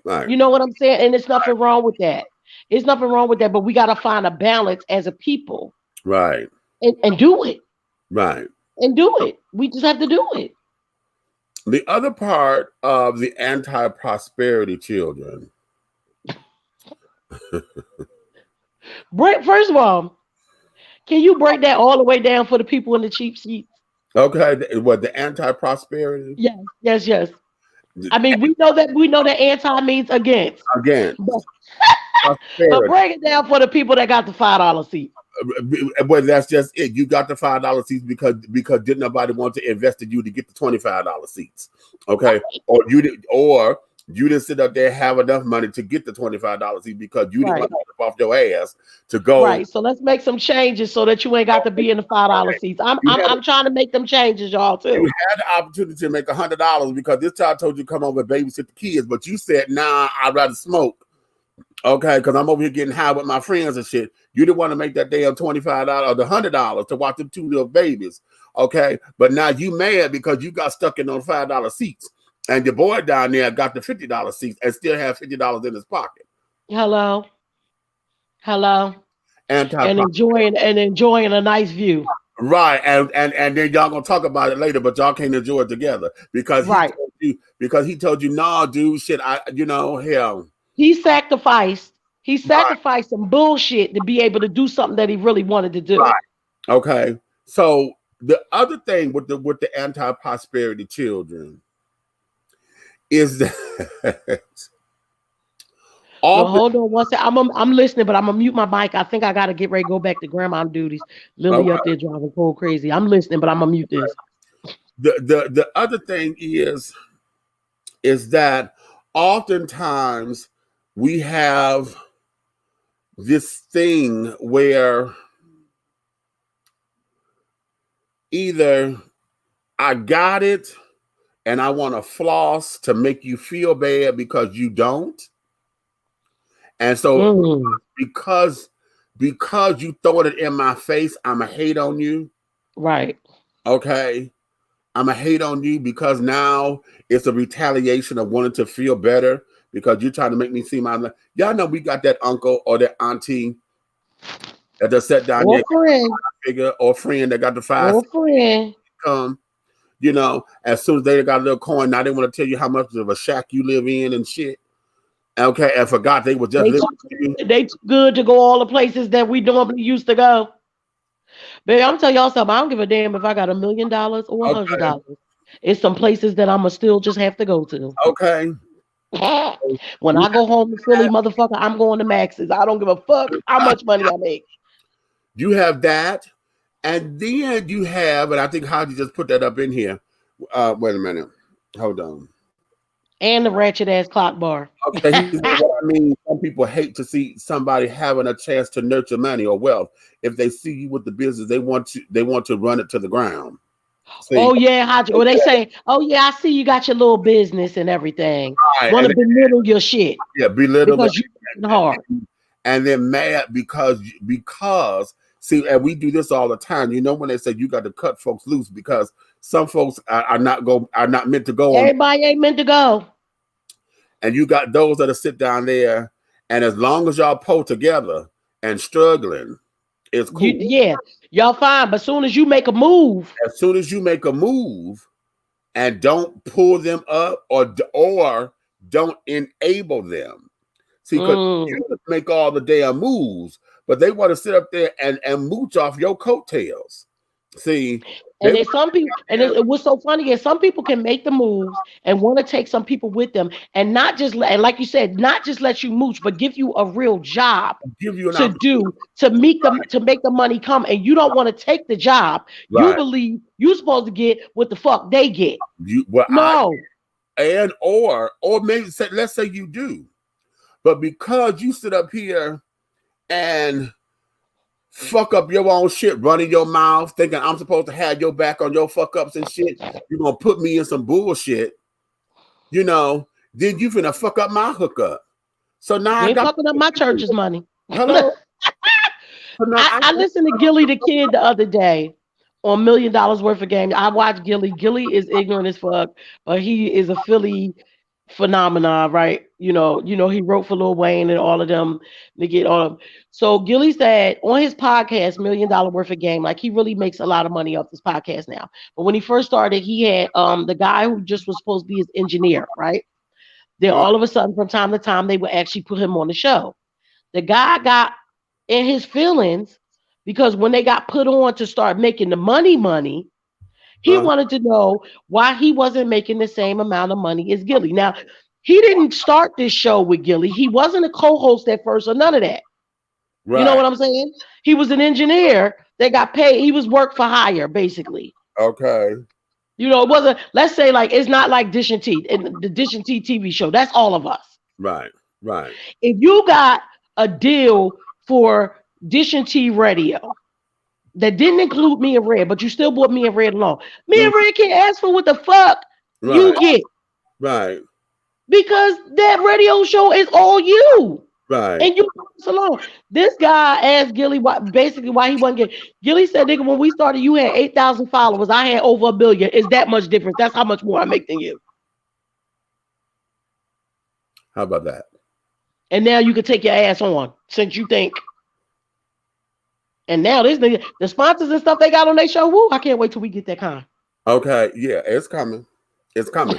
Right. You know what I'm saying? And there's nothing wrong with that. There's nothing wrong with that, but we got to find a balance as a people. Right. And do it. Right. And do it. We just have to do it. The other part of the anti-prosperity children. First of all, can you break that all the way down for the people in the cheap seats? Okay. What, the anti-prosperity? Yes. I mean, we know that anti means against. Again. But prosperity. break it down for the people that got the $5 seat. But that's just it. You got the $5 seats because didn't nobody want to invest in you to get the $25 seats. Okay, or you didn't sit up there and have enough money to get the $25 seat because you didn't Right. want to step off your ass to go. Right. So let's make some changes so that you ain't got to be in the $5 seats. I'm You I'm had, I'm trying to make them changes, y'all, you too. had the opportunity to make $100 because this child told you to come over and babysit the kids, but you said, "Nah, I'd rather smoke." Okay, because I'm over here getting high with my friends and shit. You didn't want to make that damn $25 or the $100 to watch them two little babies. Okay, but now you mad because you got stuck in those $5 seats, and your boy down there got the $50 seats and still have $50 in his pocket. Hello. Hello. Anti And enjoying a nice view. right, and then y'all gonna talk about it later, but y'all can't enjoy it together Right. because he told you, nah, dude, shit, hell, He sacrificed. He right, sacrificed some bullshit to be able to do something that he really wanted to do. right, okay. So the other thing with the anti-prosperity children is that Well, often, hold on one second. I'm listening, but I'm gonna mute my mic. I think I gotta get ready to go back to grandma duties. Lily okay, up there driving cold crazy. I'm listening, but I'm gonna mute this. the other thing is that oftentimes we have this thing where either I got it and I want to floss to make you feel bad because you don't. And so Mm, because you throwing it in my face, I'ma hate on you. right. Okay. I'ma hate on you because now it's a retaliation of wanting to feel better because you're trying to make me seem y'all know we got that uncle or that auntie that just sat down Or there, friend. figure or friend that got the five Or friend. come. As soon as they got a little coin, now they want to tell you how much of a shack you live in and shit. Okay, and forgot they were just They living too, with you. they too good to go all the places that we normally used to go. Baby, I'm telling y'all something. I don't give a damn if I got $1 million or Okay, $100. It's some places that I'ma still just have to go to. okay. When You I go home to Philly, motherfucker, I'm going to Max's. I don't give a fuck how much money I make. you have that, and then you have, and I think Haji just put that up in here. Wait a minute, hold on. And the ratchet ass clock bar. Okay, he said, what I mean, some people hate to see somebody having a chance to nurture money or wealth. If they see you with the business, they want to run it to the ground. See, Oh yeah, Haji. Or they say, oh yeah, I see you got your little business and everything. right, Want and to belittle your shit yeah, belittle it, because you working hard. and then mad because see, and we do this all the time. When they say you got to cut folks loose because some folks are not meant to go on, Everybody ain't meant to go. and you got those that sit down there, and as long as y'all pull together and struggling, it's cool. Yeah, y'all fine. But soon as you make a move, As soon as you make a move and don't pull them up or don't enable them. See, because mm, you make all the damn moves, but they want to sit up there and mooch off your coattails. See, they and want then some people, and what's so funny is some people can make the moves and want to take some people with them, and not just and like you said, not just let you mooch, but give you a real job to give you an to opportunity. do to make the money come, and you don't want to take the job. You Right. believe you supposed to get what the fuck they get. I No, and or maybe let's say you do, but because you sit up here and fuck up your own shit, running your mouth, thinking I'm supposed to have your back on your fuck ups and shit. You're gonna put me in some bullshit, then you finna fuck up my hookup. So now you I ain't got fucking up my church's money. hello. So now I listened to Gilly the Kid the other day on $1 million worth of game. I watched Gilly. Gilly is ignorant as fuck, but he is a Philly phenomenon, right? He wrote for Lil Wayne and all of them to get all of them. So Gilly said on his podcast, $1 million worth of game, like he really makes a lot of money off this podcast now. But when he first started, he had the guy who just was supposed to be his engineer, right? Then all of a sudden, from time to time, they would actually put him on the show. The guy got in his feelings because when they got put on to start making the money, he wanted to know why he wasn't making the same amount of money as Gilly. Now, He didn't start this show with Gilly. He wasn't a co-host at first or none of that. Right. You know what I'm saying? He was an engineer that got paid. He was work for hire, basically. Okay. You know, it wasn't, let's say, like, it's not like Dish and T, and the Dish and T TV show. That's all of us. Right. Right. If you got a deal for Dish and T radio that didn't include me and Red, but you still bought me and Red along, me and Red can't ask for what the fuck you get. Right. Because that radio show is all you. Right. And you alone. This guy asked Gilly why he wasn't getting. Gilly said, nigga, when we started, you had 8,000 followers. I had over 1 billion. Is that much difference? That's how much more I make than you. How about that? And now you can take your ass on since you think. And now this nigga, the sponsors and stuff they got on their show, woo, I can't wait till we get that kind. Okay, yeah, it's coming. It's coming.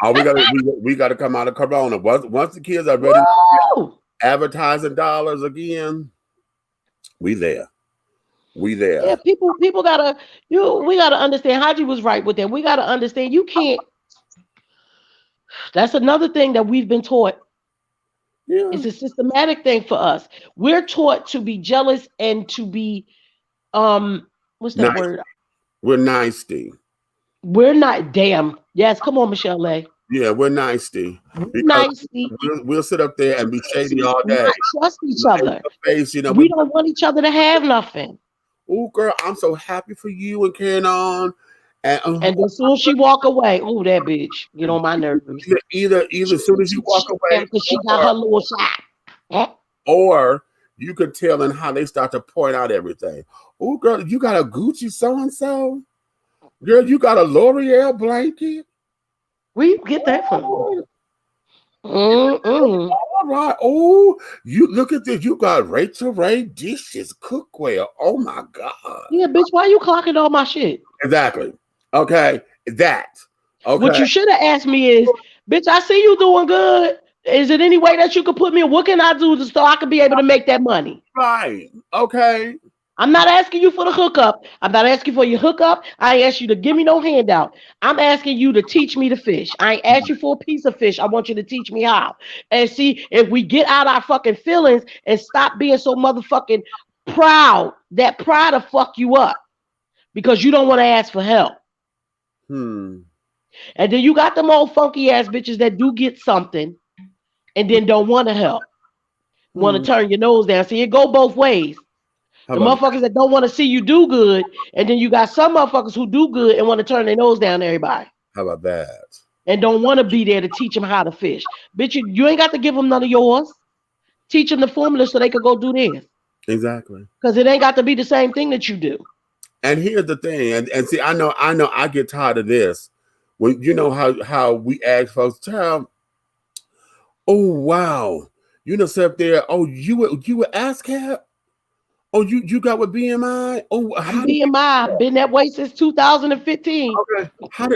All we gotta come out of Corona. Once the kids are ready to advertising dollars again, we there. We there. Yeah, people gotta we gotta understand. Haji was right with that. We gotta understand you can't. That's another thing that we've been taught. Yeah. It's a systematic thing for us. We're taught to be jealous and to be what's that word? We're nasty. We're not damn. Yes, come on, Michelle Lay. Yeah, we're nasty. We'll sit up there and be shady all day. Not trust each other. Face, you know, we don't want each other to have nothing. Oh, girl, I'm so happy for you and carrying on. And as soon as she walk away, oh, that bitch get on my nerves. Either as soon as you walk away, because she got her little shot. Or you could tell in how they start to point out everything. Oh, girl, you got a Gucci so and so. Girl, you got a L'Oreal blanket. Where you get that from? All right. Oh, you look at this. You got Rachel Ray dishes, cookware. Oh my God. Yeah, bitch. Why you clocking all my shit? Exactly. Okay. That. Okay. What you should have asked me is, bitch, I see you doing good. Is it any way that you could put me in? What can I do so I could be able to make that money? Right. Okay. I'm not asking you for the hookup. I'm not asking for your hookup. I ain't asked you to give me no handout. I'm asking you to teach me to fish. I ain't asked you for a piece of fish. I want you to teach me how. And see, if we get out our fucking feelings and stop being so motherfucking proud, that pride will fuck you up because you don't want to ask for help. And then you got them old funky ass bitches that do get something and then don't want to help. Want to turn your nose down. See, it go both ways. The motherfuckers that don't want to see you do good, and then you got some motherfuckers who do good and want to turn their nose down to everybody. How about that? And don't want to be there to teach them how to fish. Bitch, you ain't got to give them none of yours. Teach them the formula so they could go do theirs. Exactly. Because it ain't got to be the same thing that you do. And here's the thing, and see, I know I get tired of this. When you know how we ask folks, child, oh wow, you know, sit up there, oh, you were ASCAP? Oh, you got with BMI? Oh, BMI been that way since 2015. Okay. How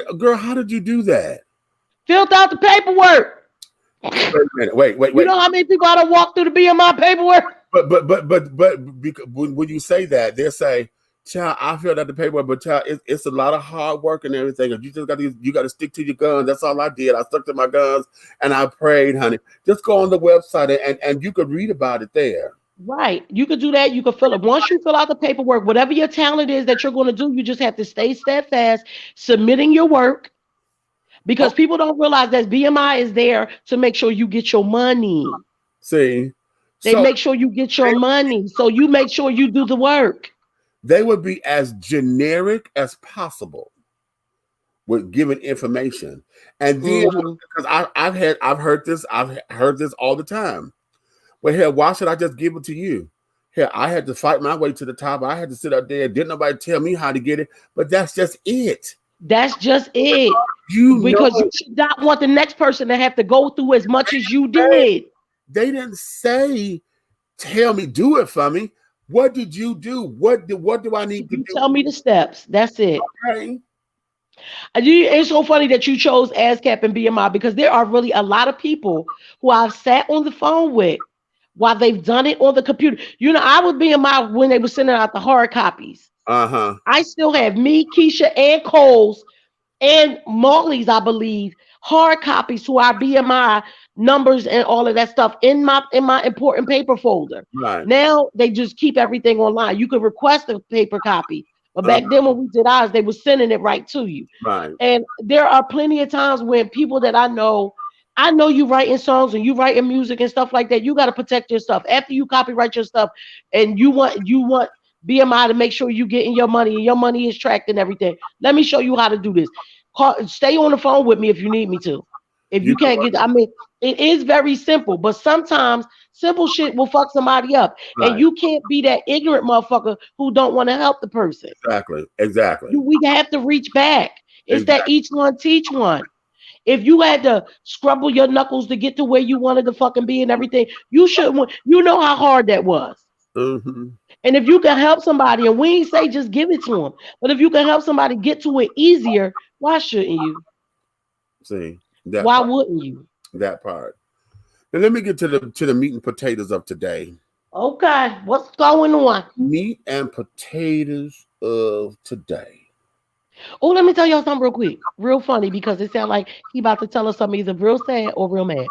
did you do that? Filled out the paperwork. Wait a minute. Wait. You know how many people gotta walk through the BMI paperwork? But when you say that, they say, child, I filled out the paperwork, but child, it's a lot of hard work and everything. You just got to stick to your guns. That's all I did. I stuck to my guns and I prayed, honey. Just go on the website and you could read about it there. Right. You could do that. You could fill it. Once you fill out the paperwork, whatever your talent is that you're going to do, you just have to stay steadfast, submitting your work, because people don't realize that BMI is there to make sure you get your money. See? They make sure you get your money. So you make sure you do the work. They would be as generic as possible with giving information. And then because I've heard this all the time. Well, here, why should I just give it to you? Here, I had to fight my way to the top. I had to sit up there. Didn't nobody tell me how to get it? But that's just it. That's just it. Because you should not want the next person to have to go through as much as you did. They didn't say, tell me, do it for me. What did you do? What do I need to do? Tell me the steps. That's it. Okay. It's so funny that you chose ASCAP and BMI because there are really a lot of people who I've sat on the phone with while they've done it on the computer. You know, I was BMI when they were sending out the hard copies. I still have me, Keisha, and Cole's and Molly's, I believe, hard copies to our BMI numbers and all of that stuff in my important paper folder. Right. Now they just keep everything online. You could request a paper copy, but Uh, back then when we did ours, they were sending it right to you. right. And there are plenty of times when people that I know you writing songs and you writing music and stuff like that. You got to protect your stuff after you copyright your stuff, and you want BMI to make sure you getting your money and your money is tracked and everything. Let me show you how to do this. Stay on the phone with me if you need me to. If You you can't get, I mean, it is very simple, but sometimes simple shit will fuck somebody up, and right. you can't be that ignorant motherfucker who don't want to help the person. Exactly. Exactly. We have to reach back. It's that Exactly. each one teach one. If you had to scrabble your knuckles to get to where you wanted to fucking be and everything, you should. You know how hard that was. Hmm. And if you can help somebody, and we ain't say just give it to them, but if you can help somebody get to it easier, why shouldn't you? See that Why part. wouldn't you? That part. Now let me get to the meat and potatoes of today. Okay, what's going on? Meat and potatoes of today. Oh, let me tell y'all something real quick, real funny because it sounds like he about to tell us something either real sad or real mad.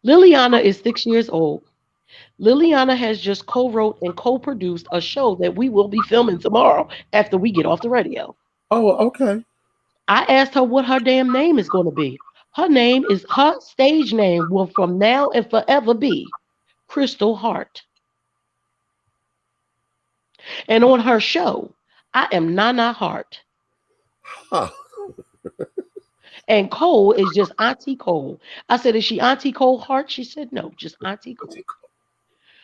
Liliana is 6 years old. Liliana has just co-wrote and co-produced a show that we will be filming tomorrow after we get off the radio. Oh, okay. I asked her what her damn name is going to be. Her stage name will from now and forever be Crystal Hart. And on her show, I am Nana Hart. Huh. And Cole is just Auntie Cole. I said, is she Auntie Cole Hart? She said, no, just Auntie Cole.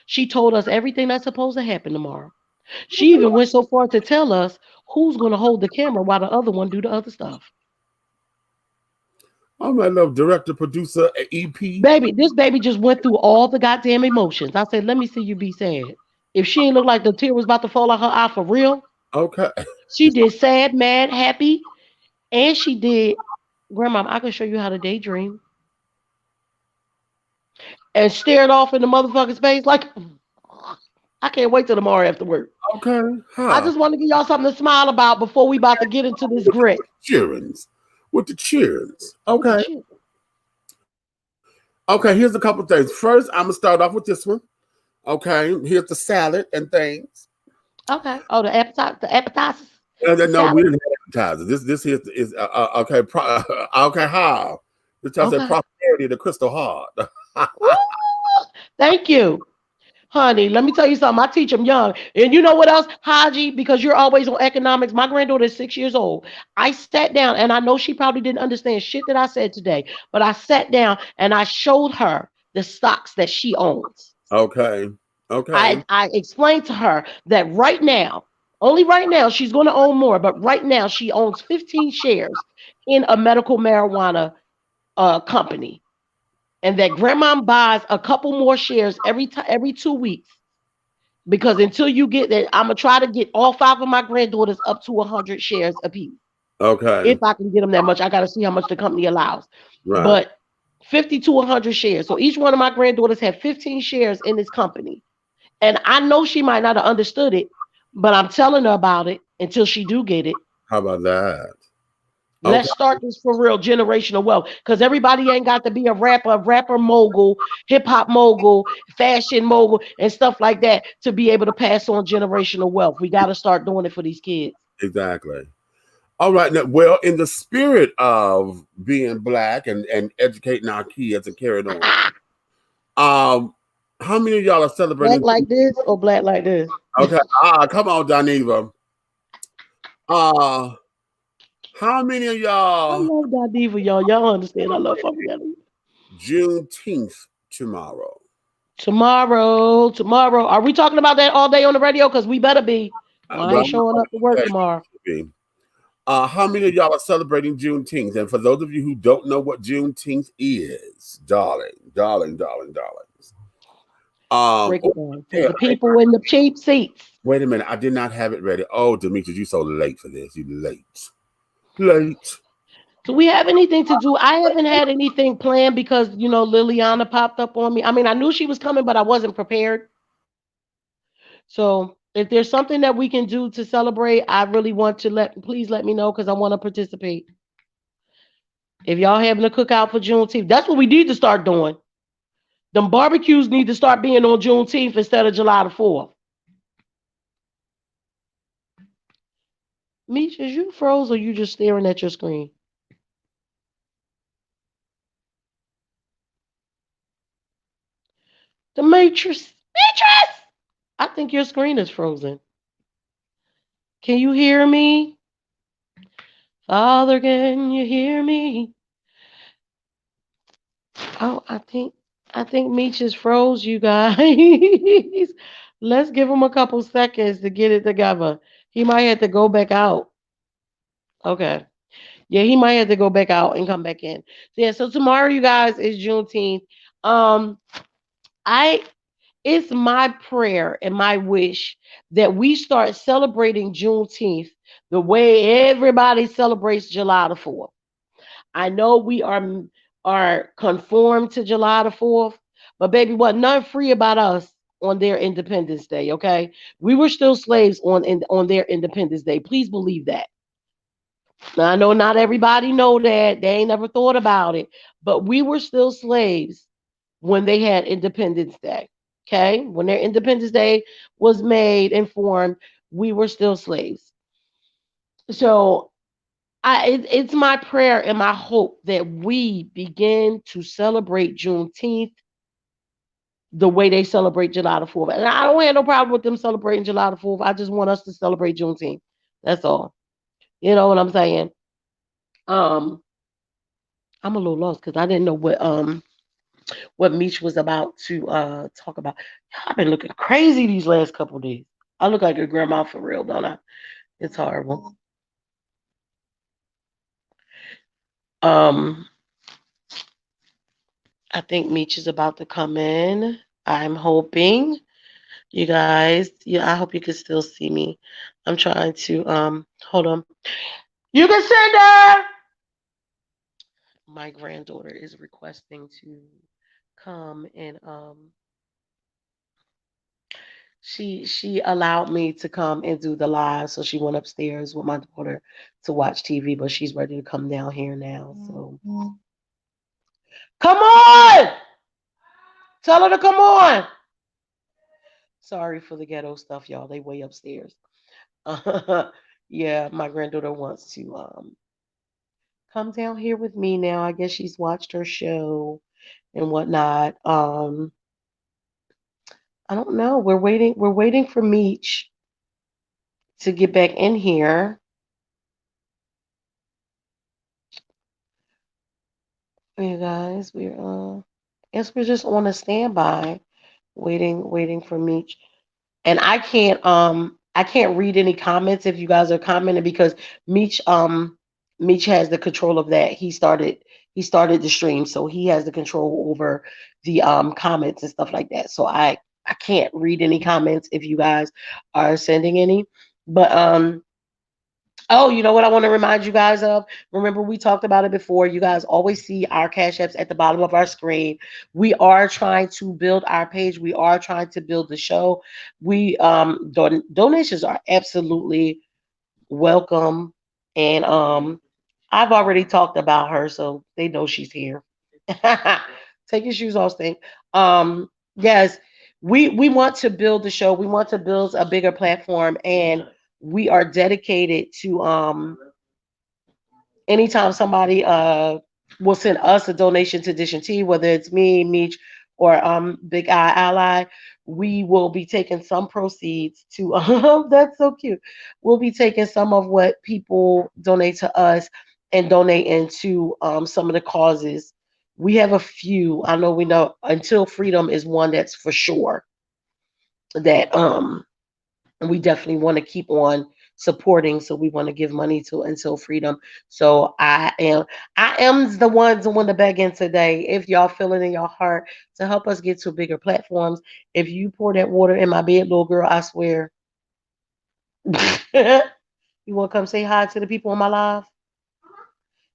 She told us everything that's supposed to happen tomorrow. She even went so far to tell us who's going to hold the camera while the other one do the other stuff. I'm my love director, producer, EP. Baby, this baby just went through all the goddamn emotions. I said, let me see you be sad. If she ain't look like the tear was about to fall out her eye for real, Okay. she did sad, mad, happy, and she did, Grandma, I can show you how to daydream. And stared off in the motherfucker's face like, I can't wait till tomorrow after work. Okay. I Huh. just want to give y'all something to smile about before we about to get into this grit. Cheerings. With the cheerings. With the Okay. shit. Okay, here's a couple things. First, I'm gonna start off with this one. Okay, here's the salad and things. Okay. Oh, the appetizers, the No, we salad. didn't have advertising. This here is okay. Okay, how? This tells that Okay. prosperity of the crystal heart. Woo! Thank you. Honey, let me tell you something. I teach them young. And you know what else, Haji? Because you're always on economics. My granddaughter is 6 years old. I sat down and I know she probably didn't understand shit that I said today, but I sat down and I showed her the stocks that she owns. Okay, okay, I explained to her that right now, only right now, she's going to own more, but right now she owns 15 shares in a medical marijuana company. And that grandma buys a couple more shares every 2 weeks because until you get that, I'm gonna try to get all five of my granddaughters up to 100 shares apiece. If okay. I can get them that much, I got to see how much the company allows. Right. But 50 to 100 shares. So each one of my granddaughters have 15 shares in this company. And I know she might not have understood it, but I'm telling her about it until she do get it. How about that? Okay. Let's start this for real generational wealth because everybody ain't got to be a rapper mogul, hip hop mogul, fashion mogul, and stuff like that to be able to pass on generational wealth. We got to start doing it for these kids. Exactly. All right. Now, well, in the spirit of being black and educating our kids and carrying on, um, how many of y'all are Black celebrating? like this or black like this? Okay. Come on, Daniva. Uh, how many of I y'all love that diva, y'all. Y'all understand? I love fucking that diva. Juneteenth tomorrow? Tomorrow. Are we talking about that all day on the radio? Because we better be. I Well, ain't showing up to work okay, tomorrow. how many of y'all are celebrating Juneteenth? And for those of you who don't know what Juneteenth is, darlings. Break it down for Yeah, the people in the cheap seats. wait a minute. I did not have it ready. Oh, Demetrius, you so late for this. You late. Late. Do we have anything to do? I haven't had anything planned because Liliana popped up on me. I mean, I knew she was coming, but I wasn't prepared. So if there's something that we can do to celebrate, I really want to please let me know because I want to participate. If y'all having a cookout for Juneteenth, that's what we need to start doing. Them barbecues need to start being on Juneteenth instead of July the 4th. Meech, is you froze or you just staring at your screen? The Matrix. Matrix! I think your screen is frozen. Can you hear me? Father, can you hear me? Oh, I think Meech is froze, you guys. Let's give him a couple seconds to get it together. He might have to go back out. Okay. Yeah, he might have to go back out and come back in. Yeah, so tomorrow, you guys, is Juneteenth. Um, I it's my prayer and my wish that we start celebrating Juneteenth the way everybody celebrates July the 4th. I know we are conformed to July the 4th, but baby, what none free about us on their Independence Day, okay? We were still slaves on their Independence Day. Please believe that. Now, I know not everybody know that. They ain't never thought about it, but we were still slaves when they had Independence Day. Okay? When their Independence Day was made and formed, we were still slaves. So it's my prayer and my hope that we begin to celebrate Juneteenth the way they celebrate July the 4th. And I don't have no problem with them celebrating July the 4th. I just want us to celebrate Juneteenth. That's all. You know what I'm saying? Um, I'm a little lost because I didn't know what Meech was about to talk about. I've been looking crazy these last couple days. I look like a grandma for real, don't I? It's horrible. Um, I think Meech is about to come in. I'm hoping you guys. Yeah, I hope you can still see me. I'm trying to hold on. You can send her. My granddaughter is requesting to come and she allowed me to come and do the live, so she went upstairs with my daughter to watch TV, but she's ready to come down here now. So come on, tell her to come on. Sorry for the ghetto stuff, y'all. They way upstairs. Yeah, my granddaughter wants to come down here with me now. I guess she's watched her show and whatnot. I don't know. We're waiting for Meech to get back in here. You guys, guess we're just on a standby, waiting for Meech. And I can't read any comments if you guys are commenting because Meech has the control of that. He started the stream, so he has the control over the comments and stuff like that. So I can't read any comments if you guys are sending any. But oh, you know what I want to remind you guys of? Remember, we talked about it before. You guys always see our cash apps at the bottom of our screen. We are trying to build our page. We are trying to build the show. We donations are absolutely welcome. And I've already talked about her, so they know she's here. Take your shoes off, Stink. Yes, we want to build the show. We want to build a bigger platform, and we are dedicated to anytime somebody will send us a donation to Dish and T, whether it's me, Meech, or Big Eye Ally, we will be taking some proceeds to that's so cute. We'll be taking some of what people donate to us and donate into some of the causes. We have a few. I know we know Until Freedom is one that's for sure that we definitely want to keep on supporting. So we want to give money to Until Freedom. So I am the one doing the begging today. If y'all feel it in your heart to help us get to bigger platforms, if you pour that water in my bed, little girl, I swear. You want to come say hi to the people on my live?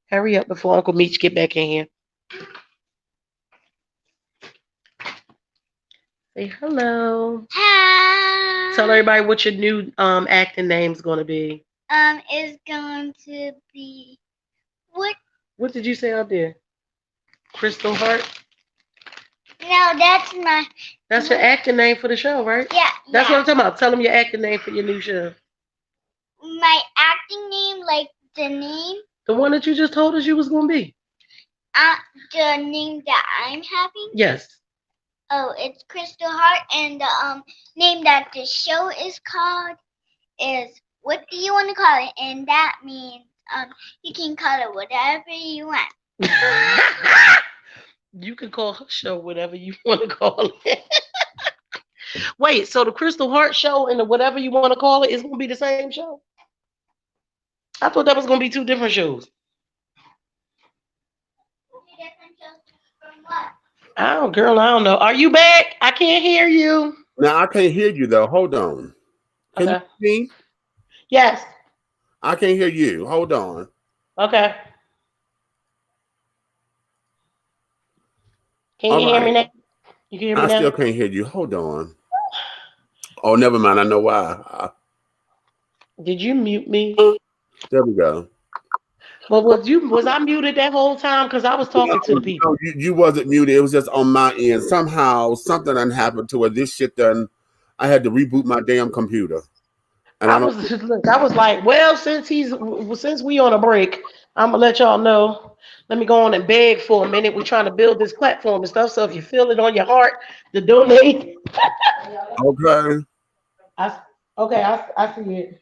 Hurry up before Uncle Meech get back in here. Say hello. Hi. Tell everybody what your new acting name's gonna be. It's going to be what? What did you say out there? Crystal Heart? No, that's my. That's your acting name for the show, right? Yeah. That's what I'm talking about. Tell them your acting name for your new show. My acting name, like the name. The one that you just told us you was gonna be. The name that I'm having. Yes. Oh, it's Crystal Heart, and the name that the show is called is what do you want to call it? And that means you can call it whatever you want. You can call her show whatever you want to call it. Wait, so the Crystal Heart show and the whatever you want to call it is gonna be the same show? I thought that was gonna be two different shows. From what? Girl, I don't know. Are you back? I can't hear you. Now I can't hear you though. Hold on. Can you Okay. hear me? Yes. I can't hear you. Hold on. Okay. Can All you hear right. me now? You can hear me I now? still can't hear you. Hold on. Oh, never mind. I know why. Did you mute me? There we go. But was I muted that whole time? Because I was talking to the people. No, you wasn't muted. It was just on my end. Somehow something done happened to it. This shit done. I had to reboot my damn computer. And I was like, well, since we on a break, I'm gonna let y'all know. Let me go on and beg for a minute. We're trying to build this platform and stuff. So if you feel it on your heart to donate, okay. I see it.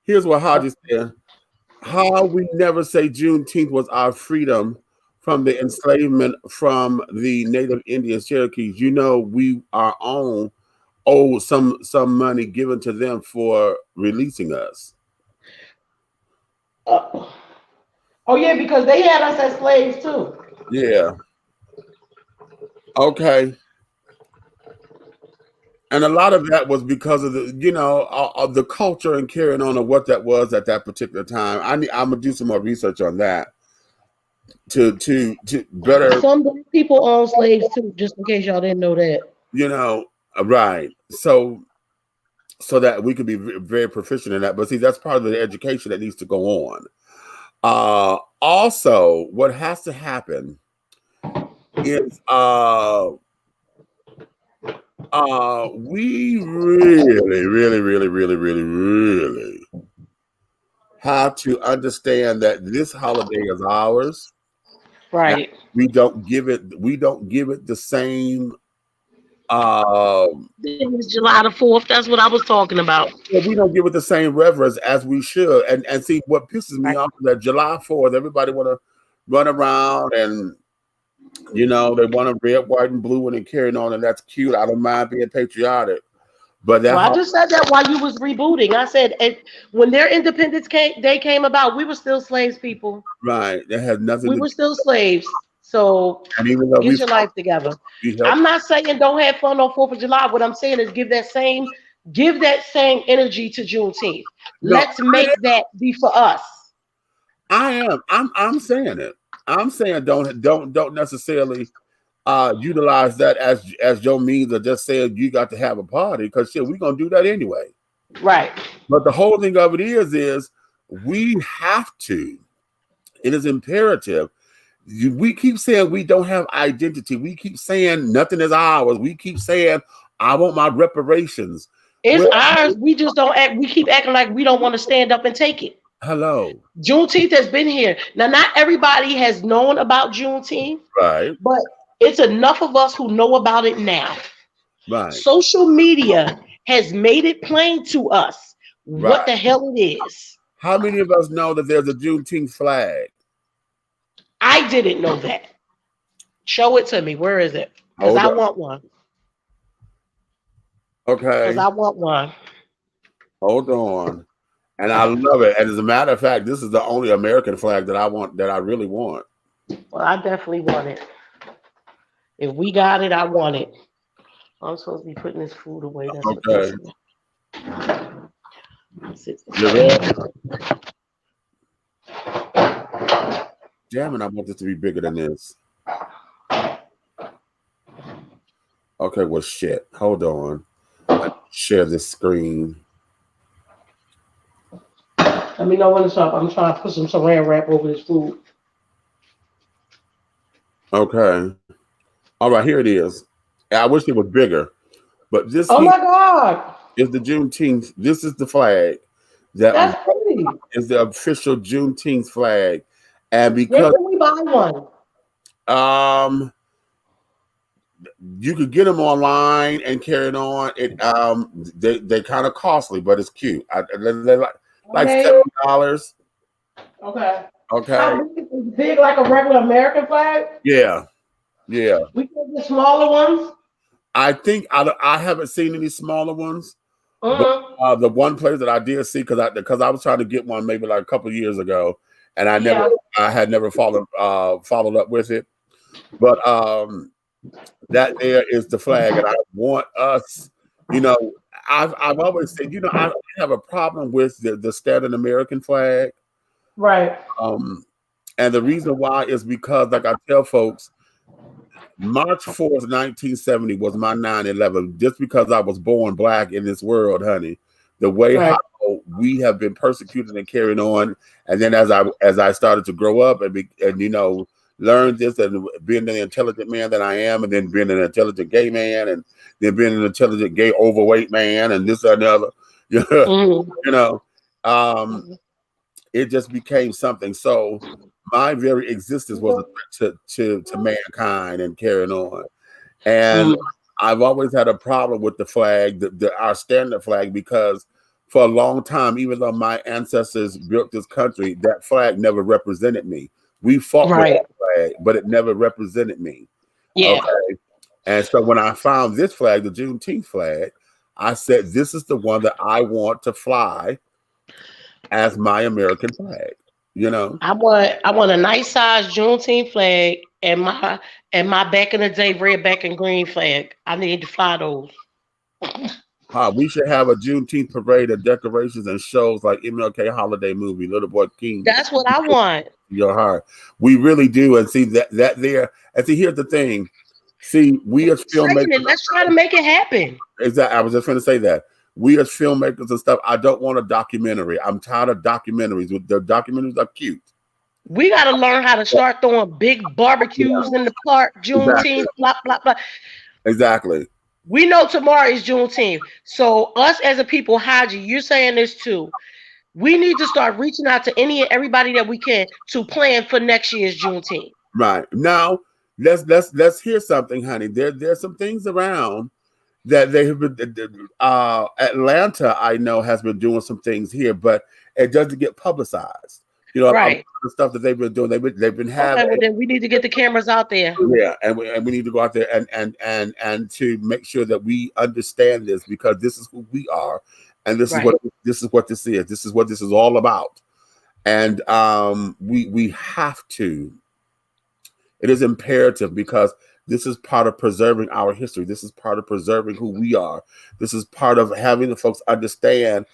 Here's what Hodges said. How we never say Juneteenth was our freedom from the enslavement from the Native Indians, Cherokees. You know, we our own owe some money given to them for releasing us. Oh yeah, because they had us as slaves too. Yeah. Okay. And a lot of that was because of of the culture and carrying on of what that was at that particular time. I'm gonna do some more research on that to better. Some people own slaves too, just in case y'all didn't know that. Right. So that we could be very proficient in that. But see, that's part of the education that needs to go on. Also, what has to happen is we really have to understand that this holiday is ours. Right. We don't give it the same. It was July the 4th. That's what I was talking about. We don't give it the same reverence as we should. And see, what pisses me off is that July 4th, everybody want to run around and they want to red, white, and blue and carrying on, and that's cute. I don't mind being patriotic. But I just said that while you was rebooting. I said when their Independence Day came about, we were still slaves, people. Right. That has nothing. We were still slaves. So get your life together. I'm not saying don't have fun on 4th of July. What I'm saying is give that same energy to Juneteenth. Let's make that be for us. I'm saying it. I'm saying don't necessarily utilize that as your means of just saying you got to have a party, because shit, we're gonna do that anyway. Right. But the whole thing of it is we have to. It is imperative. We keep saying we don't have identity. We keep saying nothing is ours. We keep saying I want my reparations. It's ours. We just don't act. We keep acting like we don't want to stand up and take it. Hello. Juneteenth has been here. Now, not everybody has known about Juneteenth. Right. But it's enough of us who know about it now. Right. Social media has made it plain to us what the hell it is. How many of us know that there's a Juneteenth flag? I didn't know that. Show it to me. Where is it? Because I want one. Okay. Because I want one. Hold on. And I love it. And as a matter of fact, this is the only American flag that I want, that I really want. Well, I definitely want it. If we got it, I want it. I'm supposed to be putting this food away. That's okay. Damn it, I want this to be bigger than this. Okay, well, shit. Hold on. Share this screen. Let me know when to stop. I'm trying to put some saran wrap over this food. Okay. All right, here it is. I wish it was bigger, but this Oh here my God. is the Juneteenth. This is the flag that That's pretty. is the official Juneteenth flag, and Where because can we buy one? um you could get them online and carry it on. They kind of costly, but it's cute. They're like Okay. $70. Okay. Okay. How big is it? Big like a regular American flag? Yeah. Yeah. We can get smaller ones. I think I haven't seen any smaller ones, but Mm-hmm. the one place that I did see because I was trying to get one maybe like a couple of years ago, and Yeah. I had never followed up with it. But that there is the flag, and I want us, you know, I've always said, I have a problem with the standard American flag, Right. um, and the reason why is because, like I tell folks, March 4th, 1970 was my 9/11. Just because I was born black in this world, honey. The way how Right. we have been persecuted and carrying on, and then as I started to grow up and learn this and being the intelligent man that I am, and then being an intelligent gay man, and then being an intelligent gay overweight man, and this and the other, Mm-hmm. you know, um, it just became something. So my very existence was a threat to mankind and carrying on. And Mm-hmm. I've always had a problem with the flag, our standard flag, because for a long time, even though my ancestors built this country, that flag never represented me. We fought with Right. that flag, but it never represented me. Yeah. Okay. And so when I found this flag, the Juneteenth flag, I said, this is the one that I want to fly as my American flag, you know? I want a nice size Juneteenth flag and my back in the day red, black, and green flag. I need to fly those. We should have a Juneteenth parade of decorations and shows like MLK holiday movie, Little Boy King, That's what I want. Your Heart. We really do. And see that there. And see, here's the thing. See, we as Saying filmmakers, it, let's try to make it happen. exactly. I was just going to say that. We as filmmakers and stuff, I don't want a documentary. I'm tired of documentaries. The documentaries are cute. We got to learn how to start throwing big barbecues in the park, Exactly. Juneteenth, blah, blah, blah. Exactly. We know tomorrow is Juneteenth. So, us as a people, Haji, you're saying this too. We need to start reaching out to any and everybody that we can to plan for next year's Juneteenth. Right. Now, let's hear something, honey. There's some things around that they have been Atlanta, I know, has been doing some things here, but it doesn't get publicized. A lot of Right. the stuff that they've been doing, they've been Okay, having, well, then we need to get the cameras out there. yeah, and we need to go out there and to make sure that we understand this, because this is who we are, and this is Right. what this is. This is what this is all about, and we have to. It is imperative, because this is part of preserving our history. This is part of preserving who we are. This is part of having the folks understand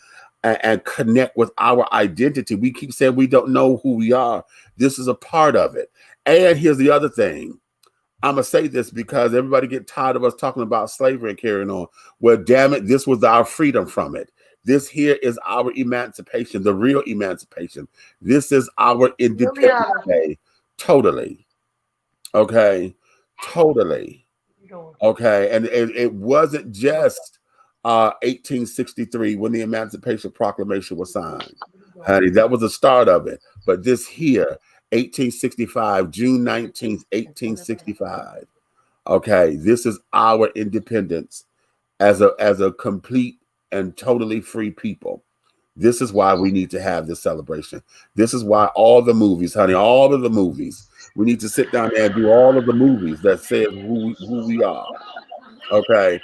and connect with our identity. We keep saying we don't know who we are. This is a part of it. And here's the other thing. I'm going to say this because everybody get tired of us talking about slavery and carrying on. Well, damn it, this was our freedom from it. This here is our emancipation, the real emancipation. This is our Independence Day. Totally. Okay. Totally. Okay. And it wasn't just 1863 when the Emancipation Proclamation was signed. Honey, that was the start of it. But this here, 1865, June 19th, 1865. Okay, this is our independence as a complete and totally free people. This is why we need to have this celebration. This is why all the movies, honey, all of the movies, we need to sit down there and do all of the movies that says who we are. Okay,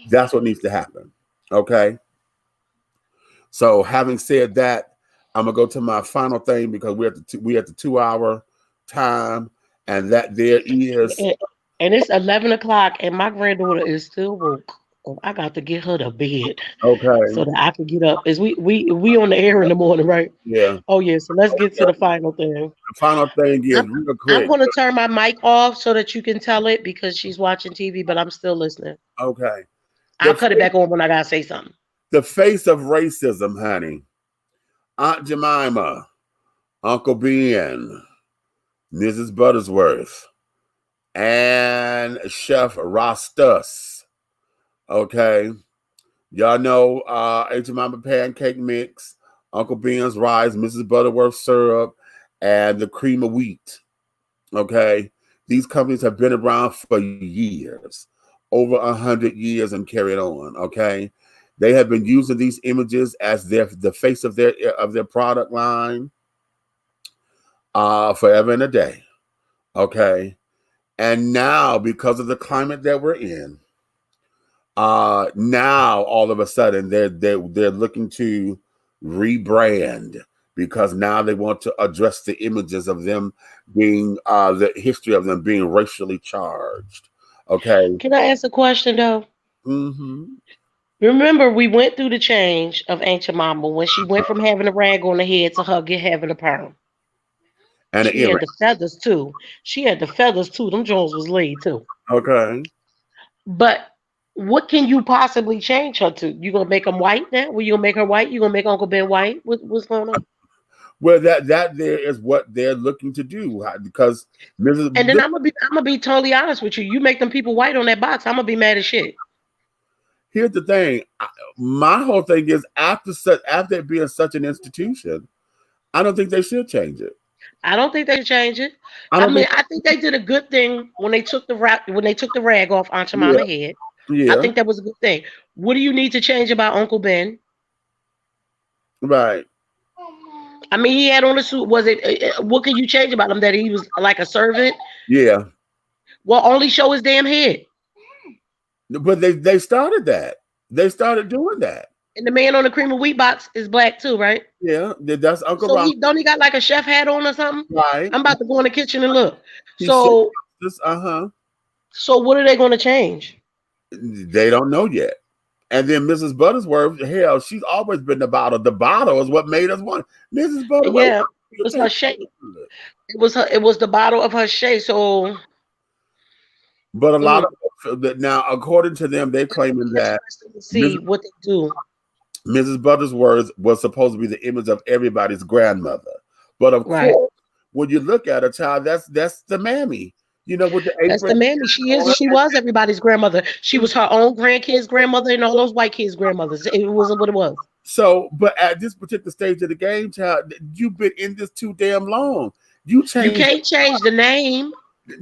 that's what needs to happen. Okay. So having said that, I'm gonna go to my final thing, because we at the 2 hour time, and that there is And it's 11 o'clock, and my granddaughter is still woke. Oh, I got to get her to bed okay. so that I can get up. Is we on the air in the morning, right? Yeah. Oh yeah. So let's get to the final thing. The final thing is I'm, real I'm quick. going to turn my mic off so that you can tell it because she's watching TV, but I'm still listening. Okay. I'll cut it back on when I gotta say something. The face of racism, honey. Aunt Jemima, Uncle Ben, Mrs. Buttersworth, and Chef Rastus. Okay. Y'all know Jemima pancake mix, Uncle Ben's rice, Mrs. Butterworth syrup, and the cream of wheat. Okay. These companies have been around for years, over 100 years, and carried on. Okay. They have been using these images as the face of their product line forever and a day. Okay. And now, because of the climate that we're in, now all of a sudden they're looking to rebrand, because now they want to address the images of them being the history of them being racially charged. Okay. Can I ask a question though? Mm-hmm. Remember, we went through the change of Aunt Mama when she went from having a rag on her head to her having a perm. And an She had earring. the feathers too. She had the feathers too. Them Jones was laid too. Okay. But what can you possibly change her to? You gonna make them white now? Well, you gonna make her white? You gonna make Uncle Ben white? What's going on? Well, that there is what they're looking to do, because And then Mrs. I'm gonna be totally honest with you. You make them people white on that box, I'm gonna be mad as shit. Here's the thing. My whole thing is after it being such an institution, I don't think they should change it. I don't think they should change it. I I don't mean, think. I think they did a good thing when they took the rag off Aunt Yeah, Mama head. I yeah, think that was a good thing. What do you need to change about Uncle Ben? right. I mean, he had on a suit. Was it? What can you change about him that he was like a servant? Yeah, Well, only show his damn head. but they started that. They started doing that. And the man on the cream of wheat box is black too, right? Yeah, that's Uncle So Ron. he got like a chef hat on or something. Right. I'm about to go in the kitchen and look. He said So this. so what are they going to change? They don't know yet. And then Mrs. Buttersworth, hell, she's always been the bottle. The bottle is what made us want Mrs. Butterworth. Yeah, it was her shape. It was her. It was the bottle of her shea. So But a lot of now, according to them, they're claiming that interesting to see what they do. Mrs. Buttersworth was supposed to be the image of everybody's grandmother. But of Right. course, when you look at a child, that's the mammy. With the That's the apron. mammy. She was everybody's grandmother. She was her own grandkids' grandmother and all those white kids' grandmothers. It wasn't what it was. So, but at this particular stage of the game, child, you've been in this too damn long. You You can't change the name.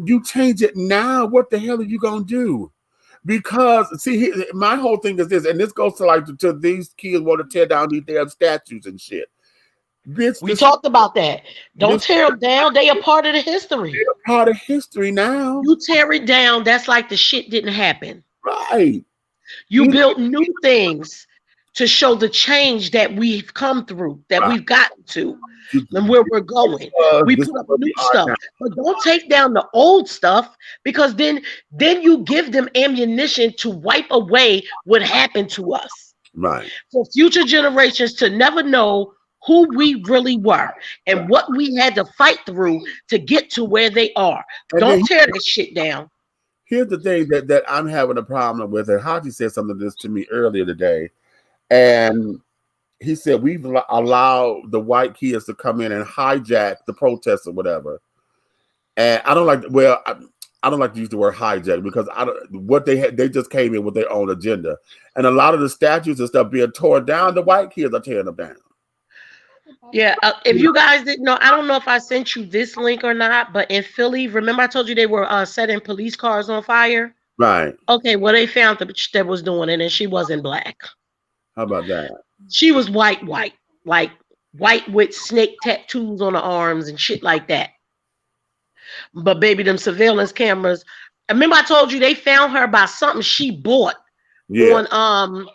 You change it now. What the hell are you gonna do? Because see, my whole thing is this, and this goes to these kids want to tear down these damn statues and shit. We talked about that. Don't tear them down. They are part of the history. They're part of history now. You tear it down, that's like the shit didn't happen. Right. You built new things to show the change that we've come through, that we've gotten to, and where we're going. We put up new stuff, but don't take down the old stuff, because then you give them ammunition to wipe away what happened to us. Right. For future generations to never know who we really were and what we had to fight through to get to where they are. And don't tear that shit down. Here's the thing that I'm having a problem with, and Haji said something to this to me earlier today, and he said we've allowed the white kids to come in and hijack the protests or whatever. And I don't like. Well, I don't like to use the word hijack, because they just came in with their own agenda, and a lot of the statues and stuff being torn down, the white kids are tearing them down. Yeah, if you guys didn't know, I don't know if I sent you this link or not, but in Philly, remember I told you they were setting police cars on fire? Right. Okay, well, they found the bitch that was doing it, and she wasn't black. How about that? She was white, like white with snake tattoos on her arms and shit like that. But baby, them surveillance cameras. Remember I told you they found her by something she bought on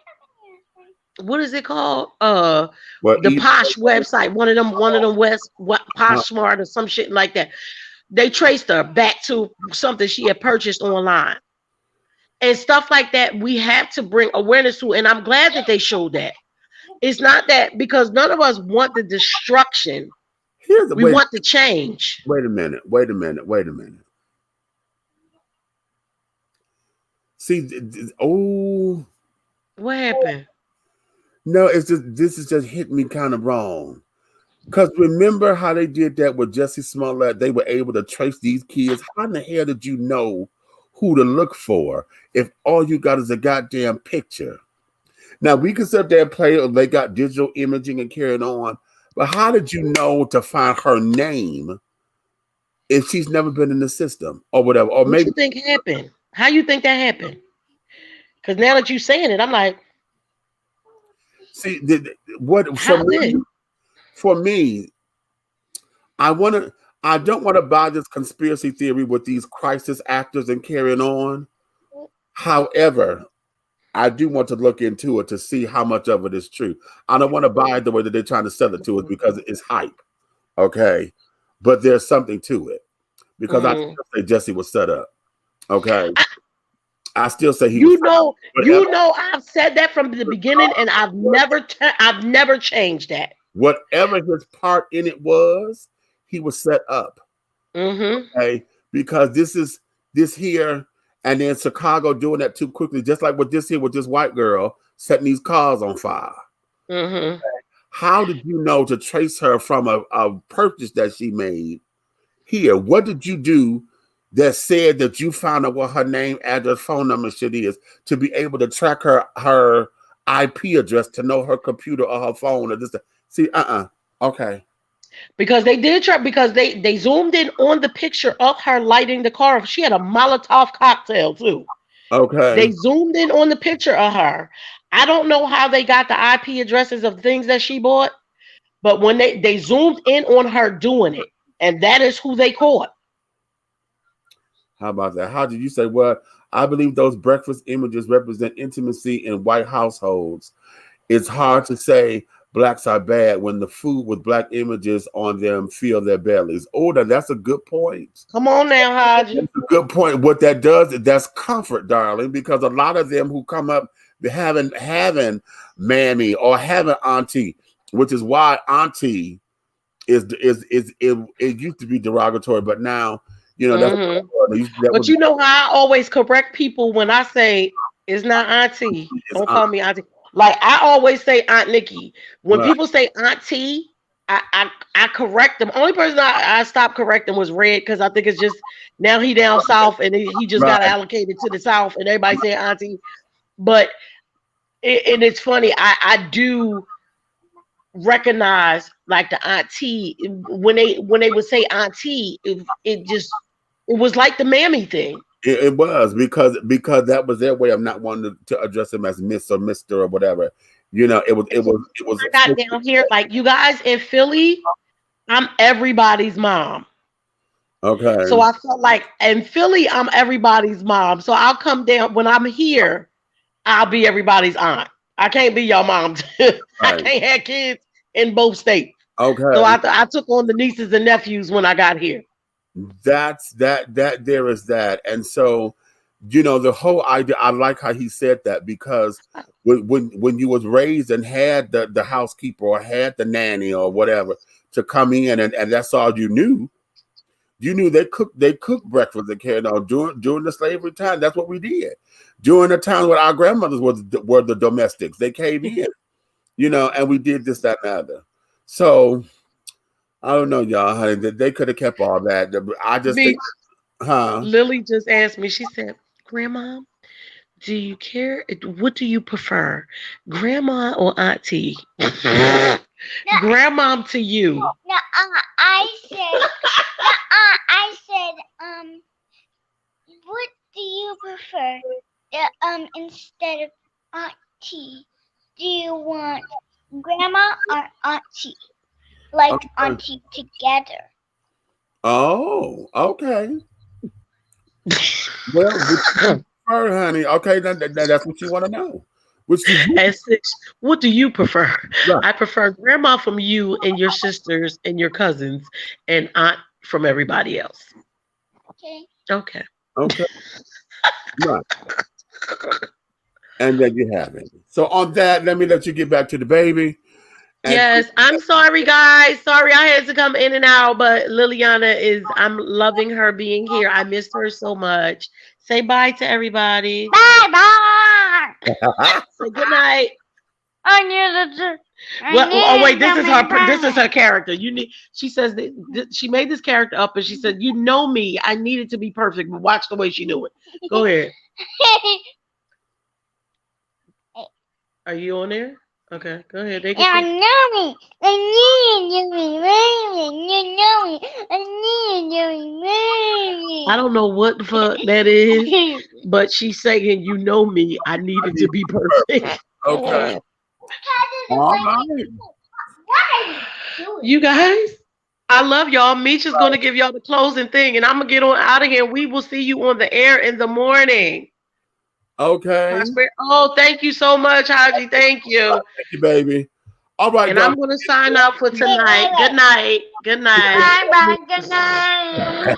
what is it called? The Posh website. One of them Posh Smart or some shit like that. They traced her back to something she had purchased online. And stuff like that, we have to bring awareness to, and I'm glad that they showed that. It's not that, because none of us want the destruction. We want the change. Wait a minute. See, what happened? No, it's just this is just hitting me kind of wrong. Because remember how they did that with Jesse Smollett? They were able to trace these kids. How in the hell did you know who to look for if all you got is a goddamn picture? Now, we can sit there and play, they got digital imaging and carrying on, but how did you know to find her name if she's never been in the system or whatever? Or What maybe you think happened? How you think that happened? Because now that you saying it, I'm like, see what how did? for me, I don't want to buy this conspiracy theory with these crisis actors and carrying on. However, I do want to look into it to see how much of it is true. I don't want to buy it the way that they're trying to sell it to us because it's hype. Okay. But there's something to it. Because I still say Jesse was set up. Okay. I still say he was set up. I've said that from the beginning, and I've never changed that. Whatever his part in it was, he was set up. Okay. Because this here. And then Chicago doing that too quickly, just like with this here with this white girl setting these cars on fire. How did you know to trace her from a purchase that she made here? What did you do that said that you found out what her name, address, phone number shit is to be able to track her IP address to know her computer or her phone or this? See, okay. Because they did try, because they zoomed in on the picture of her lighting the car. She had a Molotov cocktail too. Okay. They zoomed in on the picture of her. I don't know how they got the IP addresses of things that she bought, but when they zoomed in on her doing it, and that is who they caught. How about that? How did you say? Well, I believe those breakfast images represent intimacy in white households. It's hard to say blacks are bad when the food with black images on them fill their bellies. Oh, that's a good point. Come on now, Haji. That's a good point. What that does, that's comfort, darling, because a lot of them who come up having mammy or having auntie, which is why auntie it used to be derogatory, but now that's but you know how I always correct people when I say it's not auntie. Don't call me auntie. Like I always say Aunt Nikki. When people say auntie, I correct them. Only person I stopped correcting was Red, because I think it's just now he down south and he just got allocated to the south and everybody say auntie. But and it's funny, I do recognize like the auntie when they would say auntie, it was like the mammy thing. It was because that was their way of not wanting to address him as Miss or Mister or whatever. It was. I got down here like you guys in Philly. I'm everybody's mom. Okay. So I felt like in Philly, I'm everybody's mom. So I'll come down when I'm here. I'll be everybody's aunt. I can't be your mom. I can't have kids in both states. Okay. So I took on the nieces and nephews when I got here. That's that there is that. And so the whole idea, I like how he said that, because when you was raised and had the housekeeper or had the nanny or whatever to come in and that's all you knew they cooked breakfast and carried on during the slavery time. That's what we did during the time when our grandmothers were the domestics. They came in, and we did this, that, and the other. So I don't know, y'all, honey. They could have kept all that. I just think, Lily just asked me. She said, "Grandma, do you care? What do you prefer, Grandma or Auntie?" Grandma to you. No, I said, what do you prefer? Instead of Auntie, do you want Grandma or Auntie? Like auntie together. Oh, okay. Well, honey. Okay, that's what you want to know. At 6, what do you prefer? Right. I prefer Grandma from you and your sisters and your cousins, and Aunt from everybody else. Okay. Right. And then you have it. So on that, let me let you get back to the baby. Yes, I'm sorry, guys. Sorry I had to come in and out, but Liliana I'm loving her being here. I missed her so much. Say bye to everybody. Bye. Say good night. Well, oh wait, this is her character. She says that she made this character up, and she said, "You know me. I needed to be perfect, but watch the way she do it." Go ahead. Are you on there? Okay, go ahead. They Yeah, can I know me. I need you to be you know me. I need you I don't know what the fuck that is, but she's saying, "You know me. I needed to be perfect." Okay. All right. You guys, I love y'all. Meecha's gonna give y'all the closing thing, and I'm gonna get on out of here. We will see you on the air in the morning. Okay. Oh, thank you so much, Haji. Thank you. Thank you, baby. All right, And guys. I'm gonna sign out for tonight. Good night. Good night. Bye bye. Good night.